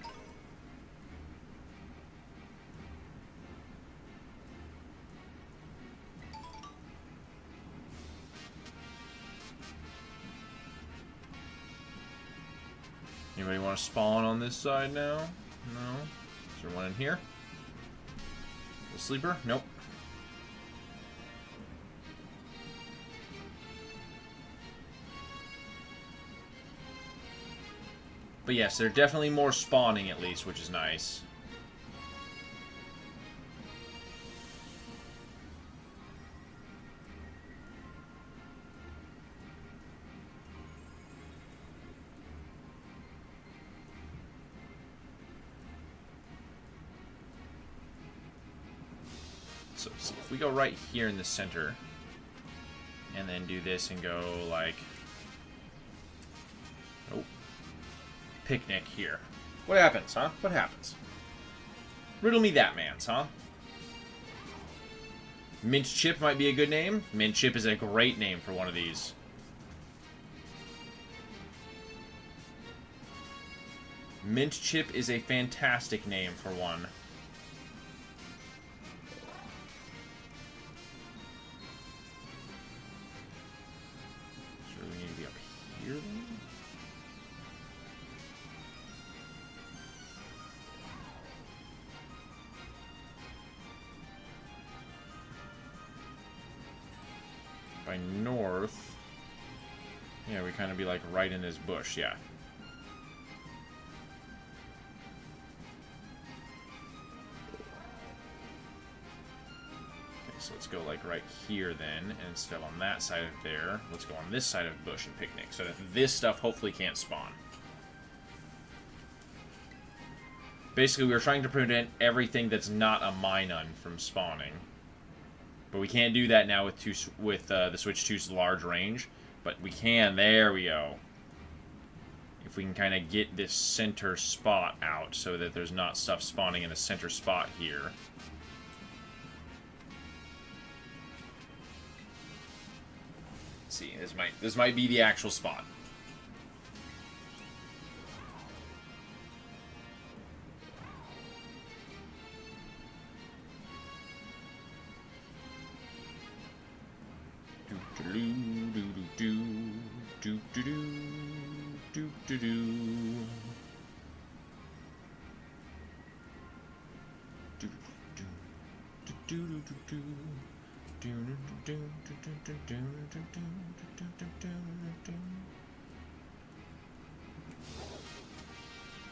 Anybody want to spawn on this side now? No? Is there one in here? The sleeper? Nope. But yes, they're definitely more spawning at least, which is nice. So see, if we go right here in the center, and then do this and go like, oh, picnic here. What happens, huh? What happens? Riddle me that, mans, huh? Mint Chip might be a good name. Mint Chip is a great name for one of these. Mint Chip is a fantastic name for one. So we need to be up here then? By north, yeah, we kind of be like right in this bush, yeah. Okay, so let's go like right here then, and instead of on that side of there, let's go on this side of the bush and picnic, so that this stuff hopefully can't spawn. Basically, we were trying to prevent everything that's not a Minun from spawning. But we can't do that now with the Switch 2's large range. But we can. There we go. If we can kind of get this center spot out so that there's not stuff spawning in the center spot here. Let's see, this might be the actual spot.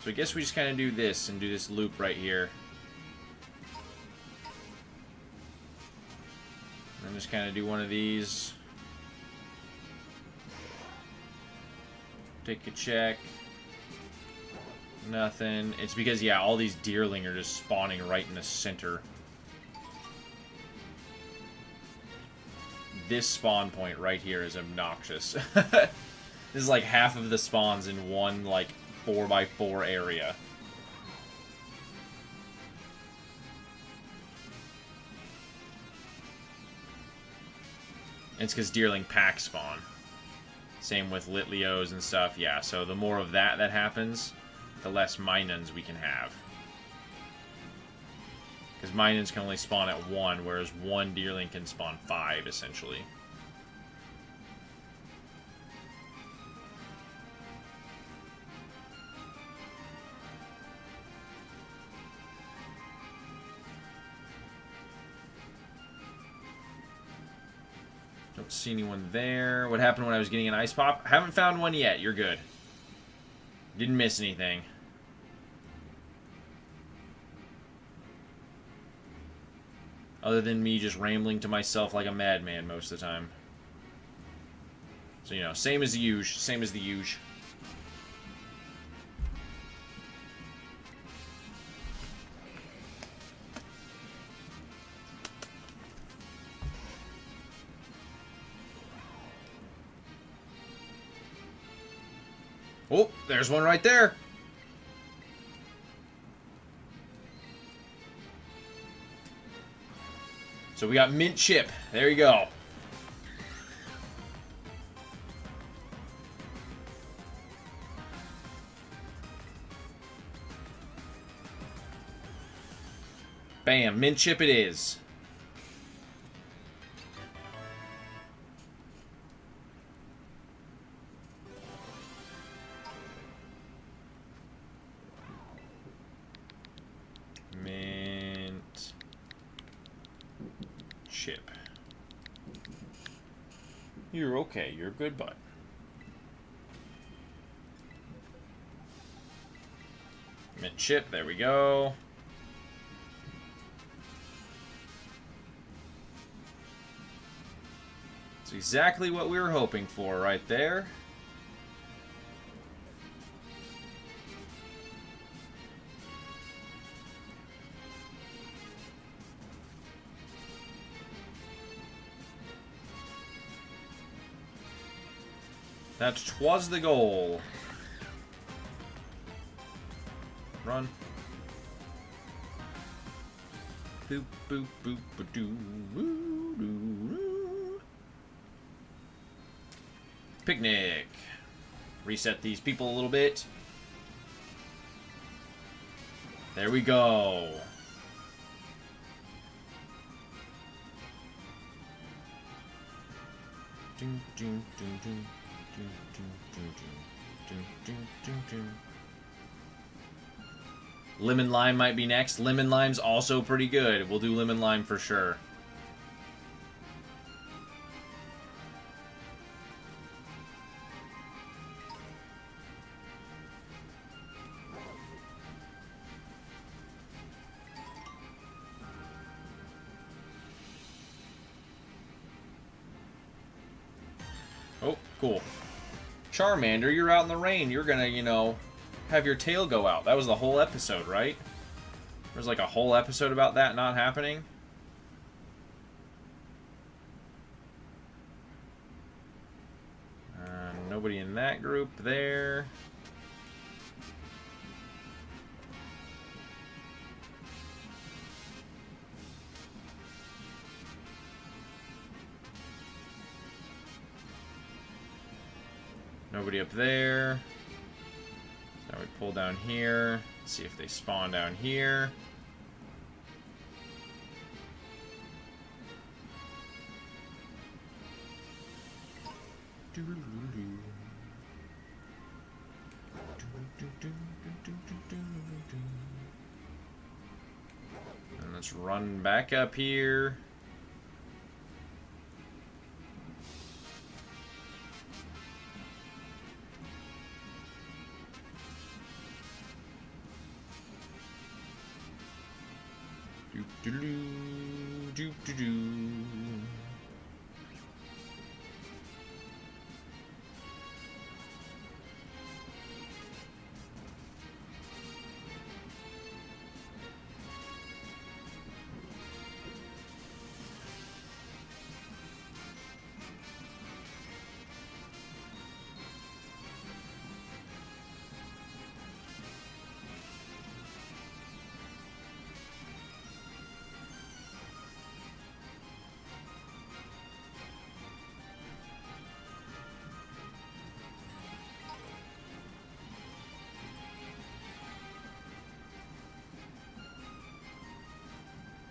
So I guess we just kind of do this and do this loop right here. And just kind of do one of these. Take a check. Nothing. It's because, yeah, all these deerling are just spawning right in the center. This spawn point right here is obnoxious. This is like half of the spawns in one, like, 4x4 area. It's because deerling pack spawn. Same with Litleos and stuff, yeah. So the more of that happens, the less Minuns we can have. Because Minuns can only spawn at 1, whereas one deerling can spawn 5, essentially. Don't see anyone there. What happened when I was getting an ice pop? I haven't found one yet. You're good. Didn't miss anything. Other than me just rambling to myself like a madman most of the time. So, you know, same as the usual. Same as the usual. Oh, there's one right there. So we got Mint Chip. There you go. Bam, Mint Chip it is. Mint Chip. You're okay. You're a good bud. Mint Chip. There we go. It's exactly what we were hoping for right there. That 'twas the goal. Run. Boop, boop, boop, ba-doo, woo, doo, woo. Picnic. Reset these people a little bit. There we go. Lemon lime might be next. Lemon lime's also pretty good. We'll do lemon lime for sure. Oh, cool. Charmander, you're out in the rain. You're gonna, you know, have your tail go out. That was the whole episode, right? There's like a whole episode about that not happening. Nobody in that group there. Nobody up there. Now we pull down here. See if they spawn down here. And let's run back up here.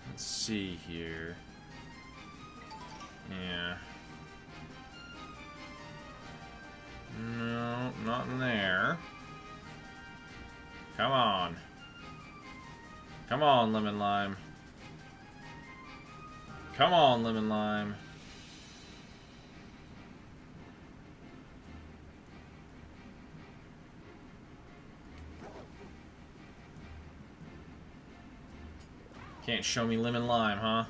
Let's see here. Yeah. No, not in there. Come on. Come on, lemon lime. Come on, lemon lime. Can't show me lemon lime, huh?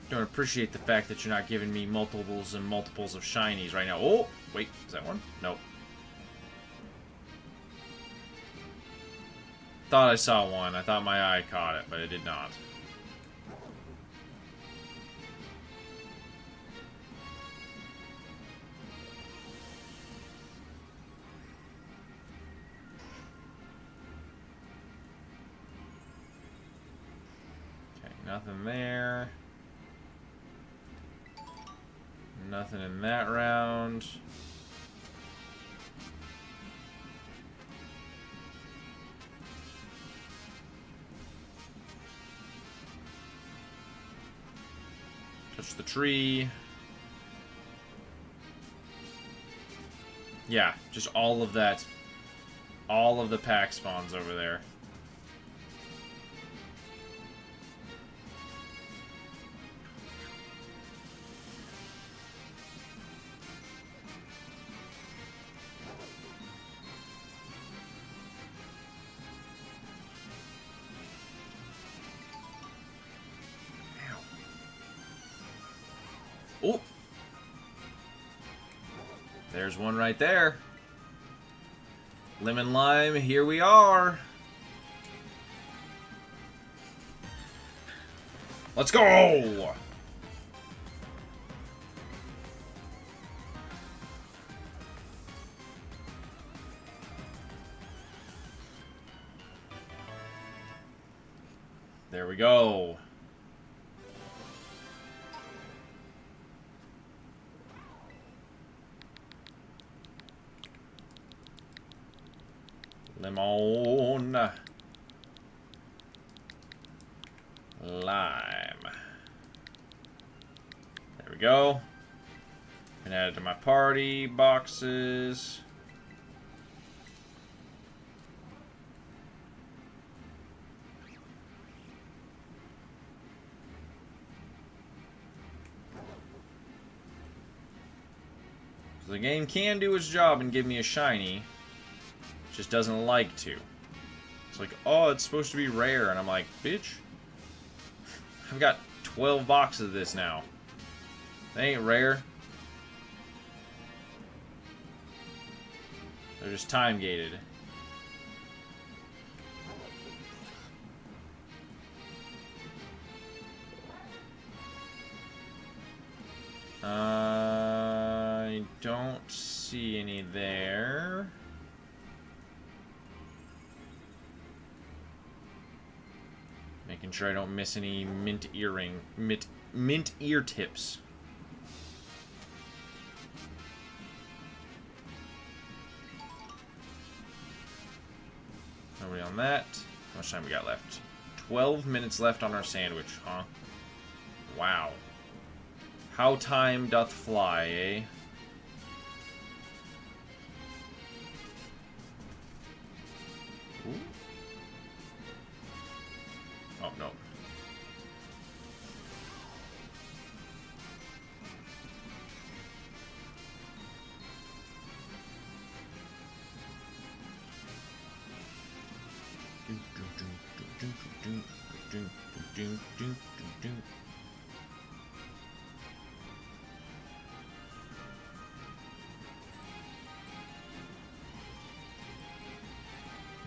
Don't appreciate the fact that you're not giving me multiples and multiples of shinies right now. Oh, wait, is that one? Nope. Thought I saw one. I thought my eye caught it, but it did not. Okay, nothing there. Nothing in that round. Touch the tree. Yeah, just all of that. All of the pack spawns over there. Oh! There's one right there. Lemon lime, here we are. Let's go! There we go. Lemon. Lime. There we go. And add it to my party boxes. So the game can do its job and give me a shiny. Just doesn't like to. It's like, oh, it's supposed to be rare. And I'm like, bitch. I've got 12 boxes of this now. They ain't rare. They're just time gated. I don't see any there. Making sure I don't miss any mint ear tips. Nobody on that. How much time we got left? 12 minutes left on our sandwich, huh? Wow. How time doth fly, eh? Ooh. Oh, no.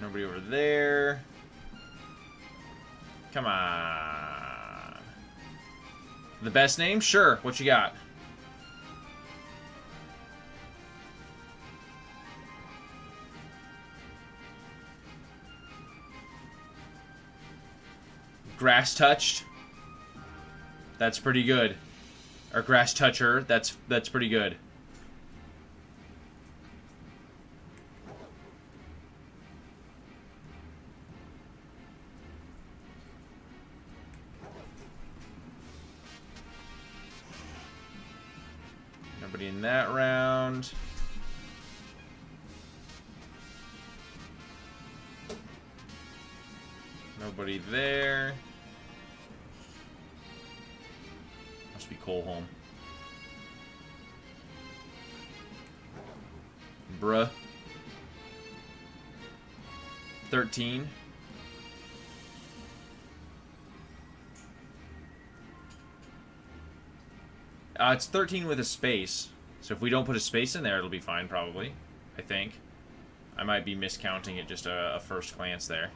Nobody over there. Come on. The best name? Sure. What you got? Grass touched. That's pretty good. Or grass toucher. That's pretty good. Nobody in that round. Nobody there. Must be Cole home. Bruh. 13. It's 13 with a space. So if we don't put a space in there, it'll be fine, probably. I think. I might be miscounting it just a first glance there.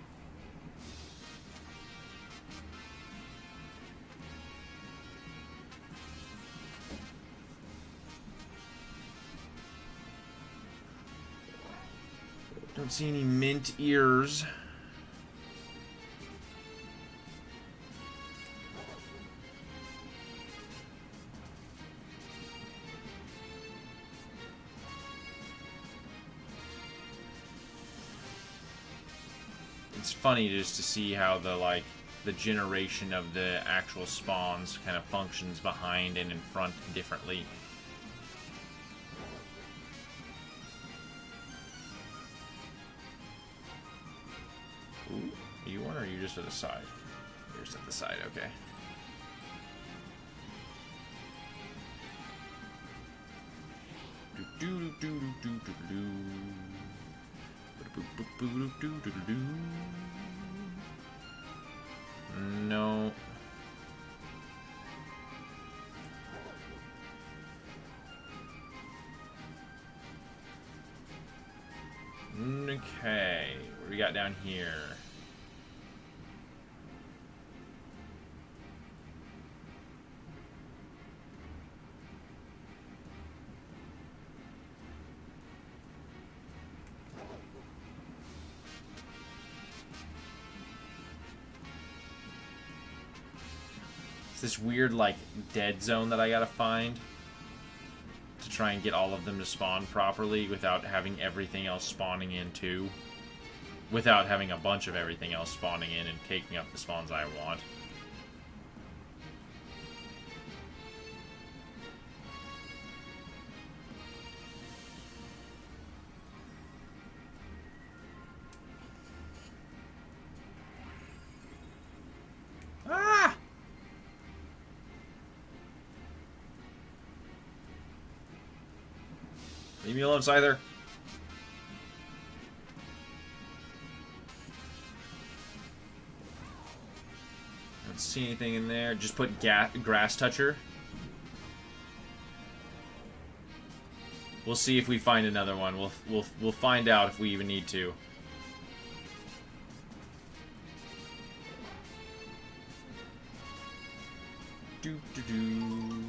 Don't see any mint ears. It's funny just to see how the generation of the actual spawns kind of functions behind and in front differently. Ooh, are you one or are you just at the side? You're just at the side, okay. No. Okay, what do we got down here? this weird, like, dead zone that I gotta find to try and get all of them to spawn properly without having everything else spawning in, too. Without having a bunch of everything else spawning in and taking up the spawns I want. Ah! Leave me alone, Scyther. Don't see anything in there. Just put grass toucher. We'll see if we find another one. We'll find out if we even need to. Do do do.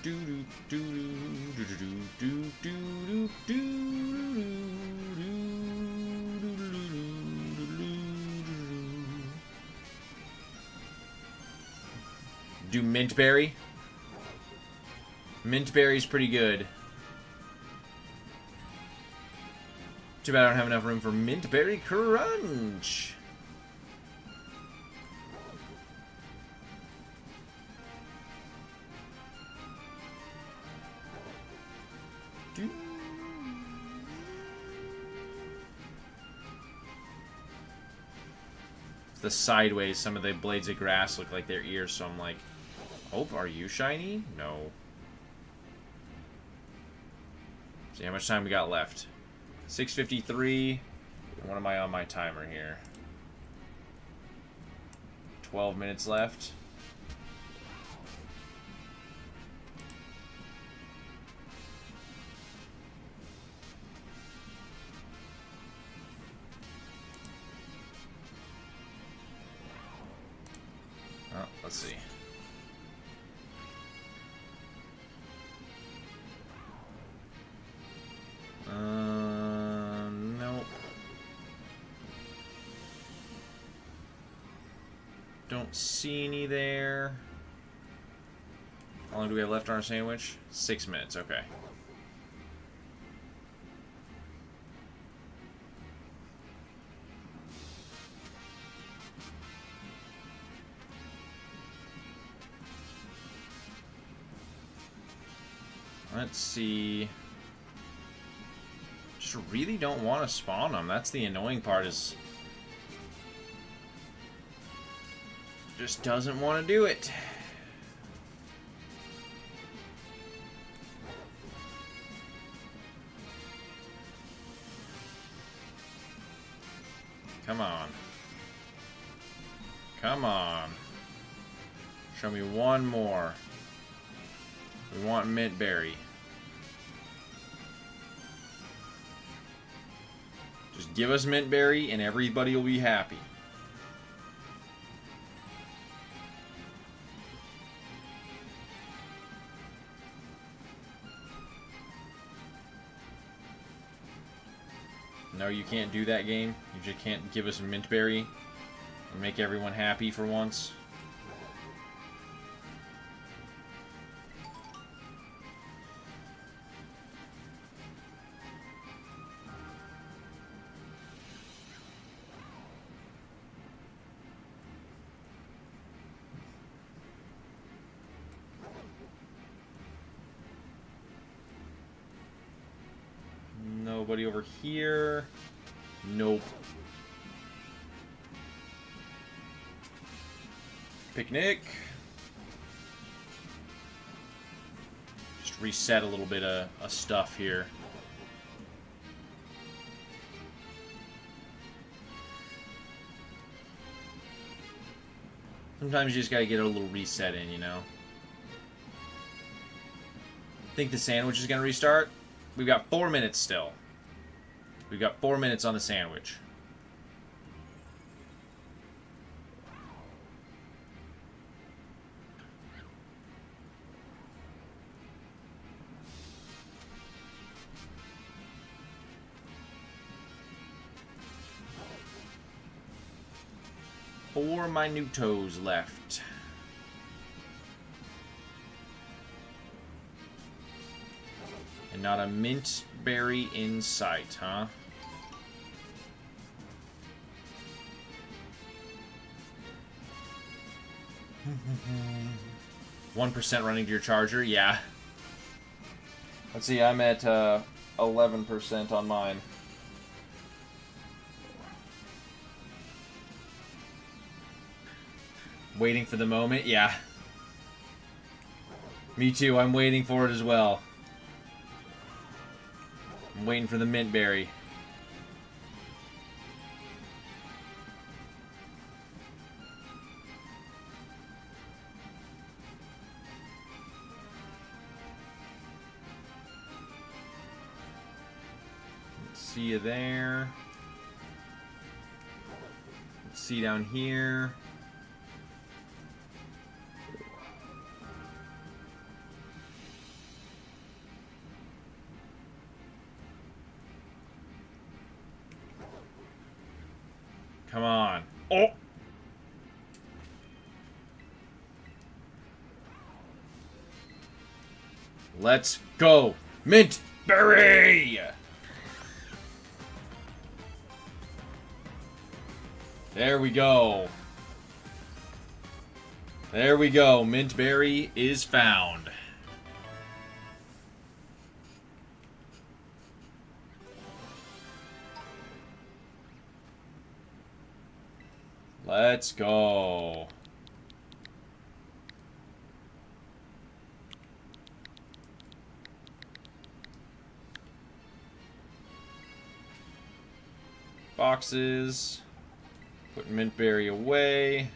Do do do do do do do do do. Do Mintberry. Mintberry's pretty good. Too bad I don't have enough room for Mintberry Crunch. The sideways, some of the blades of grass look like their ears, so I'm like, oh, are you shiny? No. See how much time we got left. 6:53. What am I on my timer here? 12 minutes left. Oh, let's see. Nope. Don't see any there. How long do we have left on our sandwich? 6 minutes, okay. Let's see. Just really don't want to spawn them. That's the annoying part, is just doesn't want to do it. Come on. Come on. Show me one more. We want Mintberry. Just give us Mintberry and everybody will be happy. No, you can't do that, game. You just can't give us a Mintberry and make everyone happy for once. Nobody over here. Nope. Picnic. Just reset a little bit of stuff here. Sometimes you just gotta get a little reset in, you know? Think the sandwich is gonna restart? We've got 4 minutes still. We've got 4 minutes on the sandwich. 4 minutos left. And not a mint berry in sight, huh? %1 running to your charger, yeah. Let's see, I'm at 11% on mine. Waiting for the moment, yeah. Me too, I'm waiting for it as well. I'm waiting for the mint berry. See you there. Let's see down here. Come on. Oh! Let's go. Mint berry! There we go. There we go. Mint berry is found. Let's go. Boxes. Put mint berry away.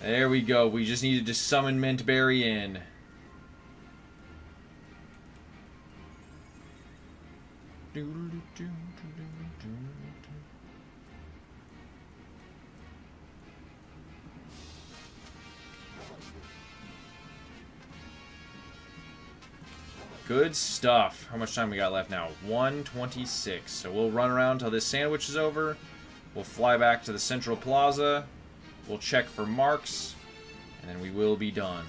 There we go. We just needed to summon mint berry in. Good stuff. How much time we got left now? 1:26. So we'll run around till this sandwich is over. We'll fly back to the Central Plaza. We'll check for marks. And then we will be done.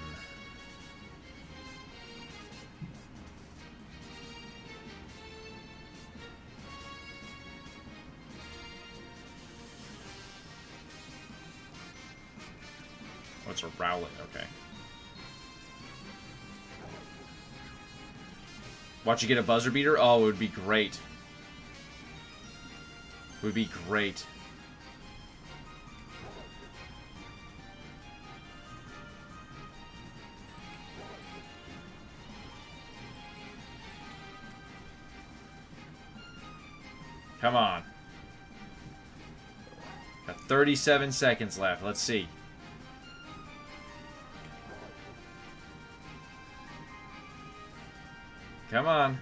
Oh, it's a Rowlet. Okay. Watch you get a buzzer beater? Oh, it would be great. It would be great. Come on. Got 37 seconds left. Let's see. Come on.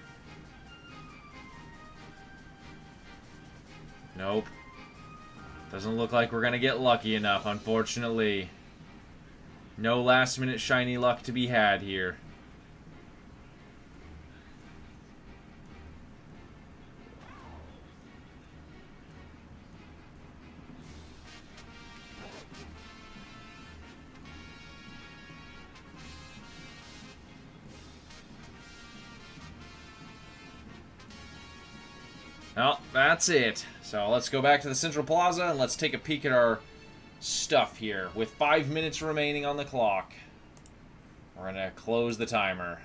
Nope. Doesn't look like we're gonna get lucky enough, unfortunately. No last-minute shiny luck to be had here. Well, that's it. So let's go back to the Central Plaza and let's take a peek at our stuff here. With 5 minutes remaining on the clock, we're going to close the timer.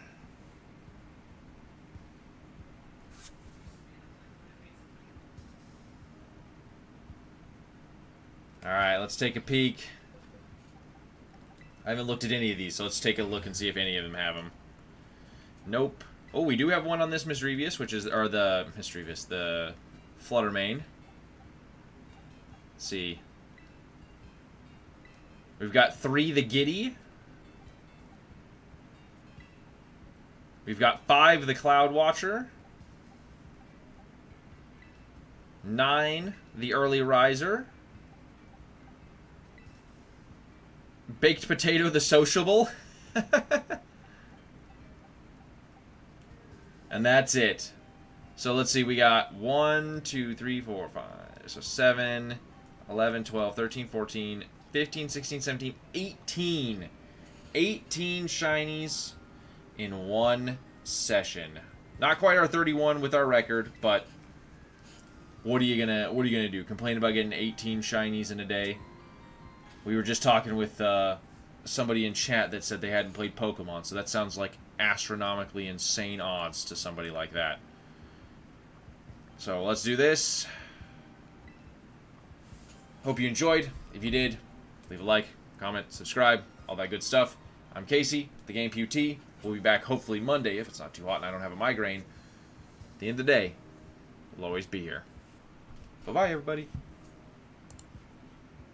Alright, let's take a peek. I haven't looked at any of these, so let's take a look and see if any of them have them. Nope. Oh, we do have one on this Misdreavus, which is, or the Misdreavus, the Fluttermane. Let's see. We've got 3 the Giddy. We've got 5 the Cloud Watcher. 9 the Early Riser. Baked Potato the Sociable. And that's it. So let's see, we got 1, 2, 3, 4, 5, So 7, 11, 12, 13, 14, 15, 16, 17, 18. 18 shinies in one session. Not quite our 31 with our record, but what are you gonna do? Complain about getting 18 shinies in a day? We were just talking with somebody in chat that said they hadn't played Pokemon, so that sounds like astronomically insane odds to somebody like that. So let's do this. Hope you enjoyed. If you did, leave a like, comment, subscribe, all that good stuff. I'm Casey, the Game PUT. We'll be back hopefully Monday if it's not too hot and I don't have a migraine. At the end of the day, we'll always be here. Bye-bye, everybody.